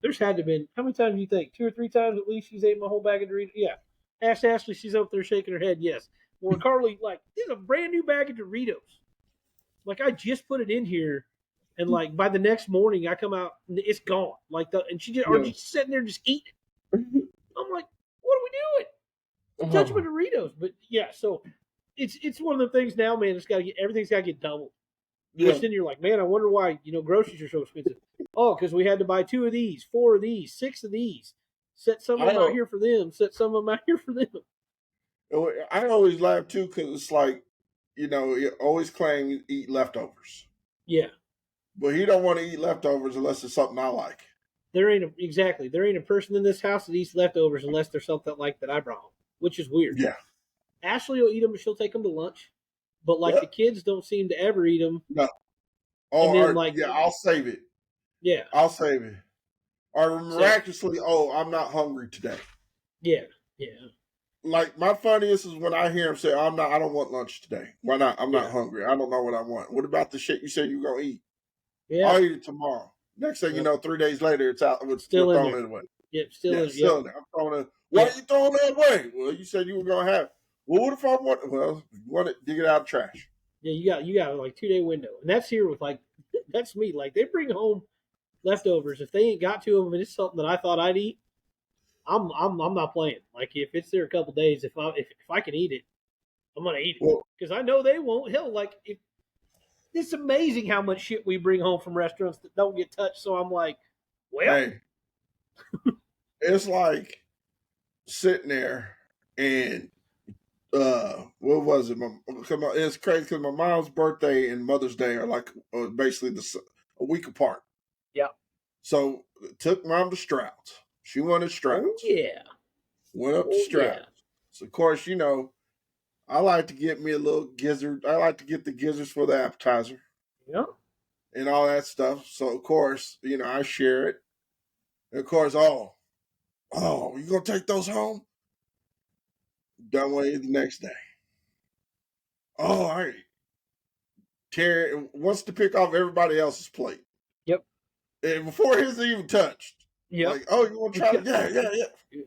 There's had to have been, how many times do you think? Two or three times at least she's ate my whole bag of Doritos? Yeah. Ask Ashley, she's up there shaking her head, yes. Well, Carly, like, this is a brand new bag of Doritos. Like, I just put it in here, and, like, by the next morning, I come out, and it's gone. Like, and she just, are Yeah. just sitting there just eating. I'm like, what are we doing? Touch my Oh, Doritos. But yeah, so it's one of the things now, man. Everything's got to get doubled. yeah. Which then you're like, man, I wonder why groceries are so expensive. Oh, because we had to buy two of these, four of these, six of these. Set some of I them out don't. here for them. Set some of them out here for them. I always laugh too because it's like, you always claim you eat leftovers, Yeah, but he don't want to eat leftovers unless it's something I like. there ain't a person in this house that eats leftovers unless there's something like that I brought home, which is weird. Yeah. Ashley will eat them and she'll take them to lunch, but like the Yep. kids don't seem to ever eat them. No. And then like Yeah. I'll save it. yeah, I'll save it. Or so miraculously, oh, I'm not hungry today. yeah, yeah, Like my funniest is when I hear him say, "I'm not. I don't want lunch today. Why not? I'm not yeah, hungry. I don't know what I want. What about the shit you said you're gonna eat? yeah. I'll eat it tomorrow." Next thing you Yep. know, 3 days later, it's out. It's We're still in throwing there. it away. Yep, still Yeah, in. Yep, still there. I'm throwing it. Why are yep. you throwing that away? Well, you said you were gonna have it. Well, what if I want? Well, you want it? Dig it out of the trash. Yeah, you got a like 2 day window, and that's here with like that's me. Like they bring home leftovers if they ain't got to them, and it's something that I thought I'd eat. I'm not playing. Like if it's there a couple days, if I can eat it, I'm gonna eat it Well, because I know they won't. Hell, like if it's amazing how much shit we bring home from restaurants that don't get touched. So I'm like, well, hey, it's like sitting there and what was it? It's crazy because my mom's birthday and Mother's Day are like basically a week apart. yeah, So took mom to Strouds. She wanted oh Strouds. yeah, Went up to oh Strouds. yeah, So of course, I like to get me a little gizzard. I like to get the gizzards for the appetizer yeah. and all that stuff. So of course, I share it. And of course, oh, you gonna take those home? Done with it the next day. Oh, all right. Terry wants to pick off everybody else's plate. Yep. And before his even touched. Yep. Like, oh, you want to try it? Yeah.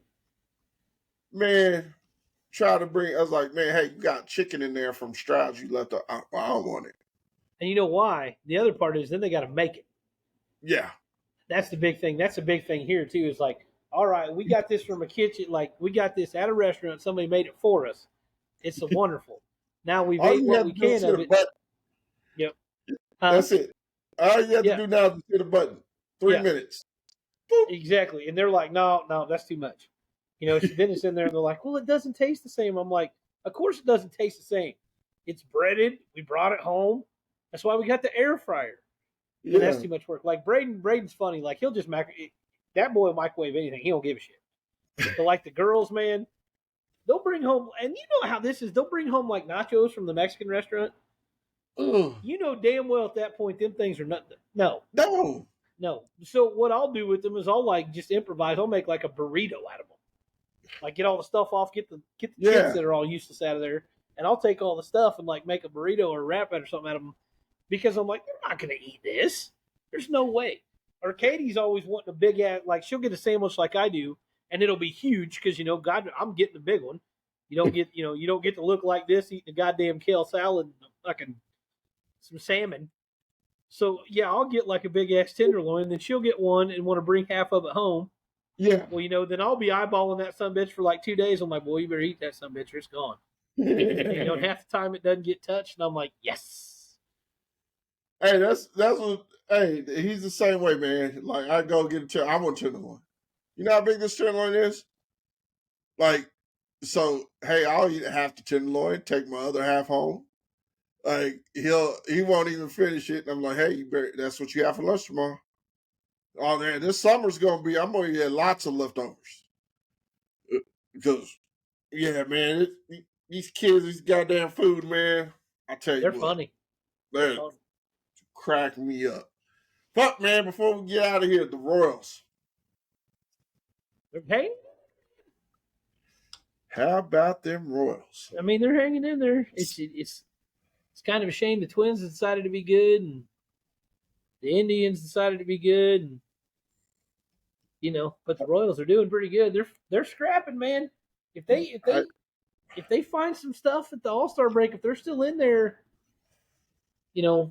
Man, try to bring, I was like, man, hey, you got chicken in there from Stroud's. You left, I don't want it. And you know why? The other part is then they got to make it. Yeah. That's the big thing. That's the big thing here too. Is like, all right, we got this from a kitchen. Like we got this at a restaurant. Somebody made it for us. It's a wonderful. Now we've All ate you what have we to do is can hit of a it. button. Yep. That's it. All you have to Yeah. do now is hit a button. 3 minutes. Boop. Exactly. And they're like, no, that's too much. So then it's in there and they're like, well, it doesn't taste the same. I'm like, of course it doesn't taste the same. It's breaded. We brought it home. That's why we got the air fryer. Yeah. And that's too much work. Like Braden's funny. Like he'll just that boy will microwave anything. He don't give a shit. But like the girls, man, they'll bring home, and you know how this is. They'll bring home like nachos from the Mexican restaurant. Ugh. You know damn well at that point, them things are nothing. No. So what I'll do with them is I'll like just improvise. I'll make like a burrito out of them. Like get all the stuff off, get the kids that are all useless out of there, and I'll take all the stuff and like make a burrito or wrap it or something out of them. Because I'm like, they're not going to eat this. There's no way. Or Katie's always wanting a big ass, like she'll get a sandwich like I do, and it'll be huge because God, I'm getting the big one. You don't get to look like this eating a goddamn kale salad and fucking some salmon. So yeah, I'll get like a big ass tenderloin, then she'll get one and want to bring half of it home. Yeah. Well, then I'll be eyeballing that sumbitch for like 2 days. I'm like, boy, you better eat that sumbitch or it's gone. And half the time it doesn't get touched, and I'm like, yes. Hey, that's what. Hey, he's the same way, man. Like I go get I want tenderloin. You know how big this tenderloin is? Like, so hey, I'll eat half the tenderloin, take my other half home. Like he won't even finish it. And I'm like, hey, that's what you have for lunch tomorrow. Oh man, this summer's I'm gonna get lots of leftovers. Because yeah, man, these kids, these goddamn food, man. I tell you They're what, funny. they're crack me up. Fuck, man, before we get out of here, the Royals. Hey, how about them Royals? I mean, they're hanging in there. It's kind of a shame the Twins decided to be good and the Indians decided to be good, and but the Royals are doing pretty good. They're scrapping, man. If they find some stuff at the All-Star break, if they're still in there,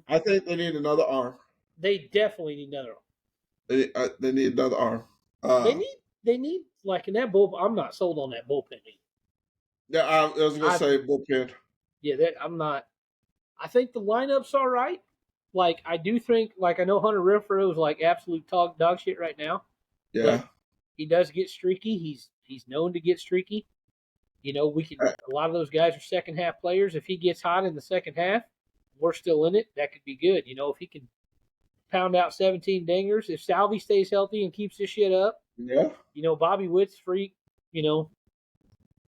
I think they need another arm. They definitely need another arm. They need another arm. They need like in that bullpen. I'm not sold on that bullpen either. Yeah, I was gonna say bullpen. Yeah, I'm not. I think the lineup's all right. Like I do think, like I know Hunter Renfroe is like absolute dog shit right now. Yeah, he does get streaky. He's known to get streaky. We can. A lot of those guys are second half players. If he gets hot in the second half, we're still in it. That could be good. If he can pound out 17 dingers, if Salvi stays healthy and keeps this shit up. Yeah. Bobby Witt's freak.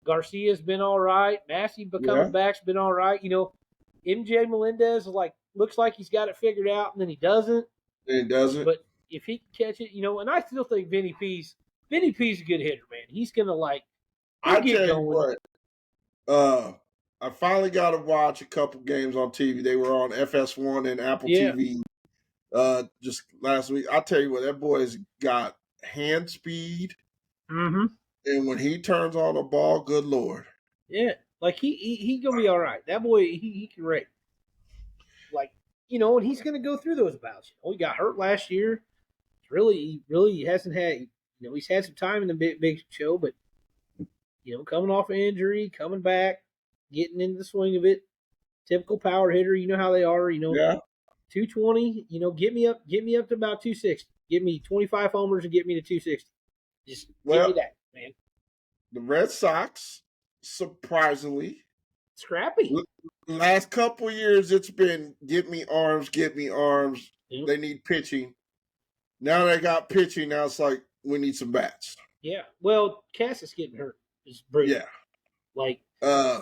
Garcia's been all right. Massey coming back's been all right. MJ Melendez is looks like he's got it figured out, and then he doesn't. But if he can catch it, and I still think Vinny P's a good hitter, man. He's gonna I tell you what, I finally got to watch a couple games on TV. They were on FS1 and Apple TV just last week. I tell you what, that boy's got hand speed. Mm-hmm. And when he turns on a ball, good Lord. Yeah, he gonna be all right. That boy, he can rate. And he's gonna go through those bouts. He got hurt last year. He really hasn't had. He's had some time in the big show, but coming off an injury, coming back, getting into the swing of it. Typical power hitter. You know how they are. 220. Get me up to about 260. Give me 25 homers and get me to 260. Just give me that, man. The Red Sox, surprisingly, scrappy. Last couple years, it's been get me arms. Yep. They need pitching. Now they got pitching. Now it's like we need some bats. Yeah. Well, Cassis getting hurt is brutal. Yeah.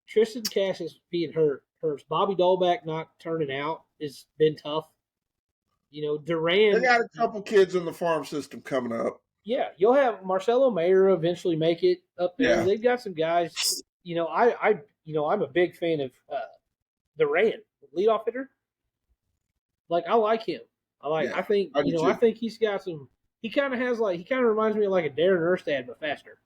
Tristan Cassis being hurts. Bobby Dahlbeck not turning out has been tough. Duran. They got a couple kids in the farm system coming up. Yeah, you'll have Marcelo Mayer eventually make it up there. Yeah. They've got some guys. I'm a big fan of Duran, leadoff hitter. Like I like him. I Yeah. think I do I too. think he's got some. He kind of has he kind of reminds me of like a Darren Erstad but faster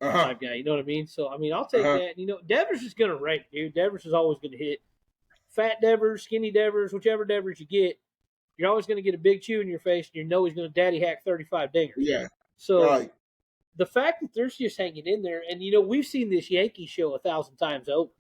Uh huh. type guy. You know what I mean? So I mean, I'll Uh take huh. that. Devers is gonna rank, dude. Devers is always gonna hit. Fat Devers, skinny Devers, whichever Devers you get, you're always gonna get a big chew in your face, and you know he's gonna daddy hack 35 dingers. Yeah. So Right. the fact that they're just hanging in there, and we've seen this Yankee show 1,000 times over.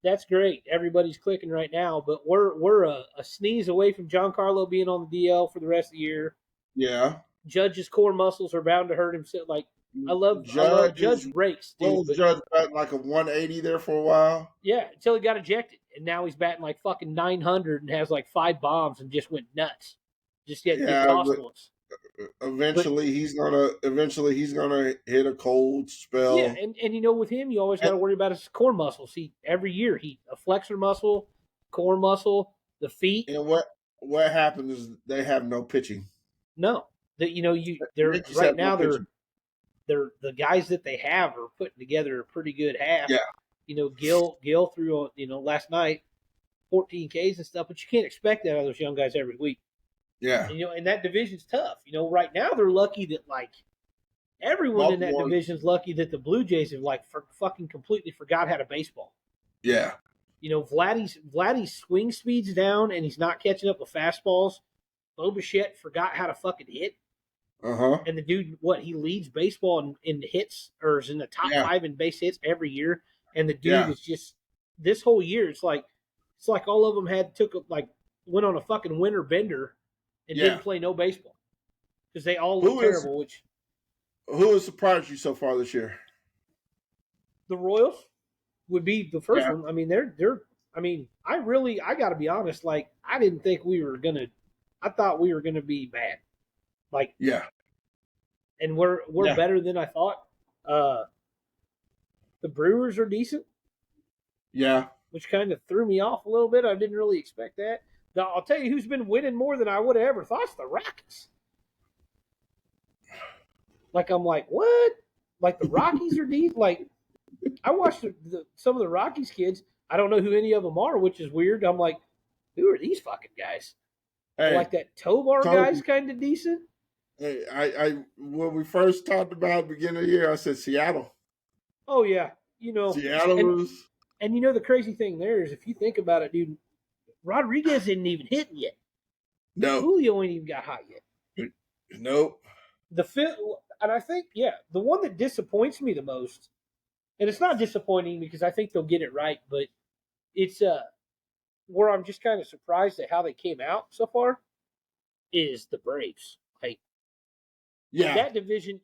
That's great. Everybody's clicking right now, but we're a sneeze away from Giancarlo being on the DL for the rest of the year. Yeah. Judge's core muscles are bound to hurt him. So, I love Judge Judge is rakes, what dude. was But Judge batting like a 180 there for a while? yeah, until he got ejected, and now he's batting like fucking 900 and has like 5 bombs and just went nuts. Just get Yeah, tossed but once. But eventually he's gonna hit a cold yeah, spell. and with him, you always got And, to worry about his core muscles. Every year he a flexor muscle, core muscle, the feet. and what happens is they have no pitching. No, that They they're just right have no now pitching. they're the guys that they have are putting together a pretty good half. Yeah. Gil threw last night 14 Ks and stuff, but you can't expect that out of those young guys every week. Yeah. And that division's tough. Right now they're lucky that everyone in that Baltimore. division's lucky that the Blue Jays have fucking completely forgot how to baseball. Yeah. Vladdy's swing speed's down and he's not catching up with fastballs. Bo Bichette forgot how to fucking hit. Uh-huh. And the dude, he leads baseball in hits or is in the top Yeah. 5 in base hits every year. And the dude Yeah. is just this whole year. It's like all of them went on a fucking winter bender and Yeah. didn't play no baseball because they all Who look is- terrible. Which Who has surprised you so far this year? the Royals would be the first Yeah. one. I mean, they're. I mean, I got to be honest. I didn't think we were gonna. I thought we were gonna be bad. Yeah. And we're Yeah. better than I thought. The Brewers are decent, Yeah. which kind of threw me off a little bit. I didn't really expect that. Now, I'll tell you who's been winning more than I would have ever thought. It's the Rockies. I'm like, what? The Rockies are deep. I watched some of the Rockies kids. I don't know who any of them are, which is weird. I'm like, who are these fucking guys? Hey, That Tovar guy's kind of decent. Hey, I when we first talked about the beginning of the year, I said Seattle. Oh yeah, Seattle and, was. and the crazy thing there is if you think about it, dude, Rodriguez isn't even hitting yet. No. Julio ain't even got hot yet. Nope. And I think the one that disappoints me the most, and it's not disappointing because I think they'll get it right, but it's where I'm just kind of surprised at how they came out so far is the Braves. Yeah. That division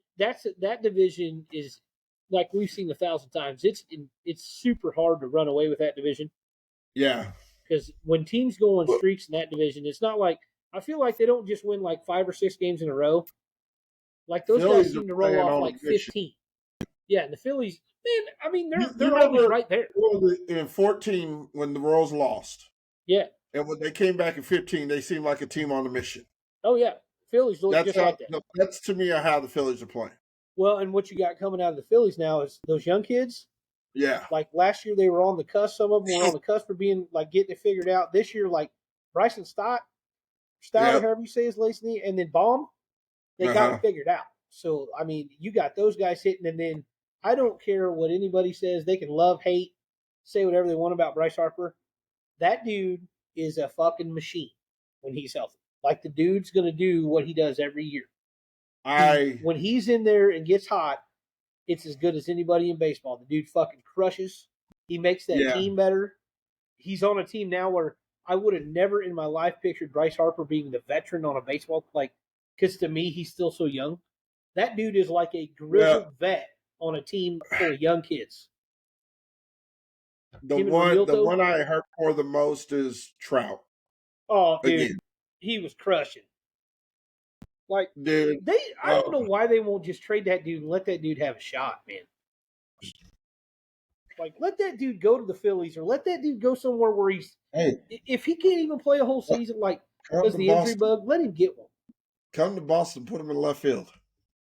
is like we've seen 1,000 times. It's super hard to run away with that division. Yeah. Because when teams go on streaks in that division, it's not like I feel like they don't just win 5 or 6 games in a row. Those Phillies guys seem to are roll playing off on a 15. Yeah, and the Phillies, man, I mean they're You always remember right there. in 14 when the Royals lost, Yeah. and when they came back in 15, they seemed like a team on a mission. Oh yeah, Phillies look That's just how. like that. No, that's to me how the Phillies are playing. Well, and what you got coming out of the Phillies now is those young kids. Yeah. Last year, they were on the cusp. Some of them were on the cusp for being getting it figured out. This year, Bryson Stott, or however you say his last name, and then Baum, they got it figured out. So I mean, you got those guys hitting, and then I don't care what anybody says. They can love, hate, say whatever they want about Bryce Harper. That dude is a fucking machine when he's healthy. The dude's gonna do what he does every year. When he's in there and gets hot, it's as good as anybody in baseball. The dude fucking crushes. He makes that team better. He's on a team now where I would have never in my life pictured Bryce Harper being the veteran on a baseball because to me he's still so young. That dude is like a grizzled vet on a team full of young kids. The one I heard for the most is Trout. Oh, dude, again. He was crushing. Dude, I don't know why they won't just trade that dude and let that dude have a shot, man. Let that dude go to the Phillies or let that dude go somewhere where he's. Hey, if he can't even play a whole season, because the injury bug, let him get one. Come to Boston, put him in left field.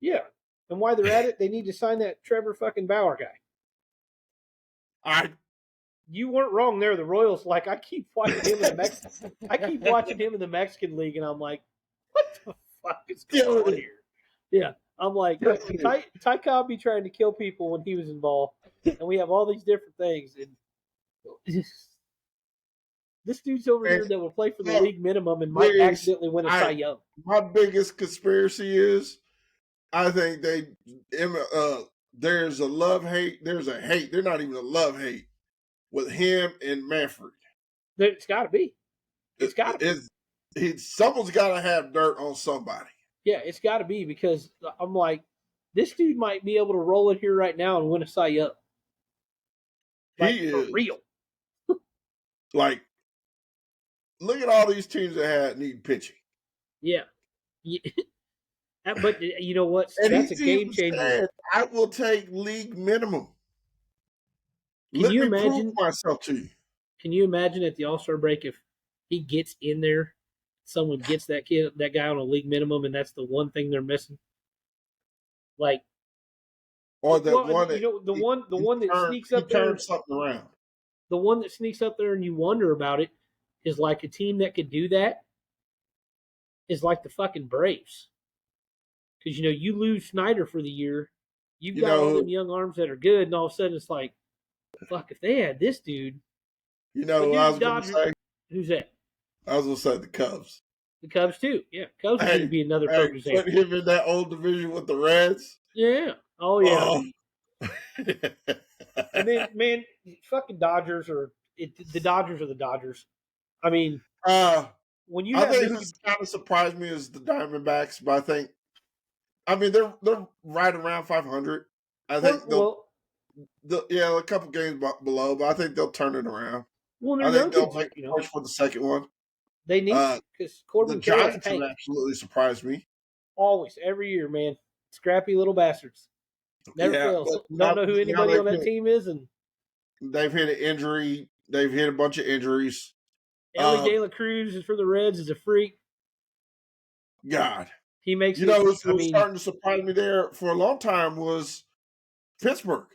Yeah. And while they're at it, they need to sign that Trevor fucking Bauer guy. You weren't wrong there. The Royals, like I keep watching him in the Mexican League, and I'm like, what the fuck is going on here? Yeah, I'm like, Ty Cobb be trying to kill people when he was involved, and we have all these different things, and this dude's over here that will play for the league minimum and might accidentally win a Cy Young. My biggest conspiracy is, I think there's a love-hate. There's a hate. They're not even a love-hate with him and Manfred. It's got to be. It's got to be. Someone's got to have dirt on somebody. Yeah, it's got to be, because I'm like, this dude might be able to roll it here right now and win a Cy Young. Like, he is. For real. Like, look at all these teams that need pitching. Yeah. But you know what? That's a game changer. I will take league minimum. Can you imagine myself to you? Can you imagine at the All-Star break if he gets in there, someone gets that guy on a league minimum, and that's the one thing they're missing? Like, or the one that sneaks up there, turns something around. The one that sneaks up there, and you wonder about it, is like a team that could do that. Is like the fucking Braves, because you lose Snyder for the year, you've got all them young arms that are good, and all of a sudden it's like, fuck, if they had this dude. I was going to say. Who's that? I was going to say the Cubs. The Cubs too. Yeah, Cubs are going to be another perfect example. Put him in that old division with the Reds. Yeah. Oh yeah. And then, man, fucking Dodgers the Dodgers are the Dodgers. I mean, when you I think who's kind of surprised me is the Diamondbacks, but they're right around 500. I think a couple games below, but I think they'll turn it around. Well, I think they'll make a push for the second one. They need because the Giants have absolutely surprised me. Always, every year, man. Scrappy little bastards. Never fails. Don't know who anybody on that team is, and they've hit an injury. They've hit a bunch of injuries. Ellie De La Cruz is for the Reds is a freak. God, he makes what's starting to surprise me there for a long time was Pittsburgh.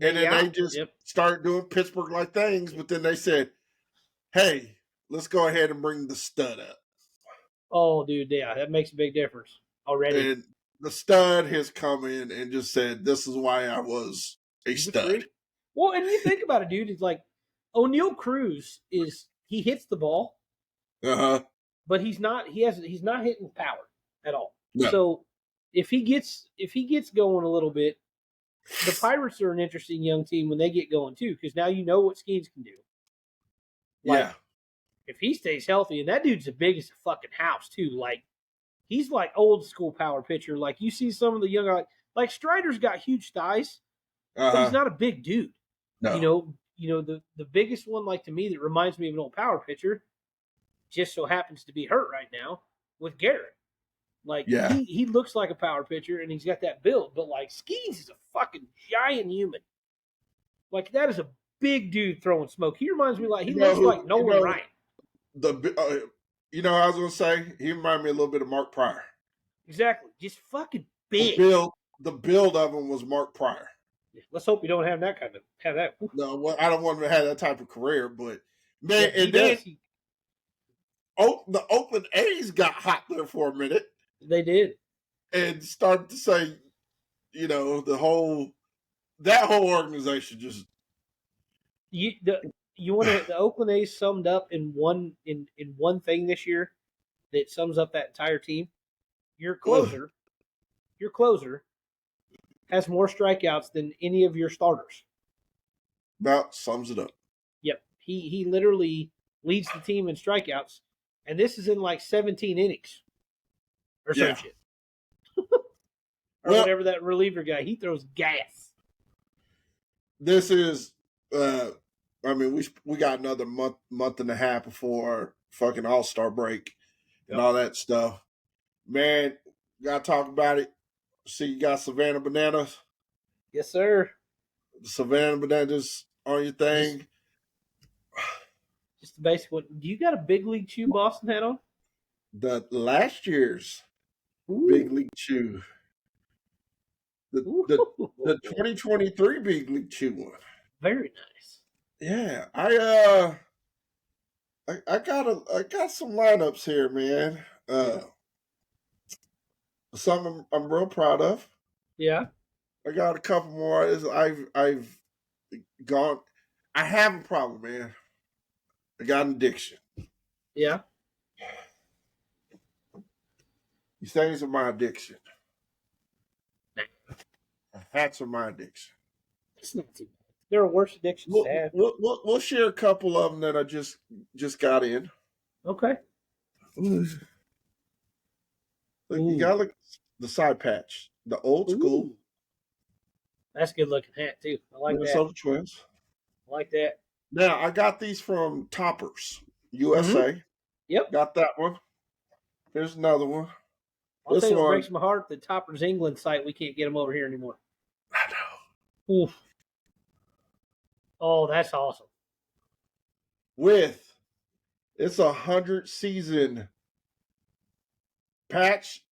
And then they just started doing Pittsburgh-like things, but then they said, hey, let's go ahead and bring the stud up. Oh, dude, yeah, that makes a big difference already. And the stud has come in and just said, this is why I was a stud. Well, and you think about it, dude, it's like O'Neal Cruz he hits the ball, but he's not hitting power at all. No. So if he gets going a little bit, the Pirates are an interesting young team when they get going too, because now you know what Skeens can do. Like, if he stays healthy, and that dude's the biggest fucking house too. Like, he's like old school power pitcher. Like, you see some of the young, like Strider's got huge thighs, but he's not a big dude. No. The biggest one, like, to me, that reminds me of an old power pitcher, just so happens to be hurt right now, with Garrett. Like, he looks like a power pitcher, and he's got that build, but, like, Skeens is a fucking giant human. Like, that is a big dude throwing smoke. He reminds me he looks like Nolan Ryan. I was going to say, he reminded me a little bit of Mark Pryor. Exactly. Just fucking big. The build of him was Mark Pryor. Let's hope you don't have that No, I don't want him to have that type of career, but man, the Oakland A's got hot there for a minute. They did, and started to say, that whole organization just. You want the Oakland A's summed up in one thing this year that sums up that entire team. Your closer has more strikeouts than any of your starters. That sums it up. Yep. He literally leads the team in strikeouts, and this is in like 17 innings or some shit. Or whatever that reliever guy, he throws gas. This is we got another month and a half before fucking All-Star break and all that stuff. Man, gotta talk about it. See, you got Savannah Bananas. Yes, sir. The Savannah Bananas on your thing. Just the basic one. Do you got a big league chew Boston hat on? The last year's Big Ooh. League Chew. The Ooh. the the 2023 Big League Chew one. Very nice. Yeah, I got some lineups here, man. Yeah. Some I'm real proud of. Yeah. I got a couple more. I've gone. I have a problem, man. I got an addiction. Yeah. These things are my addiction. Hats are my addiction. It's not too bad. There are worse addictions to We'll, have. we'll share a couple of them that I just got in. Okay. Look, you Ooh. gotta look at the side patch, the old school Ooh. That's a good looking hat too. I like that. Minnesota Twins. I like that. Now I got these from Toppers Mm-hmm. USA. Yep. Got that one. Here's another one. I'll tell This you what one, breaks my heart: the Toppers England site. We can't get them over here anymore. I know. Oof. Oh, that's awesome. With it's 100 season patch,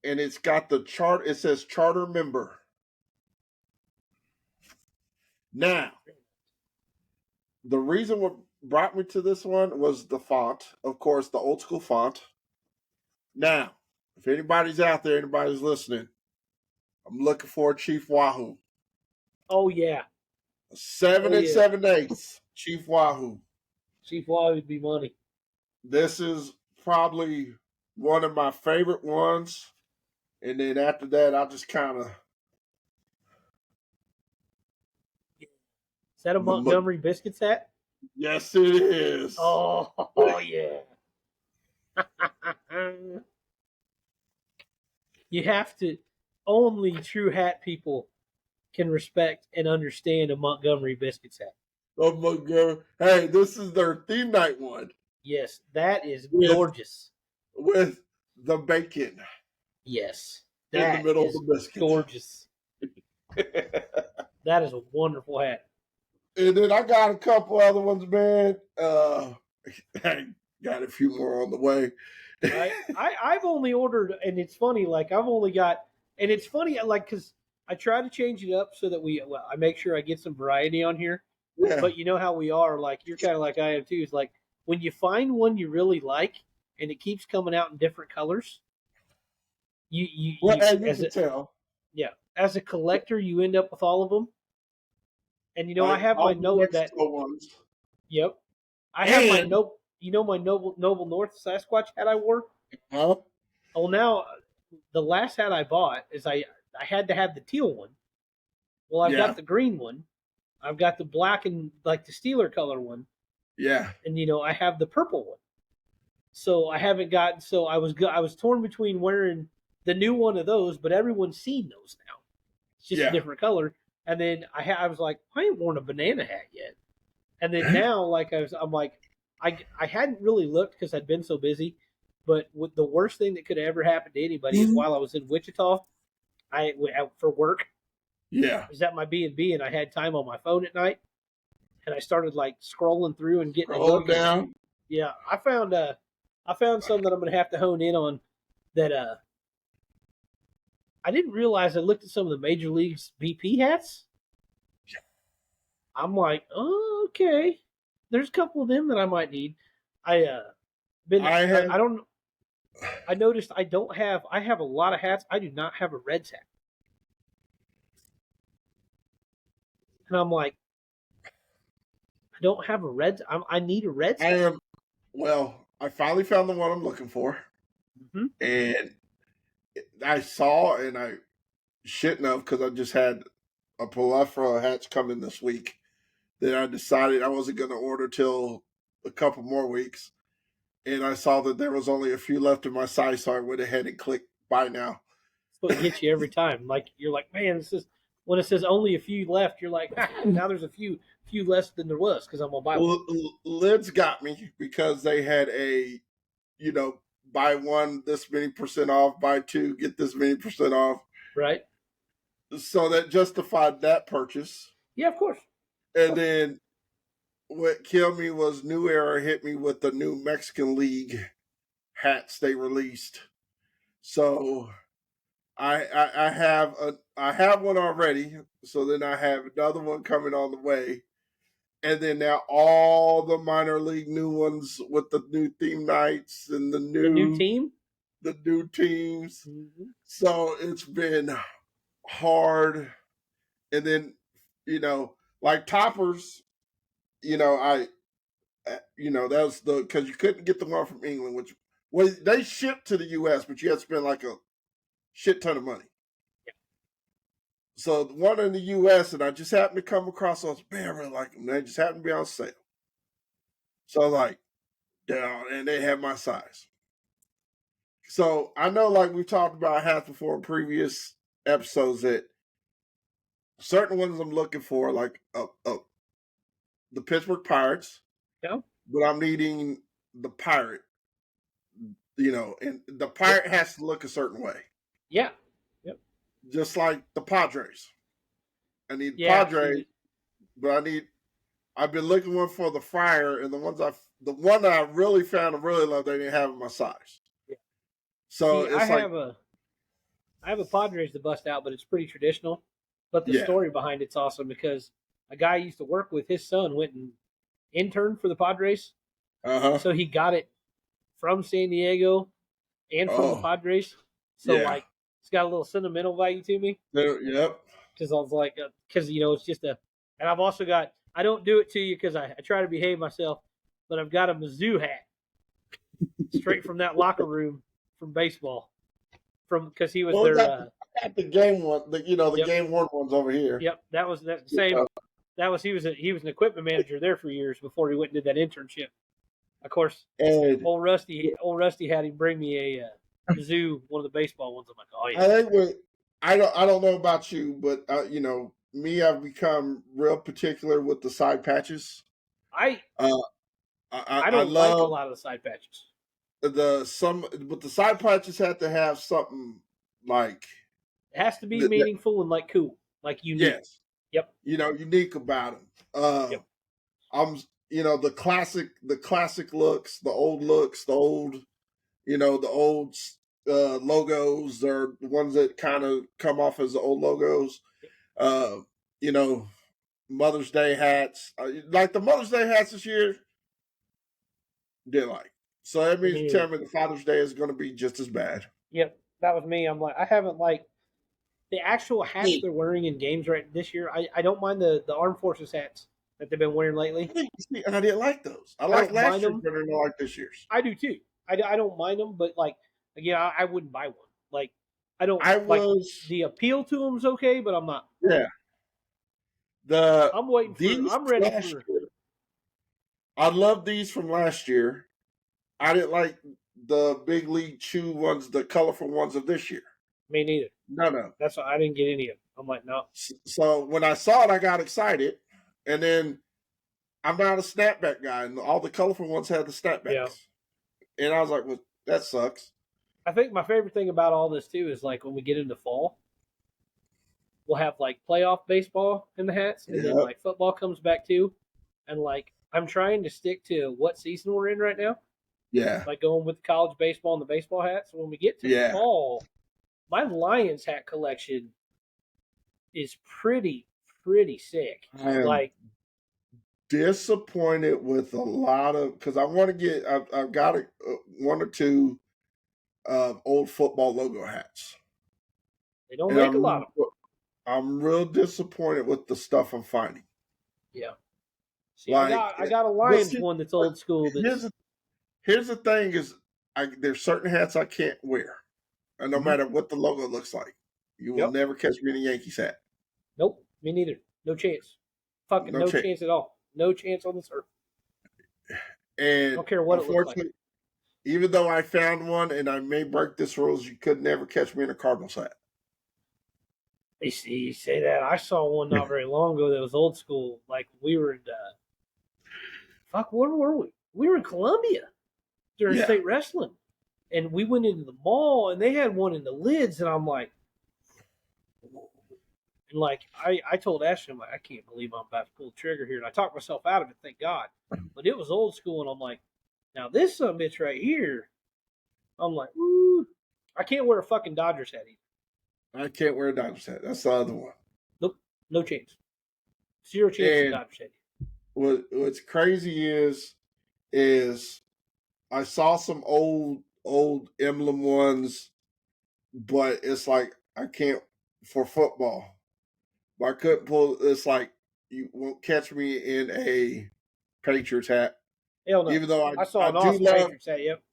and it's got the chart. It says charter member. Now, the reason what brought me to this one was the font, of course, the old school font. Now, if anybody's out there, anybody's listening, I'm looking for a Chief Wahoo. Oh yeah. Seven Oh and yeah. 7/8, Chief Wahoo. Chief Wahoo would be money. This is probably one of my favorite ones. And then after that, I'll just kind of Is that a the Montgomery Biscuits hat? yes, it is. Oh yeah. You have to. Only true hat people can respect and understand a Montgomery Biscuits hat. Oh my god! Hey, this is their theme night one Yes, that is with gorgeous. with the bacon Yes, in the that middle of is the biscuit. gorgeous. That is a wonderful hat. And then I got a couple other ones, man. I got a few more on the way. I've only ordered, and it's funny. Like I've only got, and it's funny. Like because I try to change it up so that I make sure I get some variety on here. Yeah. But you know how we are. Like you're kind of like I am too. It's like when you find one you really like, and it keeps coming out in different colors. Well, You as you as can a tell, yeah as a collector you end up with all of them. And I have my all the note that Mexico ones. yep I have my And note. My Noble North Sasquatch hat I wore. huh? Oh, now the last hat I bought is I had to have the teal one. Well, I've Yeah, got the green one. I've got the black and like the Steeler color one, yeah. and I have the purple one. So I haven't gotten. So I was torn between wearing the new one of those, but everyone's seen those now. It's just a Yeah. different color. And then I was like, I ain't worn a banana hat yet. And then now, like I'm like, I hadn't really looked because I'd been so busy. But the worst thing that could ever happen to anybody is while I was in Wichita, I went out for work. Yeah. I was at my B and I had time on my phone at night, and I started like scrolling through and getting a Scroll look. And down. yeah, I found some that I'm gonna have to hone in on. That I didn't realize. I looked at some of the major leagues BP hats. I'm like, oh, okay. There's a couple of them that I might need. I I have. I don't. I noticed I don't have. I have a lot of hats. I do not have a Reds hat, and I'm like, I don't have a Reds. I need a Reds I hat. am. Well, I finally found the one I'm looking for, Mm-hmm. and I saw, and I shouldn't have because I just had a plethora of hats coming this week. Then I decided I wasn't going to order till a couple more weeks, and I saw that there was only a few left in my size, so I went ahead and clicked buy now. That's what gets you every time. Like you're like, man, this is when it says only a few left. You're like, now there's a few less than there was because I'm gonna buy one. Lids got me because they had a, buy one this many percent off, buy two get this many percent off. Right? So that justified that purchase. Yeah, of course. And then what killed me was New Era hit me with the new Mexican League hats they released. So I have one already. So then I have another one coming on the way, and then now all the minor league new ones with the new theme nights and The new team. the new teams. Mm-hmm. So it's been hard, and then like toppers. I that was because you couldn't get the one from England, which they shipped to the U.S., but you had to spend like a shit ton of money. Yeah. So the one in the U.S. and I just happened to come across those, man, I really like them. They just happened to be on sale. So I was like, yeah, and they had my size. So I know, like we've talked about hats before in previous episodes, that certain ones I'm looking for, like the Pittsburgh Pirates, Yeah. but I'm needing the pirate, and the pirate Yep. has to look a certain way. Yeah. Yep. Just like the Padres. I need Yeah. Padres, Absolutely. but I've been looking one for the Friar, and the one that I really found and really love, they didn't have in my size. Yeah. So See, I it's like, have a Padres to bust out, but it's pretty traditional. But the yeah, story behind it's awesome because a guy I used to work with, his son went and interned for the Padres, uh-huh, so he got it from San Diego and from the oh, Padres. So yeah, like, it's got a little sentimental value to me yep. because I was like, because it's just a, and I've also got. I don't do it to you because I try to behave myself, but I've got a Mizzou hat straight from that locker room from baseball, from because he was Well, their. I got the game one, the Yep, game one ones over here. yep. That was that Yeah. same. That was he was an equipment manager there for years before he went and did that internship. Of course, And old Rusty had him bring me a Mizzou, one of the baseball ones. I'm like, oh yeah, I think I don't know about you, but me, I've become real particular with the side patches. I Uh, I I don't like a love lot of the side patches. but the side patches have to have something like It has to be that. meaningful and like cool, like unique. Yes, Yep, unique about them. yep. I'm the classic looks, the old looks, the old logos are the ones that kind of come off as the old logos. Uh, you know, Mother's Day hats, like the Mother's Day hats this year, did like. So that means you tell me the Father's Day is going to be just as bad. Yep, that was me. I'm like, I haven't like the actual hats Yeah. they're wearing in games right this year. I don't mind the armed forces hats that they've been wearing lately. I didn't like those. I I like don't last mind year's them. better than I like this year's. I do too. I don't mind them, but like again, I wouldn't buy one. Like I don't I like was, the appeal to them's okay, but I'm not. yeah. The I'm waiting for. these I'm ready last for. year, I love these from last year. I didn't like the big league chew ones, the colorful ones of this year. Me neither. No, no. That's why I didn't get any of them. I'm like, no. So when I saw it, I got excited, and then I'm not a snapback guy, and all the colorful ones had the Yeah. snapbacks, and I was like, "Well, that sucks." I think my favorite thing about all this too is like when we get into fall, we'll have like playoff baseball in the hats, and then Yeah, like football comes back too, and like I'm trying to stick to what season we're in right now, yeah, like going with college baseball and the baseball hats. So when we get to yeah. fall, my Lions hat collection is pretty sick. I am Like disappointed with a lot of because I want to get. I've got one or two old football logo hats, they don't and make a lot of them. I'm real disappointed with the stuff I'm finding. Yeah. See, Like, I got a but Lions see, one that's but old school. here's That's the, here's the thing: is there's certain hats I can't wear, and no mm-hmm. matter what the logo looks like, you will Yep. never catch me in a Yankees hat. Nope, me neither. No chance. Fucking No no chance. chance at all. No chance on this earth. I And don't care what it looks like. unfortunately, even though I found one, and I may break this rules, you could never catch me in a Cardinals hat. You say that. I saw one not very long ago that was old school. Like we were in, fuck, where were we? We were in Columbia during Yeah, state wrestling. And we went into the mall and they had one in the lids. And I'm like, and like, I told Ashley, I'm like, I can't believe I'm about to pull the trigger here. And I talked myself out of it, thank God. But it was old school. And I'm like, now this son bitch right here, I'm like, ooh. I can't wear a fucking Dodgers hat either. I can't wear a Dodgers hat. That's the other one. Nope, no chance. 0 chance of And Dodgers hat. what's crazy is I saw some old emblem ones, but it's like I can't for football. But I couldn't pull. It's like you won't catch me in a Patriots hat, Hell no. even though I saw I an do awesome love Patriots hat. Yep.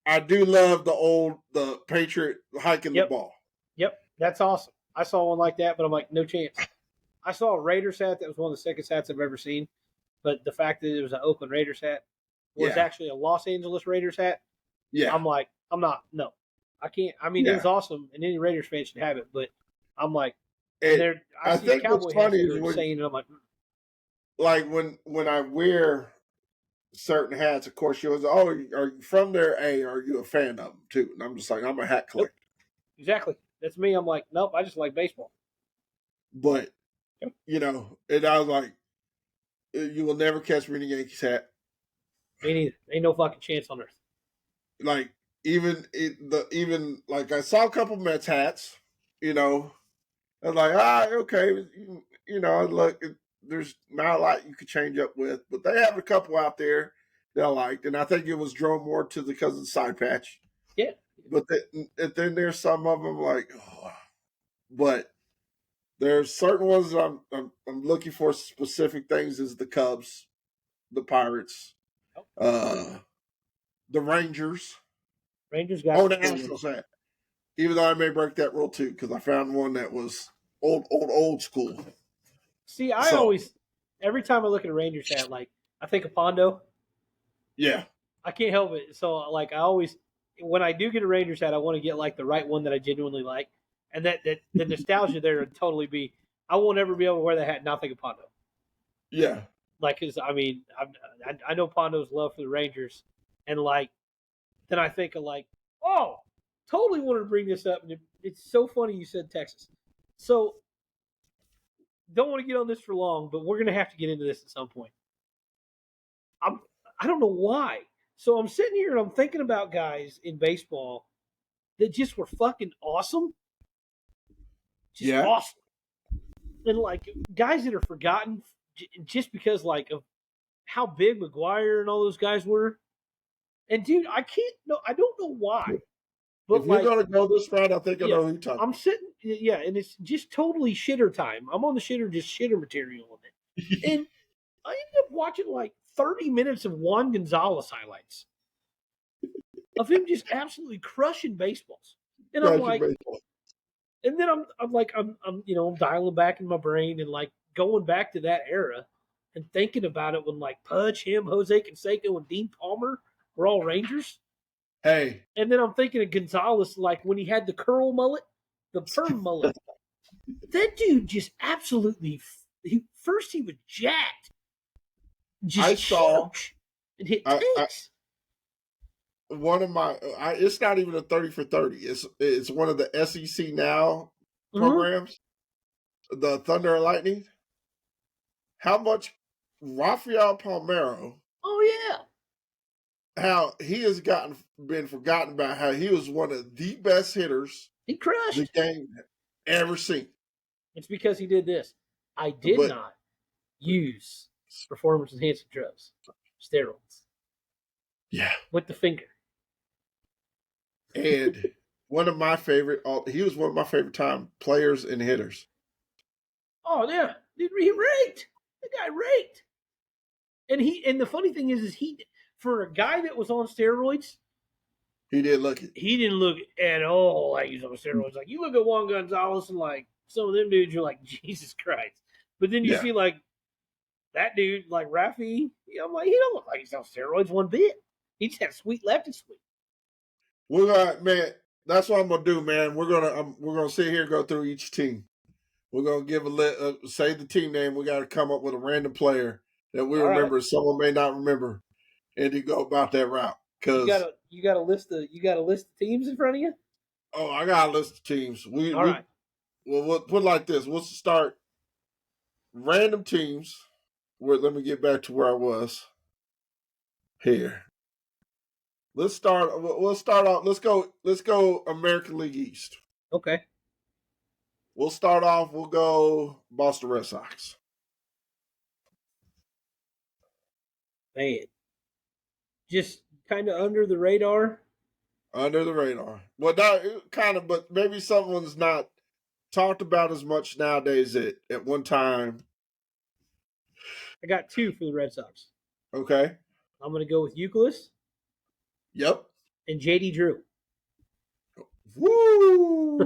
I do love the Patriot hiking the Yep. ball. Yep. That's awesome. I saw one like that, but I'm like, no chance. I saw a Raiders hat that was one of the sickest hats I've ever seen. But the fact that it was an Oakland Raiders hat was Yeah. actually a Los Angeles Raiders hat. Yeah. I'm like, I'm not. No, I can't. I mean, it was awesome, and any Raiders fan should have it. But I'm like, and I see think Cowboy what's hats funny that is are insane, and I'm like when I wear certain hats, of course, she was, oh, are you from there? Hey, are you a fan of them too? And I'm just like, I'm a hat collector. Nope. Exactly. That's me. I'm like, nope, I just like baseball. But, you know, and I was like, you will never catch me in a Yankees hat. Me neither. Ain't no fucking chance on earth. Like, even like I saw a couple Mets hats, you know, I was like, okay, you know, look, there's not a lot you could change up with, but they have a couple out there that I liked, and I think it was drawn more to because of the side patch. Yeah. But then there's some of them like, but there's certain ones that I'm looking for specific things. Is the Cubs, the Pirates, the Rangers. Rangers got Oh, the Astros hat. Even though I may break that rule too, because I found one that was old school. See, I always, every time I look at a Rangers hat, like I think of Pondo. Yeah. I can't help it. So, like, I always, when I do get a Rangers hat, I want to get like the right one that I genuinely like, and that the nostalgia there would totally be. I won't ever be able to wear that hat and not think of Pondo. Yeah. Like, cause I mean, I know Pondo's love for the Rangers, and like, then I think of like, oh, totally wanted to bring this up, and it's so funny you said Texas. So, don't want to get on this for long, but we're gonna have to get into this at some point. I don't know why. So I'm sitting here and I'm thinking about guys in baseball that just were fucking awesome. Just awesome. And like guys that are forgotten just because like of how big McGuire and all those guys were. And dude, I don't know why. But if you're gonna go this route, I think I know who you're talking. I'm sitting, and it's just totally shitter time. I'm on the shitter material on it. And I ended up watching like 30 minutes of Juan Gonzalez highlights of him just absolutely crushing baseballs. And I'm like, and then I'm dialing back in my brain and like going back to that era and thinking about it when like Pudge, him, Jose Canseco, and Dean Palmer were all Rangers. Hey. And then I'm thinking of Gonzalez, like when he had the curl mullet, the perm mullet. That dude just absolutely, he was jacked. Just huge and hit tanks. One of my, it's not even a 30 for 30. It's one of the SEC Now programs, the Thunder and Lightning. How much Rafael Palmeiro? Oh yeah. How he has been forgotten about how he was one of the best hitters he crushed the game ever seen. It's because he did this. I did not use performance enhancing drugs, steroids. Yeah. With the finger. And one of my favorite, he was one of my favorite time players and hitters. Oh yeah, dude, he raked. The guy raked. And the funny thing is he, for a guy that was on steroids, he didn't look it. He didn't look at all like he's on steroids. Like you look at Juan Gonzalez and like some of them dudes, you're like, Jesus Christ. But then you see like that dude, like Rafi, I'm like, he don't look like he's on steroids one bit. He just had a sweet lefty swing. We're gonna, man. That's what I'm gonna do, man. We're gonna sit here and go through each team. We're gonna give say the team name. We got to come up with a random player that we remember. Right. Someone may not remember, and you go about that route. Because you got a list of teams in front of you. Oh, I got a list of teams. All right. We'll put it like this. We'll start random teams. Let me get back to where I was. Here. Let's start. We'll start off. Let's go American League East. Okay. We'll start off. We'll go Boston Red Sox. Man. Just kind of under the radar. Under the radar. Well, not kind of, but maybe someone's not talked about as much nowadays at one time. I got 2 for the Red Sox. Okay. I'm going to go with Euclid Yep. and JD Drew. Woo!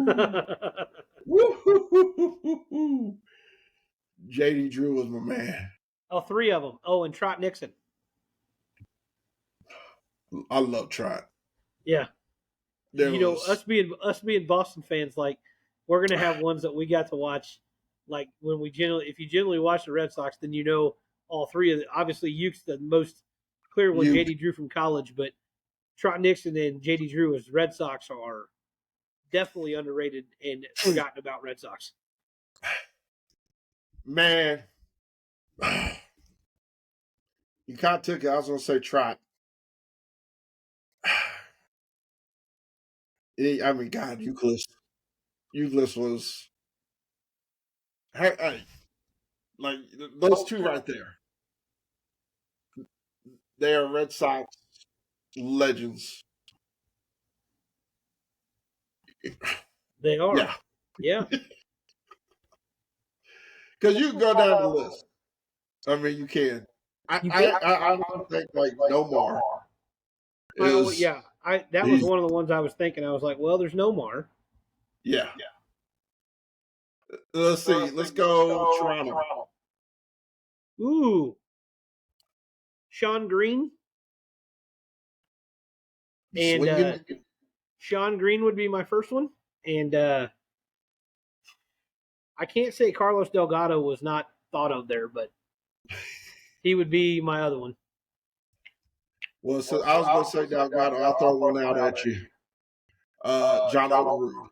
Woo! JD Drew was my man. Oh, 3 of them. Oh, and Trot Nixon. I love Trot. Yeah. Us being Boston fans, like we're gonna have ones that we got to watch. Like when if you generally watch the Red Sox, then you know all 3 of the. Obviously, Uke's the most clear one. JD Drew from college, but Trot Nixon and JD Drew as Red Sox are definitely underrated and forgotten about Red Sox. Man, you kind of took it. I was gonna say Trot. I mean, God, Euclid was. Hey, like those 2 right there. They are Red Sox legends. They are. Yeah. Yeah. Because you can go down the list. I mean, you can. I don't think like Nomar is. Yeah. That was one of the ones I was thinking. I was like, well, there's Nomar. Yeah. Let's see. Let's go Toronto. Ooh. Sean Green. And Sean Green would be my first one. And I can't say Carlos Delgado was not thought of there, but he would be my other one. Well, so I was going to say Delgado. I'll throw one out at you. John Olerud.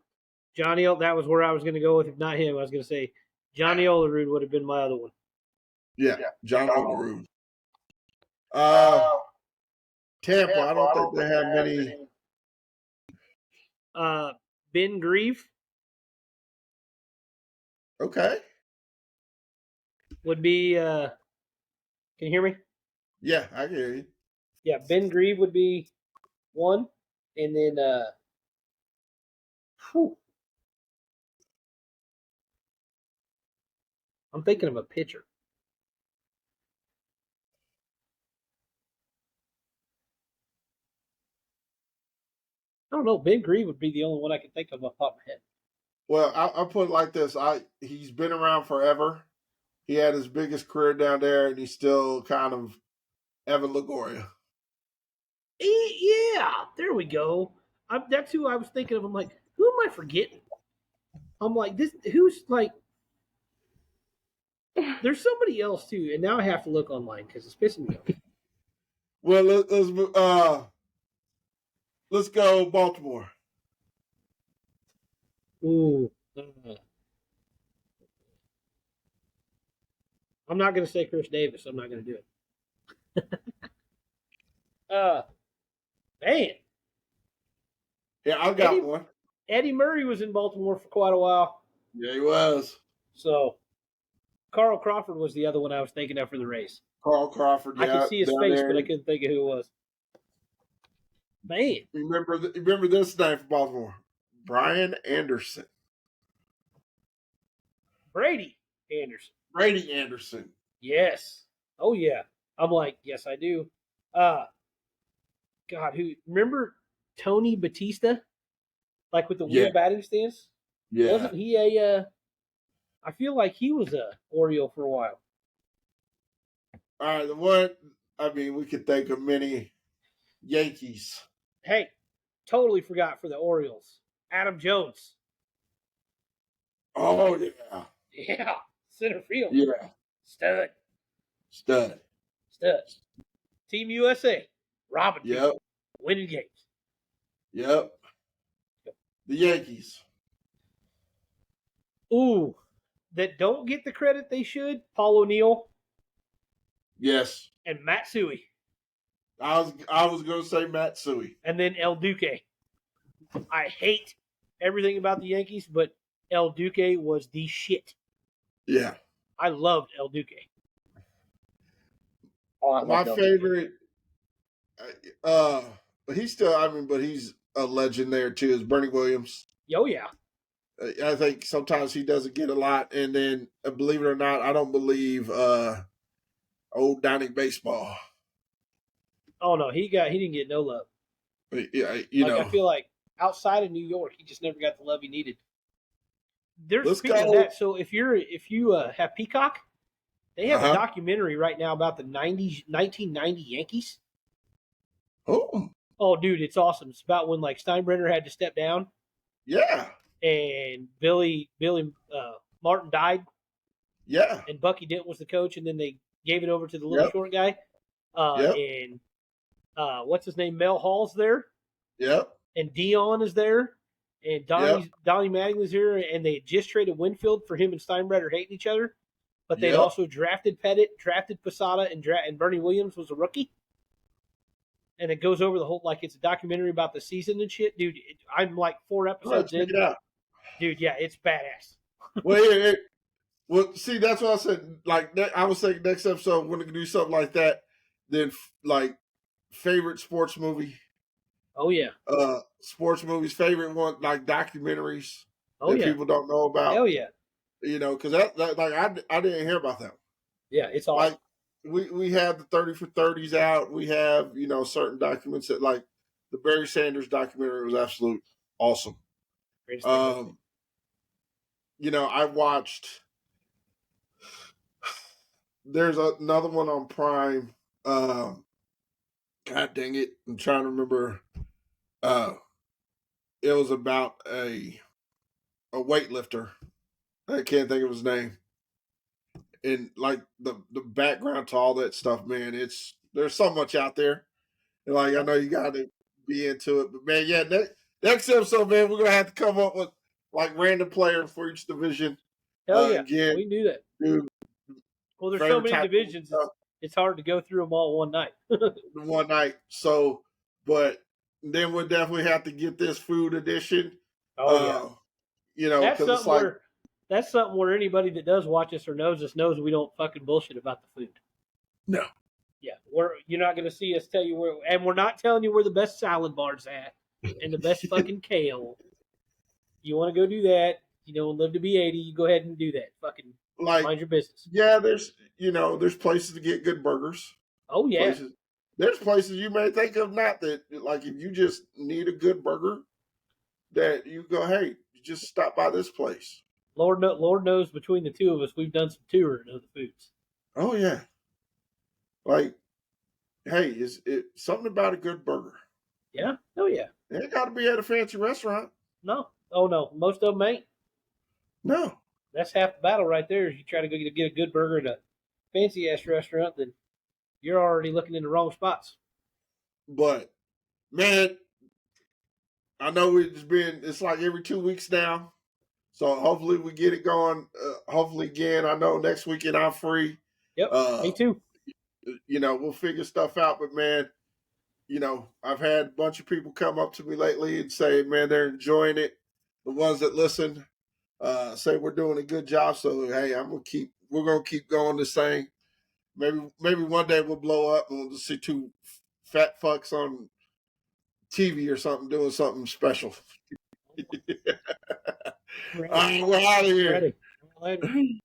Johnny, that was where I was going to go with. If not him, I was going to say Johnny Olerud would have been my other one. Yeah, John Olerud. Tampa, I don't think they have many. Ben Grieve. Okay. Would be. Can you hear me? Yeah, I can hear you. Yeah, Ben Grieve would be one, and then. I'm thinking of a pitcher. I don't know. Ben Grieve would be the only one I can think of off the top of my head. Well, I'll put it like this. He's been around forever. He had his biggest career down there, and he's still kind of Evan Longoria. Yeah, there we go. That's who I was thinking of. I'm like, who am I forgetting? I'm like, this. Who's like? There's somebody else too, and now I have to look online because it's pissing me off. Well, let's go Baltimore. Ooh. I'm not going to say Chris Davis. I'm not going to do it. Man. Yeah, I got one. Eddie Murray was in Baltimore for quite a while. Yeah, he was. So, Carl Crawford was the other one I was thinking of for the race. Carl Crawford, yeah. I could see his face, there. But I couldn't think of who it was. Man. Remember this name for Baltimore? Brian Anderson. Brady Anderson. Brady Anderson. Yes. Oh, yeah. I'm like, yes, I do. God, remember Tony Batista? Like with the weird batting stance? Yeah. Wasn't he I feel like he was a Oriole for a while. All right, the one, we could think of many Yankees. Hey, totally forgot for the Orioles. Adam Jones. Oh, yeah. Yeah, center field. Yeah. Stud. Team USA. Robin. Yep. Winning games. Yep. The Yankees. Ooh, that don't get the credit they should. Paul O'Neill. Yes. And Matsui. I was going to say Matsui. And then El Duque. I hate everything about the Yankees, but El Duque was the shit. Yeah. I loved El Duque. Oh, I My love El Duque. favorite, but he's still, I mean, but he's a legend there too, is Bernie Williams. Oh, yeah. I think sometimes he doesn't get a lot. And then, believe it or not, I don't believe old Donnie Baseball. Oh, no, he didn't get no love. Yeah, I feel like outside of New York, he just never got the love he needed. Let's Speaking go. of that, so if you have Peacock, they have a Uh-huh. documentary right now about the 1990 Yankees. Oh, Oh, dude, it's awesome. It's about when like Steinbrenner had to step down yeah, and Billy Martin died, yeah, and Bucky Dent was the coach, and then they gave it over to the little Yep. short guy. Yep. And what's his name? Mel Hall's there, yep, and Dion is there, and Donnie Mattingly's here, and they had just traded Winfield for him and Steinbrenner hating each other, but they'd Yep. also drafted Pettit, drafted Posada, and Bernie Williams was a rookie. And it goes over the whole, like, it's a documentary about the season and shit. Dude, I'm like 4 episodes check in. it out. Dude, yeah, it's badass. Well, well, see, that's what I said. Like, I was thinking next episode, we're going to do something like that. Then, like, favorite sports movie. Oh, yeah. Sports movies, favorite one, like documentaries Oh, that yeah. people don't know about. Hell yeah. Because that like I didn't hear about that. Yeah, it's awesome. Like we have the 30 for 30s out. We have certain documents that, like, the Barry Sanders documentary was absolute awesome. Greatest thing. I watched. There's another one on Prime. God dang it! I'm trying to remember. It was about a weightlifter. I can't think of his name. And like the background to all that stuff, man, there's so much out there. And like, I know you got to be into it, but man, yeah, next episode, man, we're gonna have to come up with like random players for each division. Hell yeah. Again, We knew that. dude, Well, there's so many divisions, it's hard to go through them all one night. one night. So, but then we'll definitely have to get this food edition. Oh, yeah. Because it's like, that's something where anybody that does watch us or knows us knows we don't fucking bullshit about the food. No. Yeah, you're not going to see us tell you where, and we're not telling you where the best salad bar's at and the best fucking kale. You want to go do that, and live to be 80, you go ahead and do that. Fucking mind your business. Yeah, there's places to get good burgers. Oh, yeah. There's places you may think of not that, like, if you just need a good burger, that you go, hey, just stop by this place. Lord knows between the two of us, we've done some touring of the foods. Oh, yeah. Like, hey, is it something about a good burger? Yeah. Oh, yeah. It ain't got to be at a fancy restaurant. No. Oh, no. Most of them ain't. No. That's half the battle right there. Is you try to go get a good burger at a fancy-ass restaurant, then you're already looking in the wrong spots. But, man, I know it's like every 2 weeks now. So hopefully we get it going. Hopefully again, I know next weekend I'm free. Yep, me too. We'll figure stuff out. But man, I've had a bunch of people come up to me lately and say, man, they're enjoying it. The ones that listen say we're doing a good job. So hey, we're gonna keep going this thing. Maybe one day we'll blow up and we'll just see two fat fucks on TV or something doing something special. All right, we're out of here. Ready.